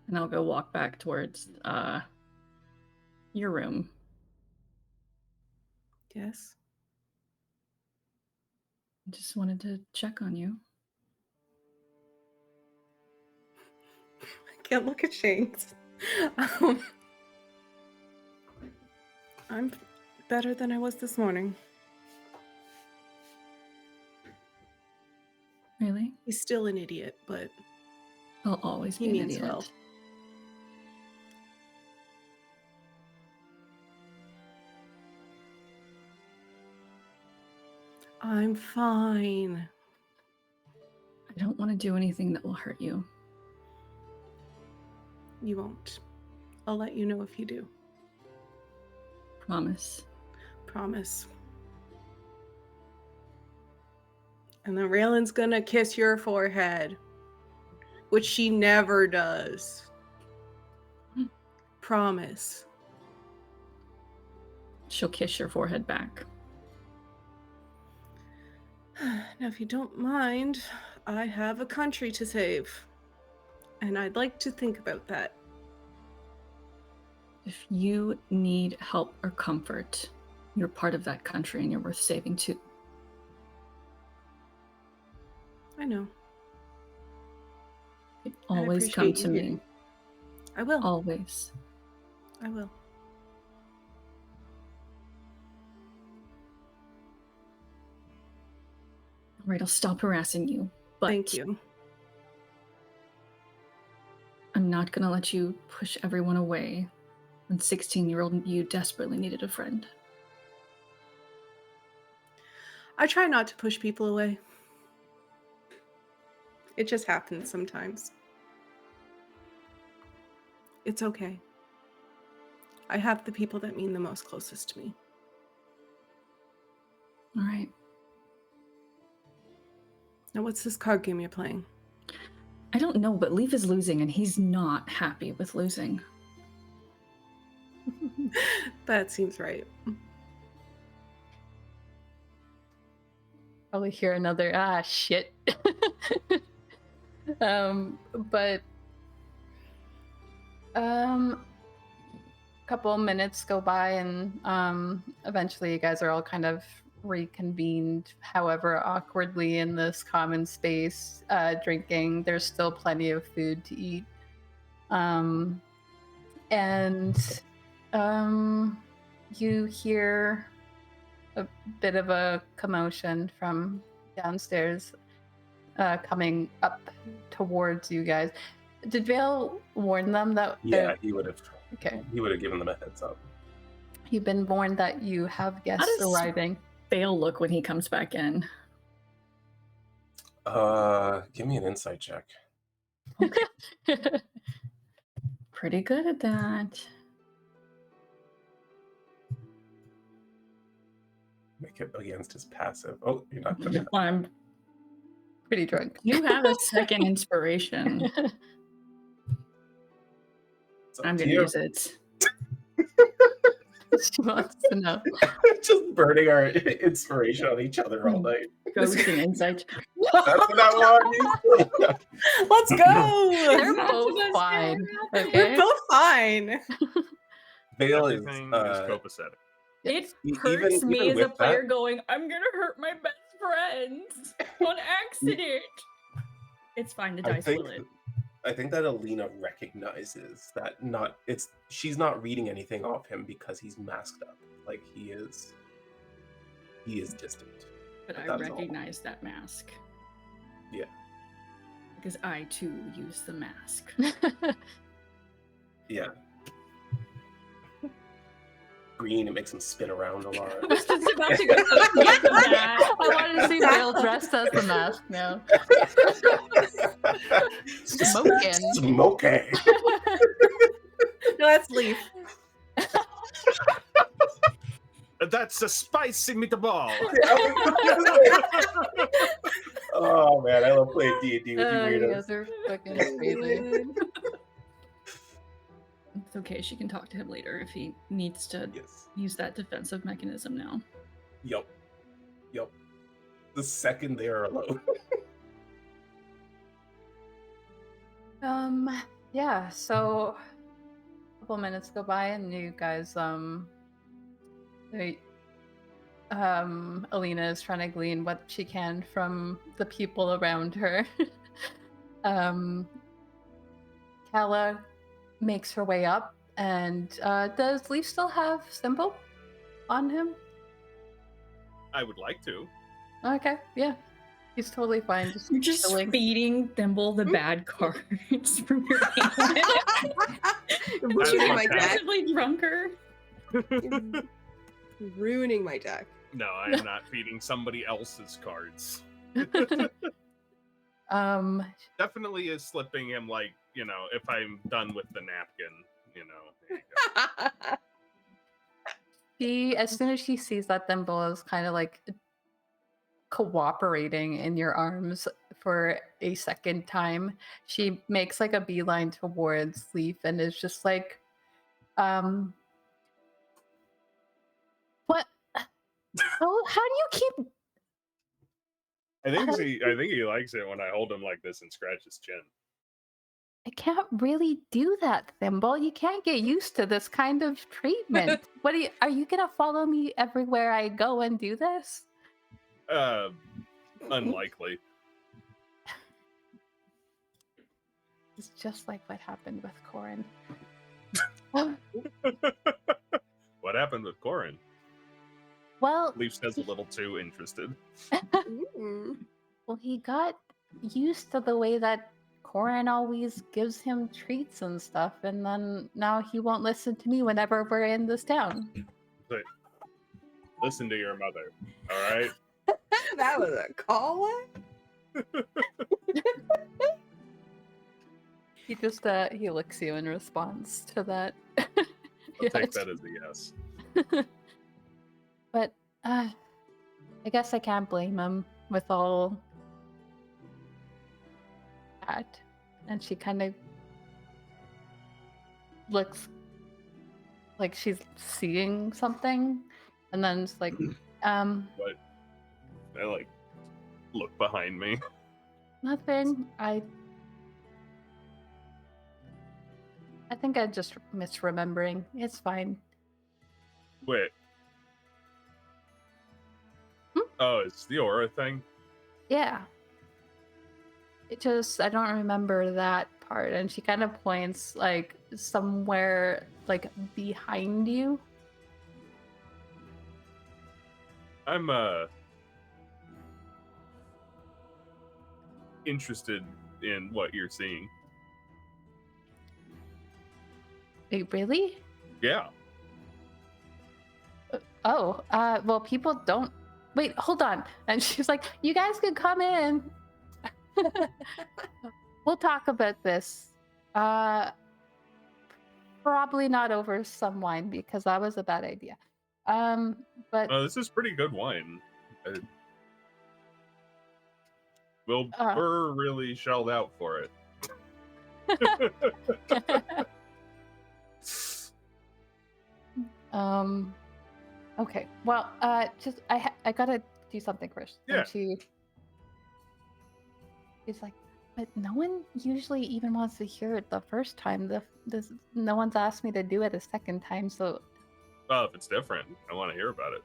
And I'll go walk back towards your room. Yes. Just wanted to check on you. I can't look at Shanks. I'm better than I was this morning. Really? He's still an idiot, but I'll always be he an means idiot. well. I'm fine. I don't want to do anything that will hurt you. You won't. I'll let you know if you do. Promise. Promise. And then Raelynn's gonna kiss your forehead, which she never does. Promise. She'll kiss your forehead back. Now, if you don't mind, I have a country to save. And I'd like to think about that. If you need help or comfort, you're part of that country and you're worth saving too. I know. You can always come to me. I will. Always. I will. All right, I'll stop harassing you. But Thank you. I'm not going to let you push everyone away when 16-year-old you desperately needed a friend. I try not to push people away. It just happens sometimes. It's okay. I have the people that mean the most closest to me. All right. Now, what's this card game you're playing? I don't know, but Leaf is losing, and he's not happy with losing. That seems right. Probably hear another shit. But a couple minutes go by, and eventually you guys are all kind of reconvened, however awkwardly, in this common space, drinking. There's still plenty of food to eat, and you hear a bit of a commotion from downstairs, coming up towards you guys. Did Vael warn them that? Yeah, he would have. Okay. He would have given them a heads up. You've been warned that you have guests arriving. Vael look when he comes back in. Give me an insight check. Pretty good at that. Make it against his passive. Oh, you're not good. I'm pretty drunk. You have a second inspiration. I'm going to use it. She wants to know. Just burning our inspiration on each other all night. Ghost and insight. That's what I want. Let's go! They're both fine. Okay? We're both fine. Vael is Everything is copacetic. It hurts even me as a with player that- going, I'm going to hurt my best friends on accident. It's fine, the dice will it. I think that Alina recognizes that she's not reading anything off him because he's masked up. Like he is distant. But I recognize that mask. Yeah. Because I too use the mask. Yeah. Green, it makes him spin around a lot. I was just about to go get the mask. I wanted to see Vael dressed as the mask now. Smoking. No, that's Leaf. That's a spicy meatball. Oh man, I love playing D&D with you You weirdos. guys are fucking crazy. It's okay, she can talk to him later if he needs to use that defensive mechanism now. Yup. The second they are alone. Yeah, so a couple minutes go by and you guys Alina is trying to glean what she can from the people around her. Kala makes her way up, and does Leaf still have Symbol on him? I would like to. Okay, yeah. He's totally fine. You're just chilling. feeding Thimble the bad cards from your hand. Ruining my deck. Possibly drunker. Ruining my deck. No, I am not feeding somebody else's cards. Definitely is slipping him, like, if I'm done with the napkin, there you go. As soon as she sees that Thimble is kind of like cooperating in your arms for a second time, she makes like a beeline towards Leaf and is just like, what? How do you keep? I think he likes it when I hold him like this and scratch his chin. I can't really do that, Thimble. You can't get used to this kind of treatment. Are you gonna follow me everywhere I go and do this? Unlikely. It's just like what happened with Corin. What happened with Corin? Well, Leaf says a little too interested. well, he got used to the way that Corin always gives him treats and stuff, and then now he won't listen to me whenever we're in this town. But listen to your mother, all right? That was a call. He just he licks you in response to that. I'll take that as a yes. But I guess I can't blame him with all that. And she kind of looks like she's seeing something, and then it's like, What? I like look behind me. nothing. I think I'm just misremembering. It's fine. Wait. Oh, it's the aura thing? Yeah. It just, I don't remember that part. And she kind of points like somewhere like behind you. I'm interested in what you're seeing. Wait, really? Yeah. Oh, well, people don't. Wait, hold on. And she's like, you guys can come in. We'll talk about this. Probably not over some wine because that was a bad idea. But Oh, this is pretty good wine. We're really shelled out for it. Okay. Well, just I gotta do something first. Yeah. And she's like, but no one usually even wants to hear it the first time. No one's asked me to do it a second time, so. Well, if it's different, I want to hear about it.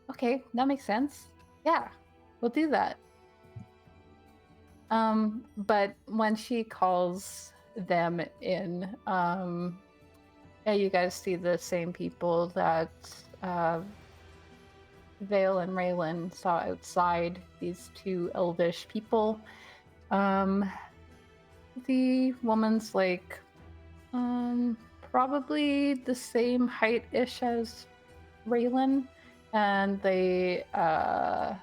Okay, that makes sense. Yeah, we'll do that. But when she calls them in, yeah, you guys see the same people that Vael and Raelynn saw outside, these two elvish people. The woman's like probably the same height-ish as Raelynn, and they Vael,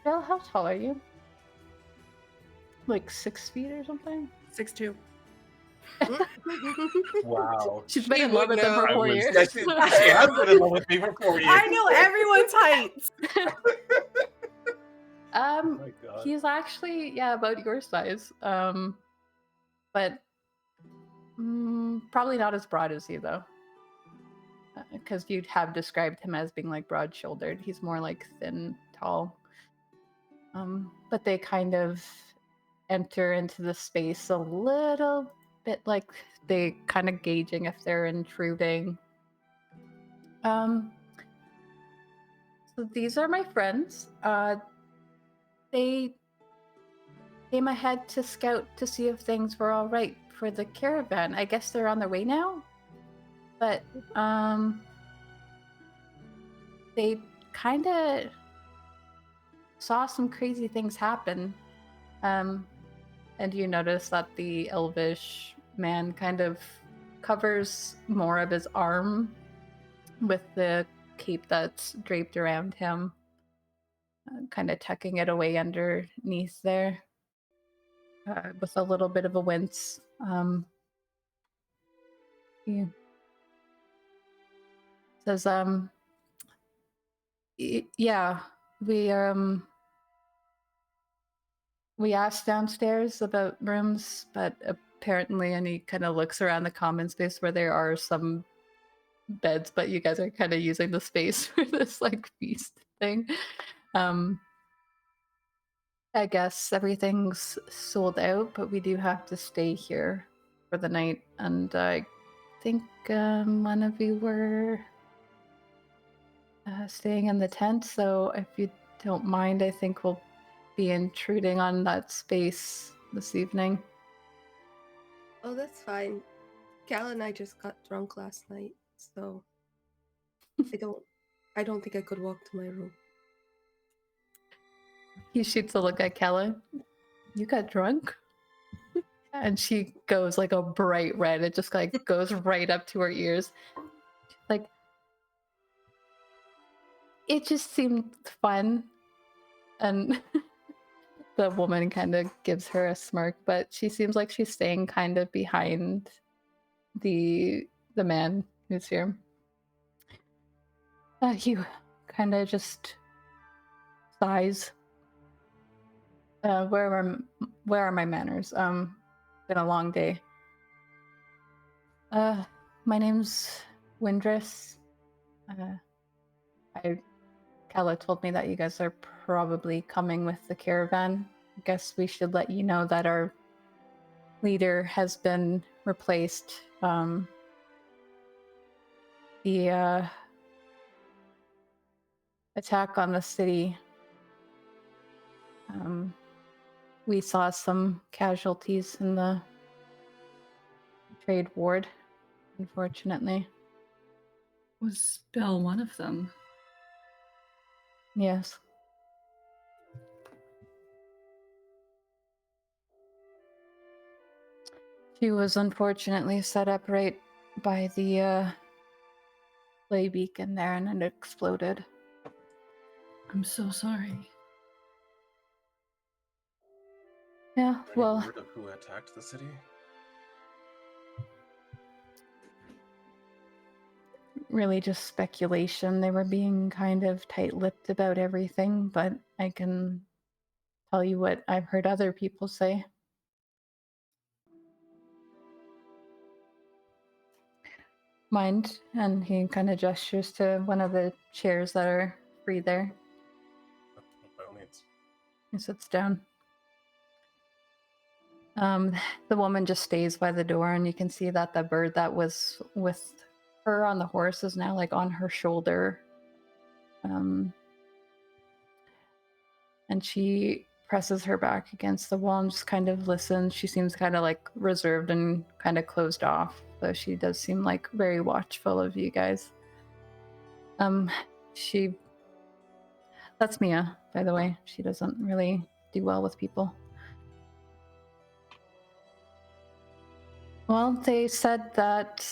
how tall are you? Like 6 feet or something? 6'2". Wow. She's been She in love would with him for know. 4 I was- years. Yeah, she has been in love with me for 4 years. I know everyone's heights. Oh my God. He's actually, yeah, about your size. But probably not as broad as you, though. Because you'd have described him as being like broad-shouldered. He's more like thin, tall. But they kind of enter into the space a little bit like they kind of gauging if they're intruding. So these are my friends. They came ahead to scout to see if things were all right for the caravan. I guess they're on their way now. But they kind of saw some crazy things happen. And you notice that the elvish man kind of covers more of his arm with the cape that's draped around him, kind of tucking it away underneath there, with a little bit of a wince. He says, yeah, we asked downstairs about rooms, but apparently, and he kind of looks around the common space where there are some beds, but you guys are kind of using the space for this like feast thing. I guess everything's sold out, but we do have to stay here for the night. And I think one of you were staying in the tent, so if you don't mind, I think we'll be intruding on that space this evening. Oh, that's fine. Cal and I just got drunk last night, so I don't think I could walk to my room. He shoots a look at Kella. You got drunk? And she goes like a bright red. It just like goes right up to her ears. Like, it just seemed fun. And the woman kind of gives her a smirk, but she seems like she's staying kind of behind the man who's here. He kind of just sighs. Where are my manners? Been a long day. My name's Windress. Kella told me that you guys are probably coming with the caravan. I guess we should let you know that our leader has been replaced. The attack on the city. We saw some casualties in the trade ward, unfortunately. Was Belle one of them? Yes. She was unfortunately set up right by the lay beacon there, and it exploded. I'm so sorry. Yeah, Any well, word of who attacked the city? really just speculation. They were being kind of tight-lipped about everything, but I can tell you what I've heard other people say. Mind? And he kind of gestures to one of the chairs that are free there. By all means. He sits down. The woman just stays by the door, and you can see that the bird that was with her on the horse is now like on her shoulder. And she presses her back against the wall and just kind of listens. She seems kind of like reserved and kind of closed off, though she does seem like very watchful of you guys. That's Mia, by the way. She doesn't really do well with people. Well, they said that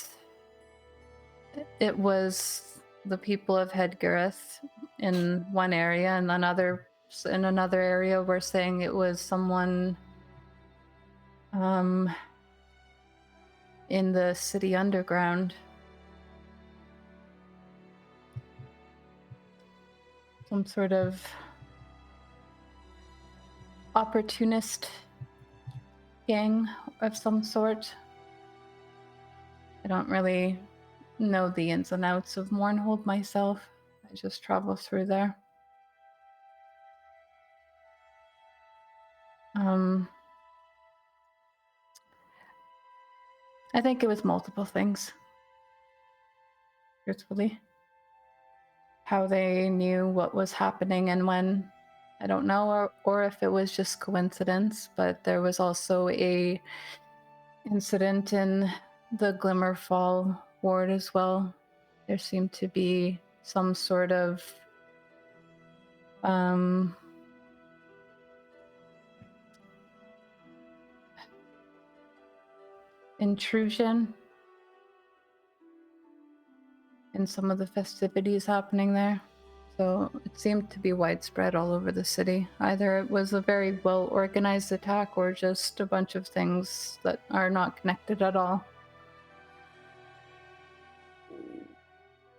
it was the people of Hedgareth in one area, and in another area we're saying it was someone in the city underground. Some sort of opportunist gang of some sort. I don't really know the ins and outs of Mornhold myself. I just travel through there. I think it was multiple things. Truthfully. How they knew what was happening and when, I don't know, or if it was just coincidence, but there was also a incident in the Glimmerfall ward as well. There seemed to be some sort of intrusion in some of the festivities happening there. So it seemed to be widespread all over the city. Either it was a very well organized attack or just a bunch of things that are not connected at all.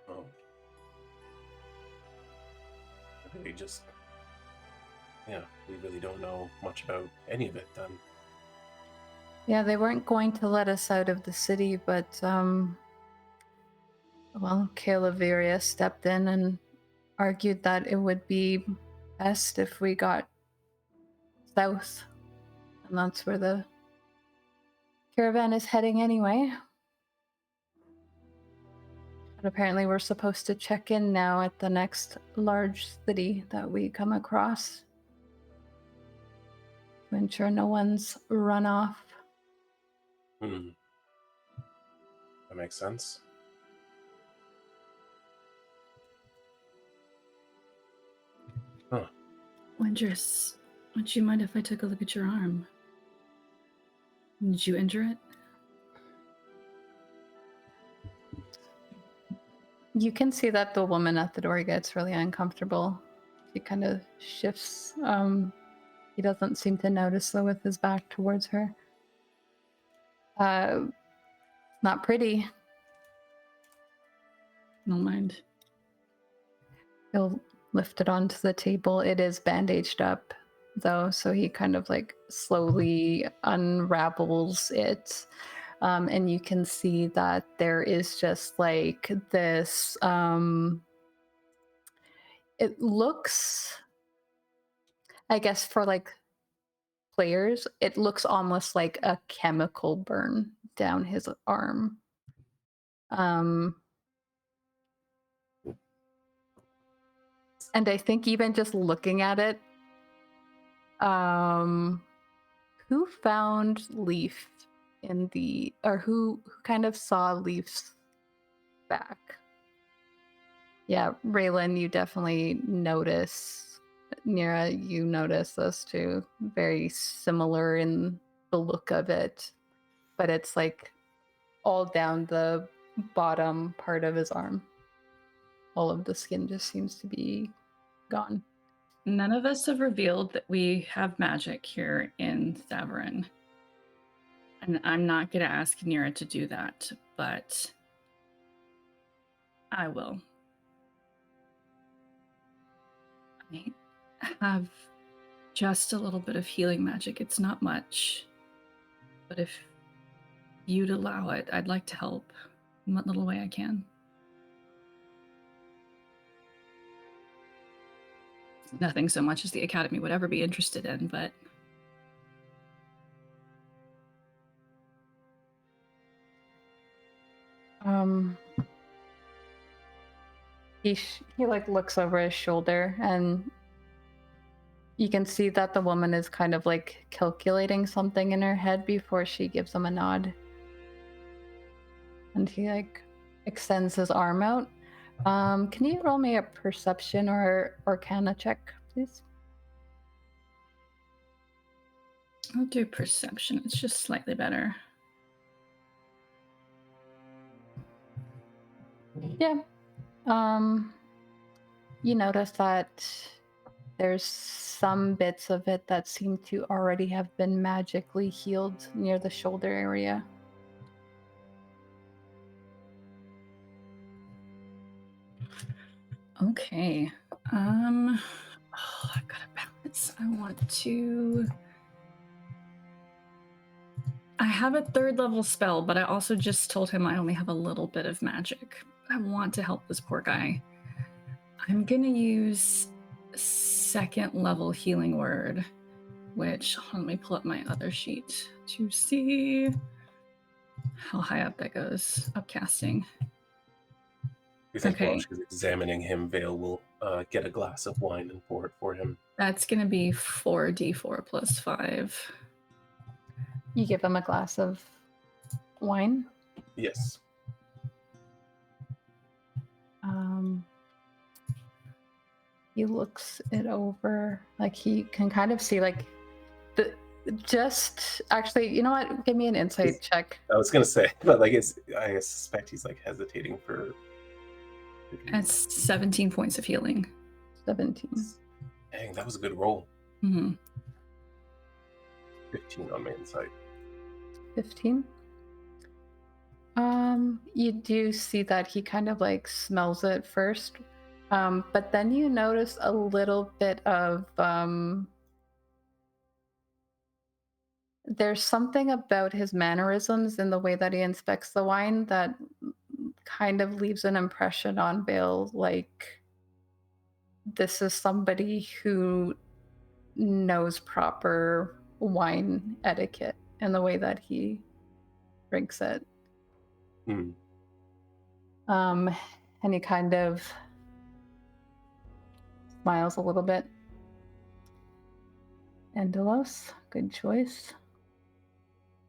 Oh. We really don't know much about any of it then. Yeah, they weren't going to let us out of the city, but Calaveria stepped in and argued that it would be best if we got south. And that's where the caravan is heading anyway. But apparently we're supposed to check in now at the next large city that we come across to ensure no one's run off. That makes sense. Huh. Wondrous, would you mind if I took a look at your arm? Did you injure it? You can see that the woman at the door gets really uncomfortable. She kind of shifts. He doesn't seem to notice, though, with his back towards her. Not pretty. Don't mind. He'll lift it onto the table. It is bandaged up, though, so he kind of like slowly unravels it. And you can see that there is just like this, it looks, I guess for like players, it looks almost like a chemical burn down his arm. And I think even just looking at it, who found Leaf in the, or who kind of saw Leaf's back? Yeah, Raelynn, you definitely notice. Nira, you notice this too. Very similar in the look of it, but it's like all down the bottom part of his arm. All of the skin just seems to be gone. None of us have revealed that we have magic here in Saveth. And I'm not going to ask Nira to do that, but I will. I have just a little bit of healing magic. It's not much, but if you'd allow it, I'd like to help in what little way I can. Nothing so much as the Academy would ever be interested in, but he like looks over his shoulder, and you can see that the woman is kind of like calculating something in her head before she gives him a nod. And he like extends his arm out. Can you roll me a perception or arcana check, please? I'll do perception. It's just slightly better. Yeah. You notice that there's some bits of it that seem to already have been magically healed near the shoulder area. Okay. I've got to balance. I have a 3rd level spell, but I also just told him I only have a little bit of magic. I want to help this poor guy. I'm going to use 2nd level healing word, which, let me pull up my other sheet to see how high up that goes. Upcasting. You think Okay. while she's examining him, Vael will get a glass of wine and pour it for him. That's going to be 4d4 plus 5. You give him a glass of wine. Yes. He looks it over, like he can kind of see like the actually, you know what? Give me an insight check. I was gonna say, but like I suspect he's like hesitating for. That's 17 points of healing. 17. Dang, that was a good roll. Mm-hmm. 15 on my insight. 15. You do see that he kind of like smells it first, but then you notice a little bit of there's something about his mannerisms in the way that he inspects the wine that kind of leaves an impression on Vael, like this is somebody who knows proper wine etiquette in the way that he drinks it. Hmm. And he kind of smiles a little bit. Endelos, good choice.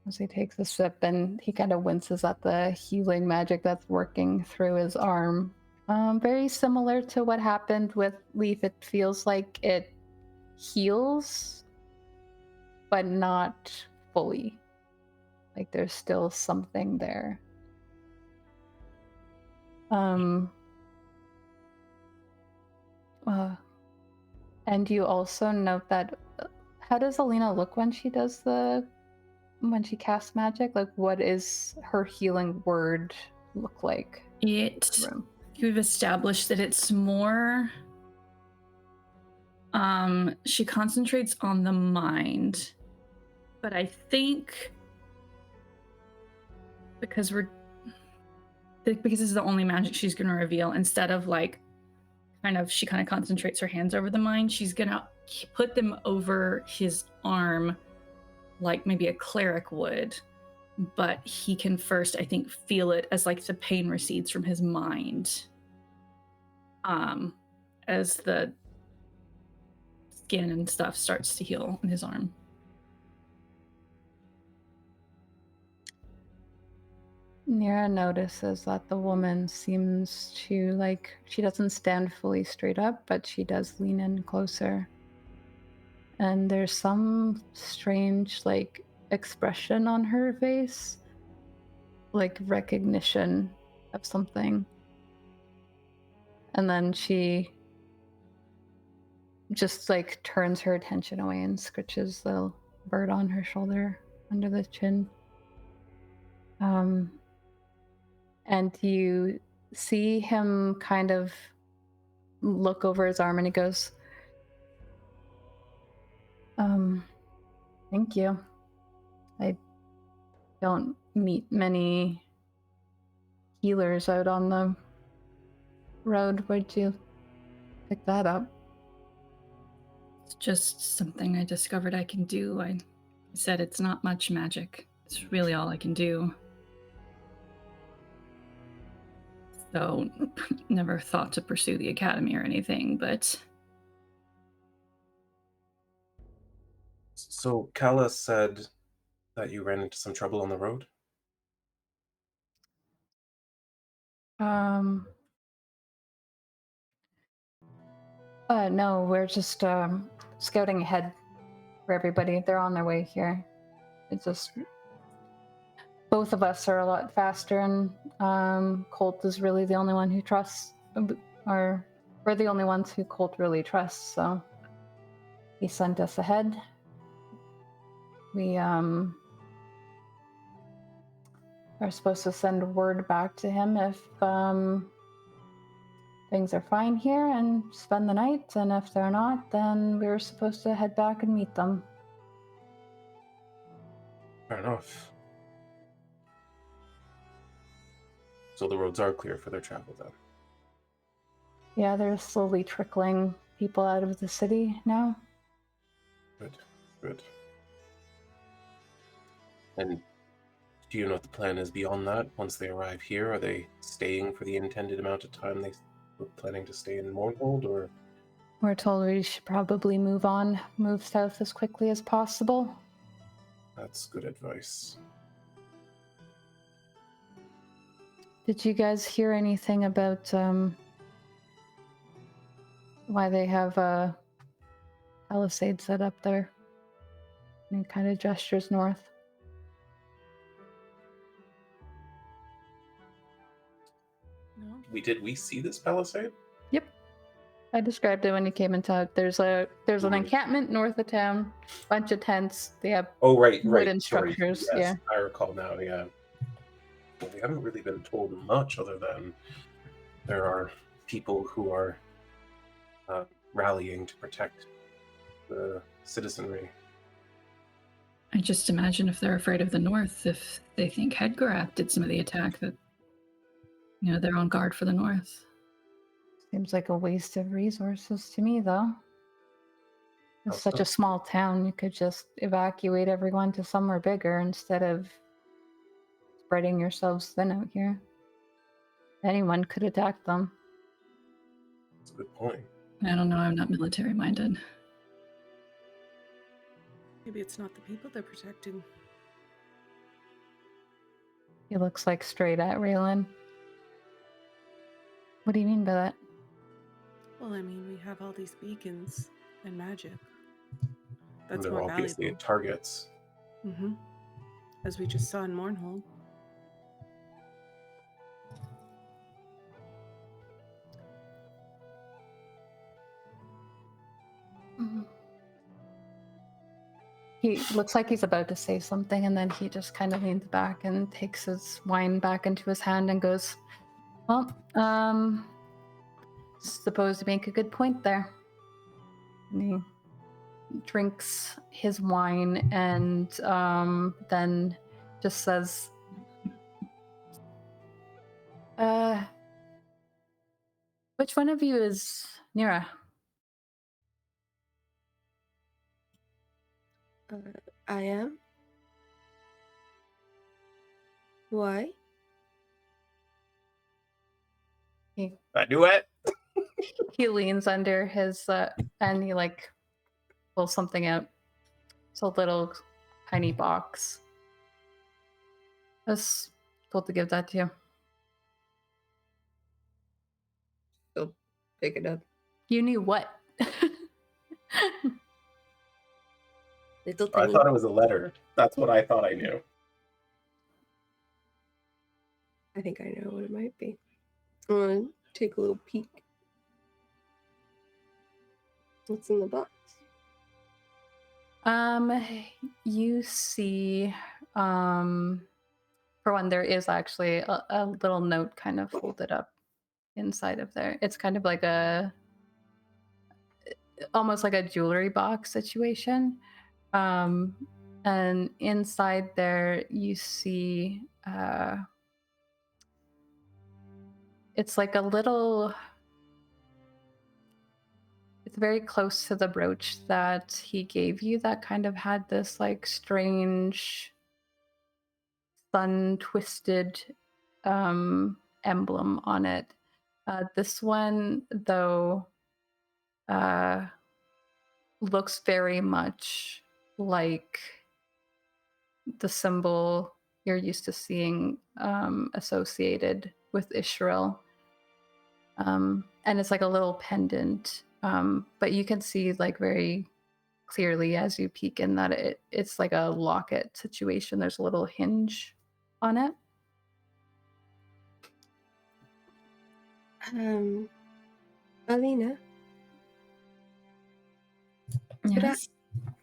As he takes a sip, and he kind of winces at the healing magic that's working through his arm. Very similar to what happened with Leaf. It feels like it heals, but not fully. Like there's still something there. And you also note that how does Alina look when she casts magic? Like, what is her healing word look like? You've established that it's more she concentrates on the mind, but I think because this is the only magic she's going to reveal, instead of like she kind of concentrates her hands over the mind, she's going to put them over his arm like maybe a cleric would, but he can first, I think, feel it as like the pain recedes from his mind as the skin and stuff starts to heal in his arm. Nira notices that the woman seems to, like, she doesn't stand fully straight up, but she does lean in closer. And there's some strange, like, expression on her face, like recognition of something. And then she just, like, turns her attention away and scratches the bird on her shoulder under the chin. And you see him kind of look over his arm and he goes, thank you. I don't meet many healers out on the road. Where'd you pick that up? It's just something I discovered I can do. I said it's not much magic. It's really all I can do. So, never thought to pursue the academy or anything, but... So, Kala said that you ran into some trouble on the road? No, we're just scouting ahead for everybody. They're on their way here. It's just both of us are a lot faster, and Colt is really the only one who trusts, or we're the only ones who Colt really trusts, so he sent us ahead. We are supposed to send word back to him if things are fine here and spend the night, and if they're not, then we're supposed to head back and meet them. Fair enough. So the roads are clear for their travel then? Yeah, they're slowly trickling people out of the city now. Good, good. And do you know what the plan is beyond that? Once they arrive here, are they staying for the intended amount of time they were planning to stay in Mornhold, or? We're told we should probably move south as quickly as possible. That's good advice. Did you guys hear anything about why they have a palisade set up there? And kind of gestures north. No. We see this palisade? Yep. I described it when you came into. There's an encampment north of town, bunch of tents. They have wooden structures. Yes, yeah. I recall now, yeah. Well, we haven't really been told much other than there are people who are rallying to protect the citizenry. I just imagine if they're afraid of the north, if they think Hedgarat did some of the attack, that, they're on guard for the north. Seems like a waste of resources to me, though. It's How such so? a small town. You could just evacuate everyone to somewhere bigger instead of spreading yourselves thin out here. Anyone could attack them. That's a good point. I don't know. I'm not military minded. Maybe it's not the people they're protecting. He looks like straight at Raelynn. What do you mean by that? Well, I mean, we have all these beacons and magic. And That's they're more obviously valuable. targets. Mm-hmm. As we just saw in Mornhold. He looks like he's about to say something, and then he just kind of leans back and takes his wine back into his hand and goes, well, suppose you make a good point there. And he drinks his wine and then just says, which one of you is Nira? I am. Why? I do it. He leans under his and he like pulls something out. It's a little tiny box. I was told to give that to you. She'll pick it up. You knew what? Little I tiny. thought it was a letter. That's what I thought I knew. I think I know what it might be. I'm gonna take a little peek. What's in the box? You see, for one, there is actually a little note kind of folded up inside of there. It's kind of like almost like a jewelry box situation. And inside there you see, it's like a little, it's very close to the brooch that he gave you that kind of had this like strange sun twisted emblem on it. This one though looks very much like the symbol you're used to seeing associated with Ishrael. And it's like a little pendant, but you can see like very clearly as you peek in that it's like a locket situation. There's a little hinge on it. Alina, Yes.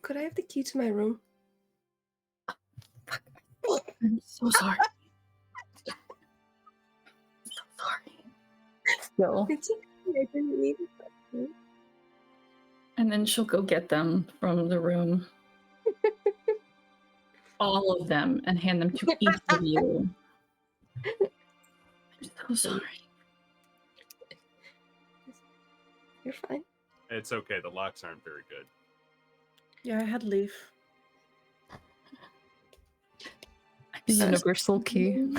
could I have the key to my room? I'm so sorry. So sorry. Still. It's okay. I didn't need it. And then she'll go get them from the room. All of them, and hand them to each of you. I'm so sorry. You're fine. It's okay. The locks aren't very good. Yeah, I had leaf. The universal key.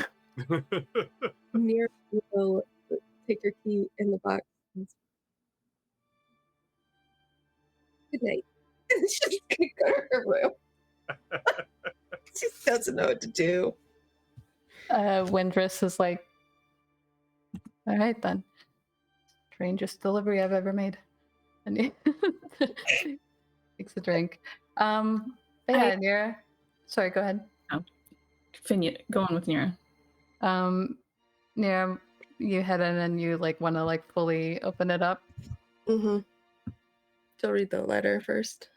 Mir will take your key in the box. Good night. She's gonna go to her room. She doesn't know what to do. Windress is like, all right then. Strangest delivery I've ever made. And he takes a drink. But yeah, Nira. Sorry, go ahead. Go on with Nira. Nira, you head in and you like want to like fully open it up. Mm-hmm. She'll read the letter first.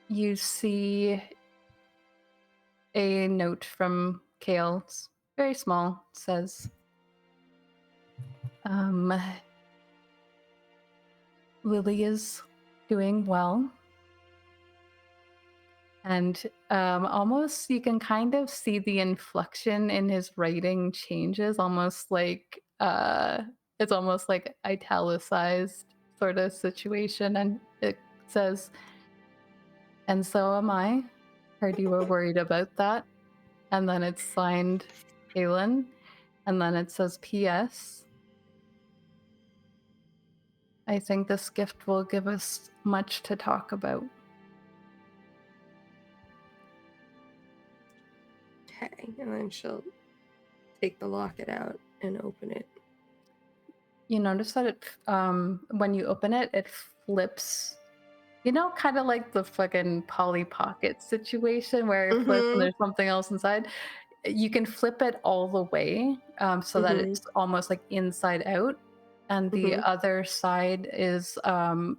You see a note from Kale. It's very small. It says, Lily is doing well. And almost you can kind of see the inflection in his writing changes, almost like it's almost like italicized sort of situation, and it says, "And so am I. Heard you were worried about that." And then it's signed Raelynn, and then it says PS. I think this gift will give us much to talk about. Okay, and then she'll take the locket out and open it. You notice that it, when you open it, it flips. You know, kind of like the fucking Polly Pocket situation where it flips and Mhm. there's something else inside. You can flip it all the way so that Mhm. it's almost like inside out. And the Mhm. other side is a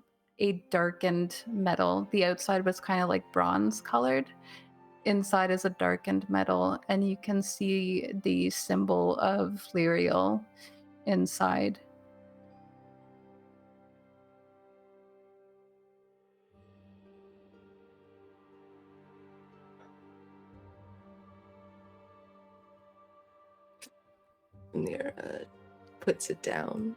darkened metal. The outside was kind of like bronze colored. Inside is a darkened metal, and you can see the symbol of Lyriel inside. Nira puts it down.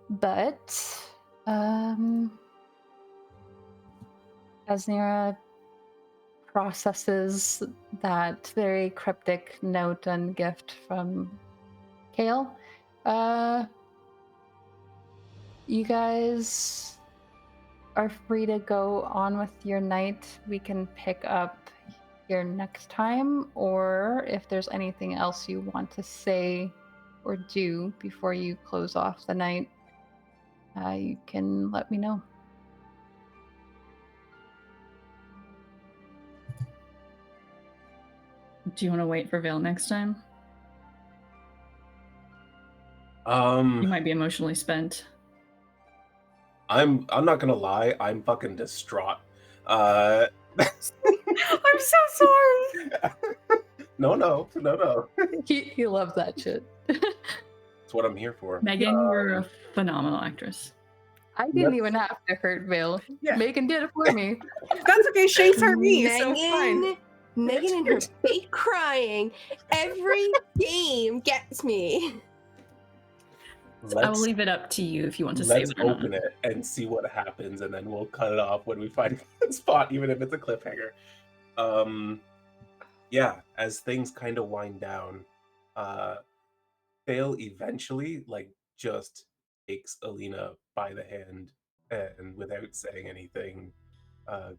But as Nira processes that very cryptic note and gift from Kale, you guys are free to go on with your night. We can pick up here next time, or if there's anything else you want to say or do before you close off the night, you can let me know. Do you want to wait for Vael next time? You might be emotionally spent. I'm not gonna lie, I'm fucking distraught. I'm so sorry. No. He loves that shit. That's what I'm here for. Megan, you're a phenomenal actress. I didn't even have to hurt Vael. Yeah. Megan did it for me. That's okay. Shanks hurt me, so fine. Megan and her fake crying every game gets me. I will leave it up to you if you want to say Let's it or not. open it and see what happens, and then we'll cut it off when we find a good spot, even if it's a cliffhanger. Yeah, as things kind of wind down, Vael eventually, like, just takes Alina by the hand and, without saying anything,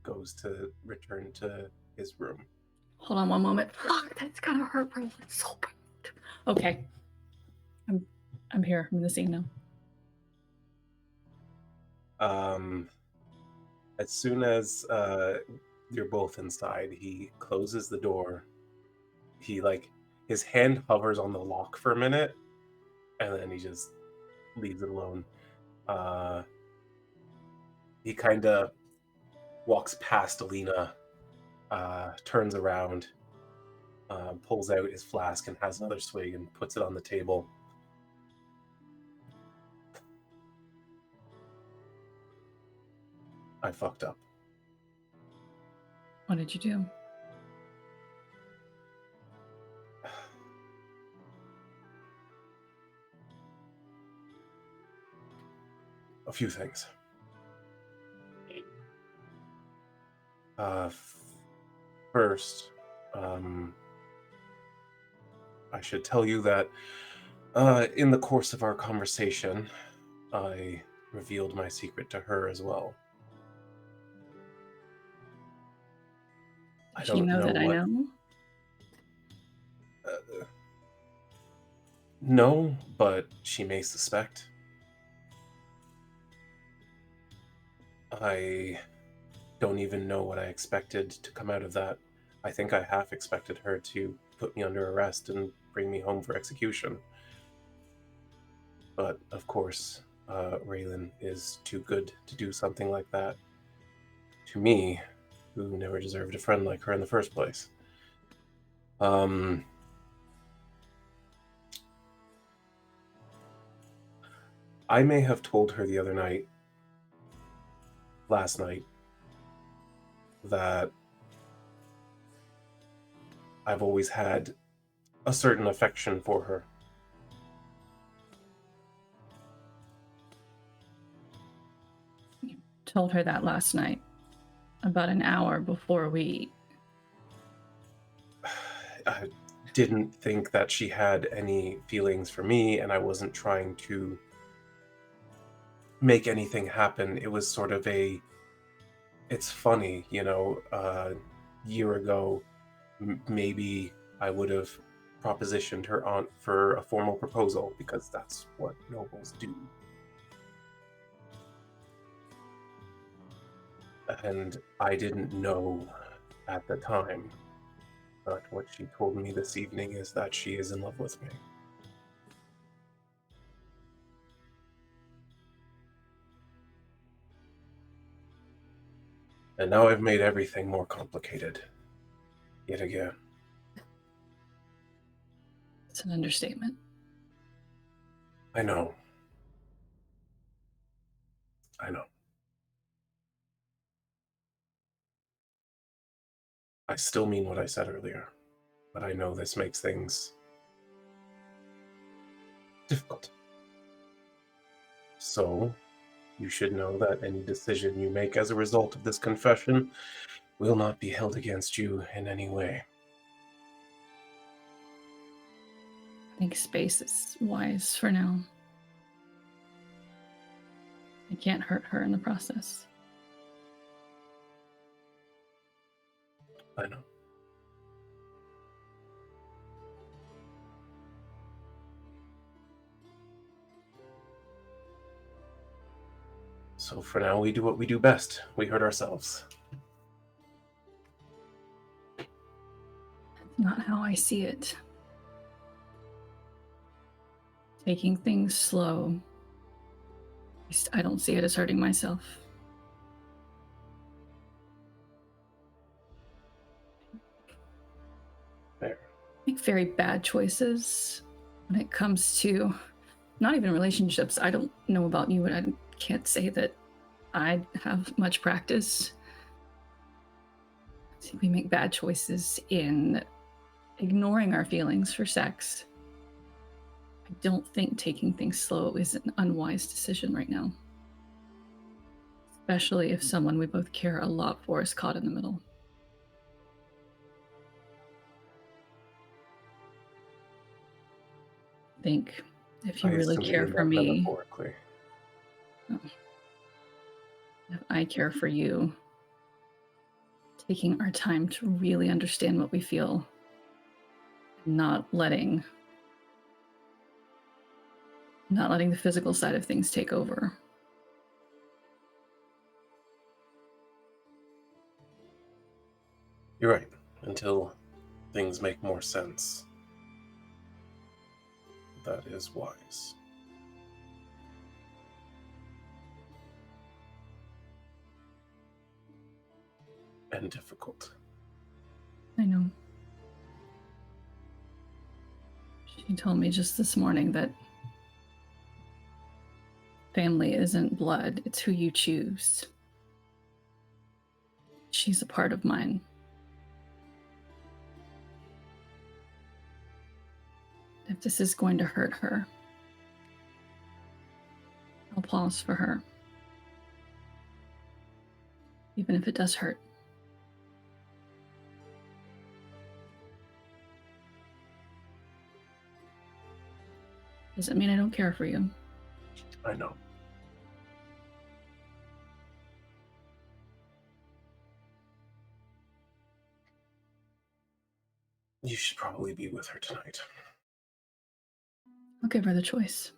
goes to return to his room. Hold on one moment. Fuck, that's kind of heartbreaking. So bad. Okay. I'm here. I'm in the scene now. As soon as you're both inside, he closes the door. He, like, his hand hovers on the lock for a minute, and then he just leaves it alone. He kind of walks past Alina, turns around, pulls out his flask and has another swig and puts it on the table. I fucked up. What did you do? A few things. First, I should tell you that in the course of our conversation, I revealed my secret to her as well. Does she know that I know? No, but she may suspect. I don't even know what I expected to come out of that. I think I half expected her to put me under arrest and bring me home for execution. But, of course, Raelynn is too good to do something like that to me, who never deserved a friend like her in the first place. I may have told her the other night, last night, that I've always had a certain affection for her. You told her that last night, about an hour before we... I didn't think that she had any feelings for me, and I wasn't trying to make anything happen. It was sort of it's funny, a year ago, maybe I would have propositioned her aunt for a formal proposal, because that's what nobles do. And I didn't know at the time, but what she told me this evening is that she is in love with me. And now I've made everything more complicated. Yet again. It's an understatement. I know. I know. I still mean what I said earlier, but I know this makes things difficult. So, you should know that any decision you make as a result of this confession will not be held against you in any way. I think space is wise for now. I can't hurt her in the process. I know. So for now, we do what we do best. We hurt ourselves. That's not how I see it. Taking things slow. At least I don't see it as hurting myself. Fair. Make very bad choices when it comes to not even relationships. I don't know about you, but I can't say that I have much practice. See, we make bad choices in ignoring our feelings for sex. I don't think taking things slow is an unwise decision right now. Especially if someone we both care a lot for is caught in the middle. I think if you really simply care mean for that me, metaphorically. if I care for you, taking our time to really understand what we feel, not letting the physical side of things take over. You're right. Until things make more sense. That is wise. And difficult. I know. She told me just this morning that family isn't blood, it's who you choose. She's a part of mine. If this is going to hurt her, I'll pause for her. Even if it does hurt. Doesn't mean I don't care for you. I know. You should probably be with her tonight. I'll give her the choice.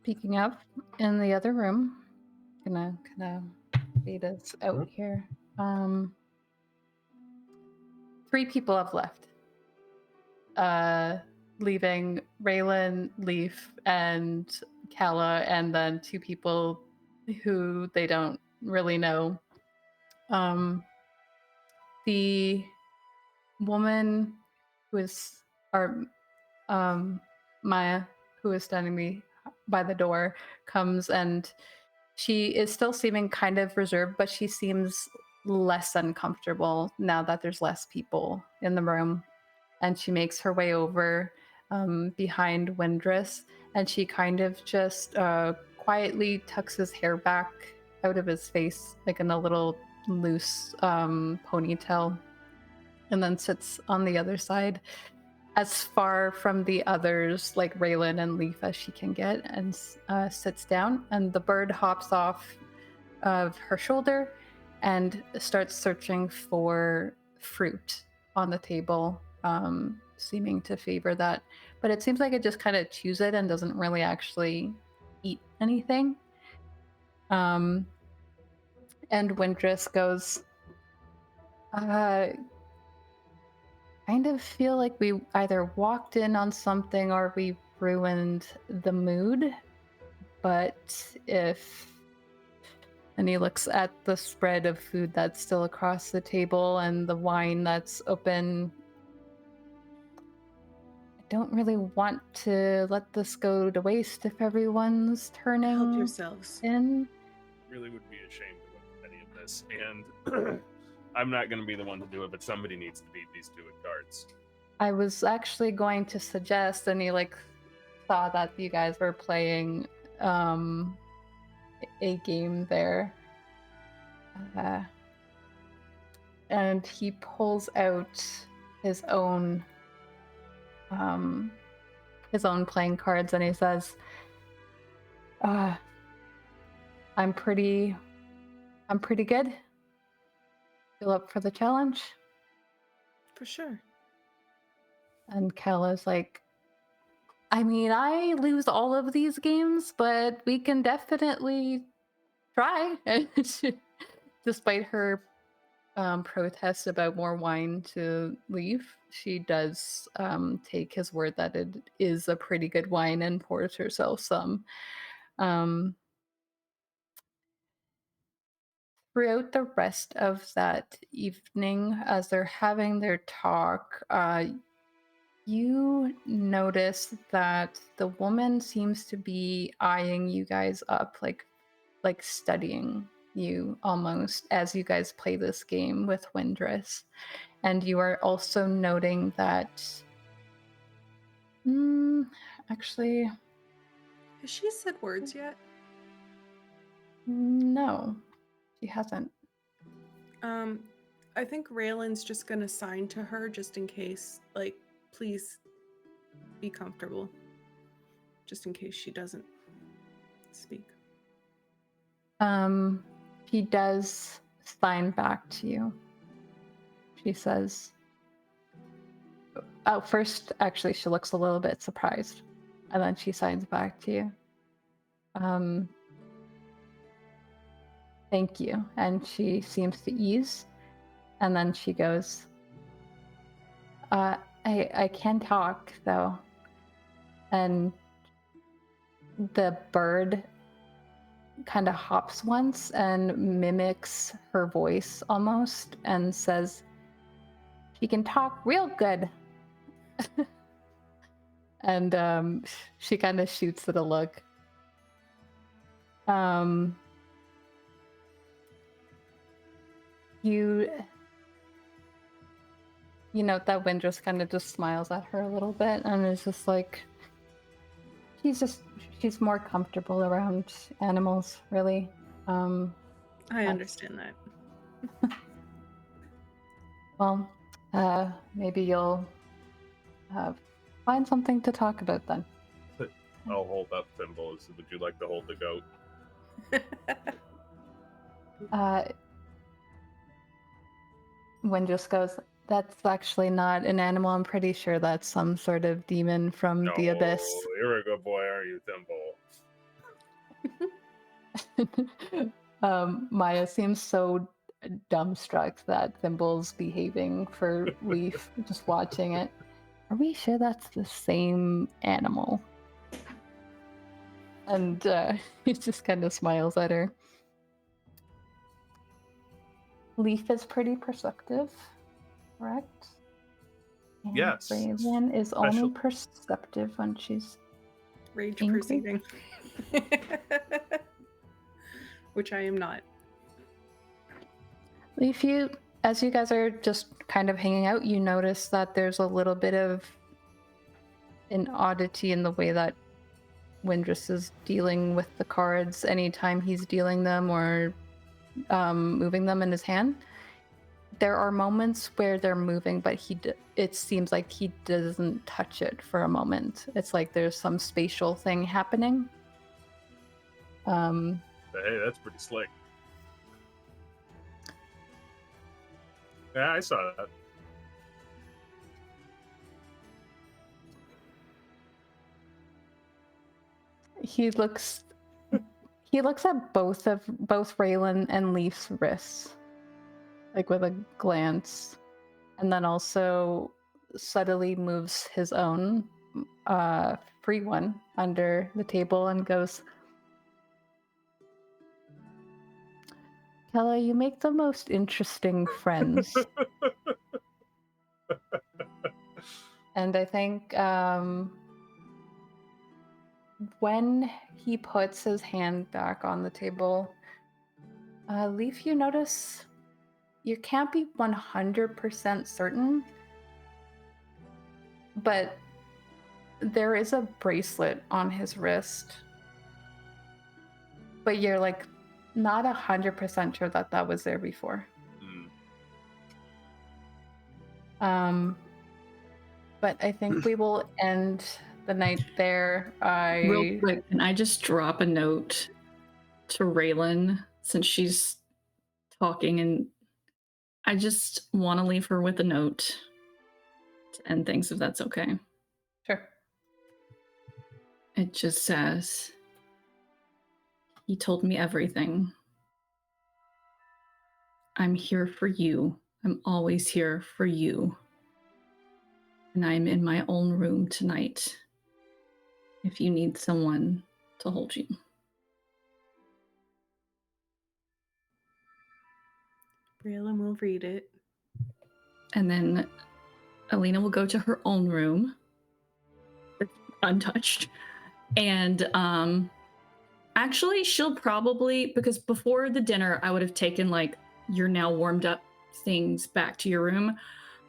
Speaking of, in the other room, gonna fade us out here. 3 people have left. Leaving Raelynn, Leaf, and Kala, and then 2 people who they don't really know. The woman who is Maya, who is standing by the door, comes, and she is still seeming kind of reserved, but she seems less uncomfortable now that there's less people in the room. And she makes her way over behind Windress, and she kind of just quietly tucks his hair back out of his face, like in a little loose ponytail, and then sits on the other side, as far from the others, like Raelynn and Leaf, as she can get, and sits down. And the bird hops off of her shoulder and starts searching for fruit on the table, seeming to favor that. But it seems like it just kind of chews it and doesn't really actually eat anything. And Windress goes, kind of feel like we either walked in on something or we ruined the mood. But if... And he looks at the spread of food that's still across the table and the wine that's open. I don't really want to let this go to waste if everyone's turning Help yourselves. in. Really would be ashamed to look at any of this, and I'm not going to be the one to do it, but somebody needs to beat these two at cards. I was actually going to suggest, and he saw that you guys were playing a game there, and he pulls out his own playing cards, and he says, I'm pretty good. Feel up for the challenge? For sure. And Kala's like, I mean, I lose all of these games, but we can definitely try. Despite her protest about more wine to leave, she does take his word that it is a pretty good wine and pours herself some. Throughout the rest of that evening, as they're having their talk, you notice that the woman seems to be eyeing you guys up, like studying you almost as you guys play this game with Windress. And you are also noting that actually, Has she said words yet? no, she hasn't. I think Raelynn's just gonna sign to her just in case, like, please be comfortable. Just in case she doesn't speak. He does sign back to you. She says, oh, first, actually, she looks a little bit surprised, and then she signs back to you. Thank you. And she seems to ease, and then she goes, I can talk, though. And the bird kind of hops once and mimics her voice almost and says, she can talk real good. And she kind of shoots it a look. You note that Windress kind of just smiles at her a little bit and is just like, she's more comfortable around animals, really. I understand that. Well, maybe you'll find something to talk about then. I'll hold up Thimbles. Would you like to hold the goat? Windress goes, that's actually not an animal. I'm pretty sure that's some sort of demon from the abyss. You're a good boy, aren't you, Thimble? Maya seems so dumbstruck that Thimble's behaving for Leaf, just watching it. Are we sure that's the same animal? And he just kind of smiles at her. Leaf is pretty perceptive, correct? And Yes. Raelynn is only perceptive when she's Rage angry. perceiving. Which I am not. As you guys are just kind of hanging out, you notice that there's a little bit of an oddity in the way that Windrus is dealing with the cards anytime he's dealing them or moving them in his hand. There are moments where they're moving, but it seems like he doesn't touch it for a moment. It's like there's some spatial thing happening. Hey, that's pretty slick. Yeah, I saw that. He looks at both Raelynn and Leaf's wrists, like with a glance, and then also subtly moves his own free one under the table and goes, Kella, you make the most interesting friends. And I think when he puts his hand back on the table, Leaf, you notice you can't be 100% certain, but there is a bracelet on his wrist. But you're like not 100% sure that was there before. But I think we will end the night there. Real quick, can I just drop a note to Raelynn since she's talking, and I just want to leave her with a note to end things, if that's okay. Sure. It just says, he told me everything. I'm here for you. I'm always here for you. And I'm in my own room tonight if you need someone to hold you. Raelynn will read it. And then Alina will go to her own room, untouched. And actually, she'll probably, because before the dinner, I would have taken like your now warmed up things back to your room.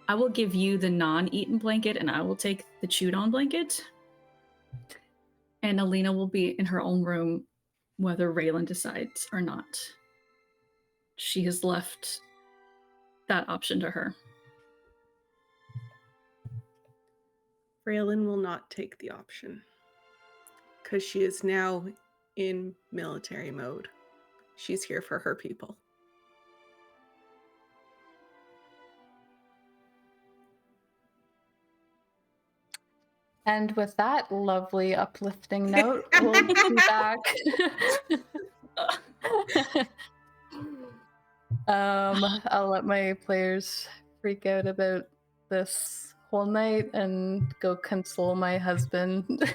I will give you the non-eaten blanket and I will take the chewed on blanket. And Alina will be in her own room, whether Raelynn decides or not. She has left that option to her. Raelynn will not take the option because she is now in military mode. She's here for her people. And with that lovely, uplifting note, we'll be back. I'll let my players freak out about this whole night and go console my husband.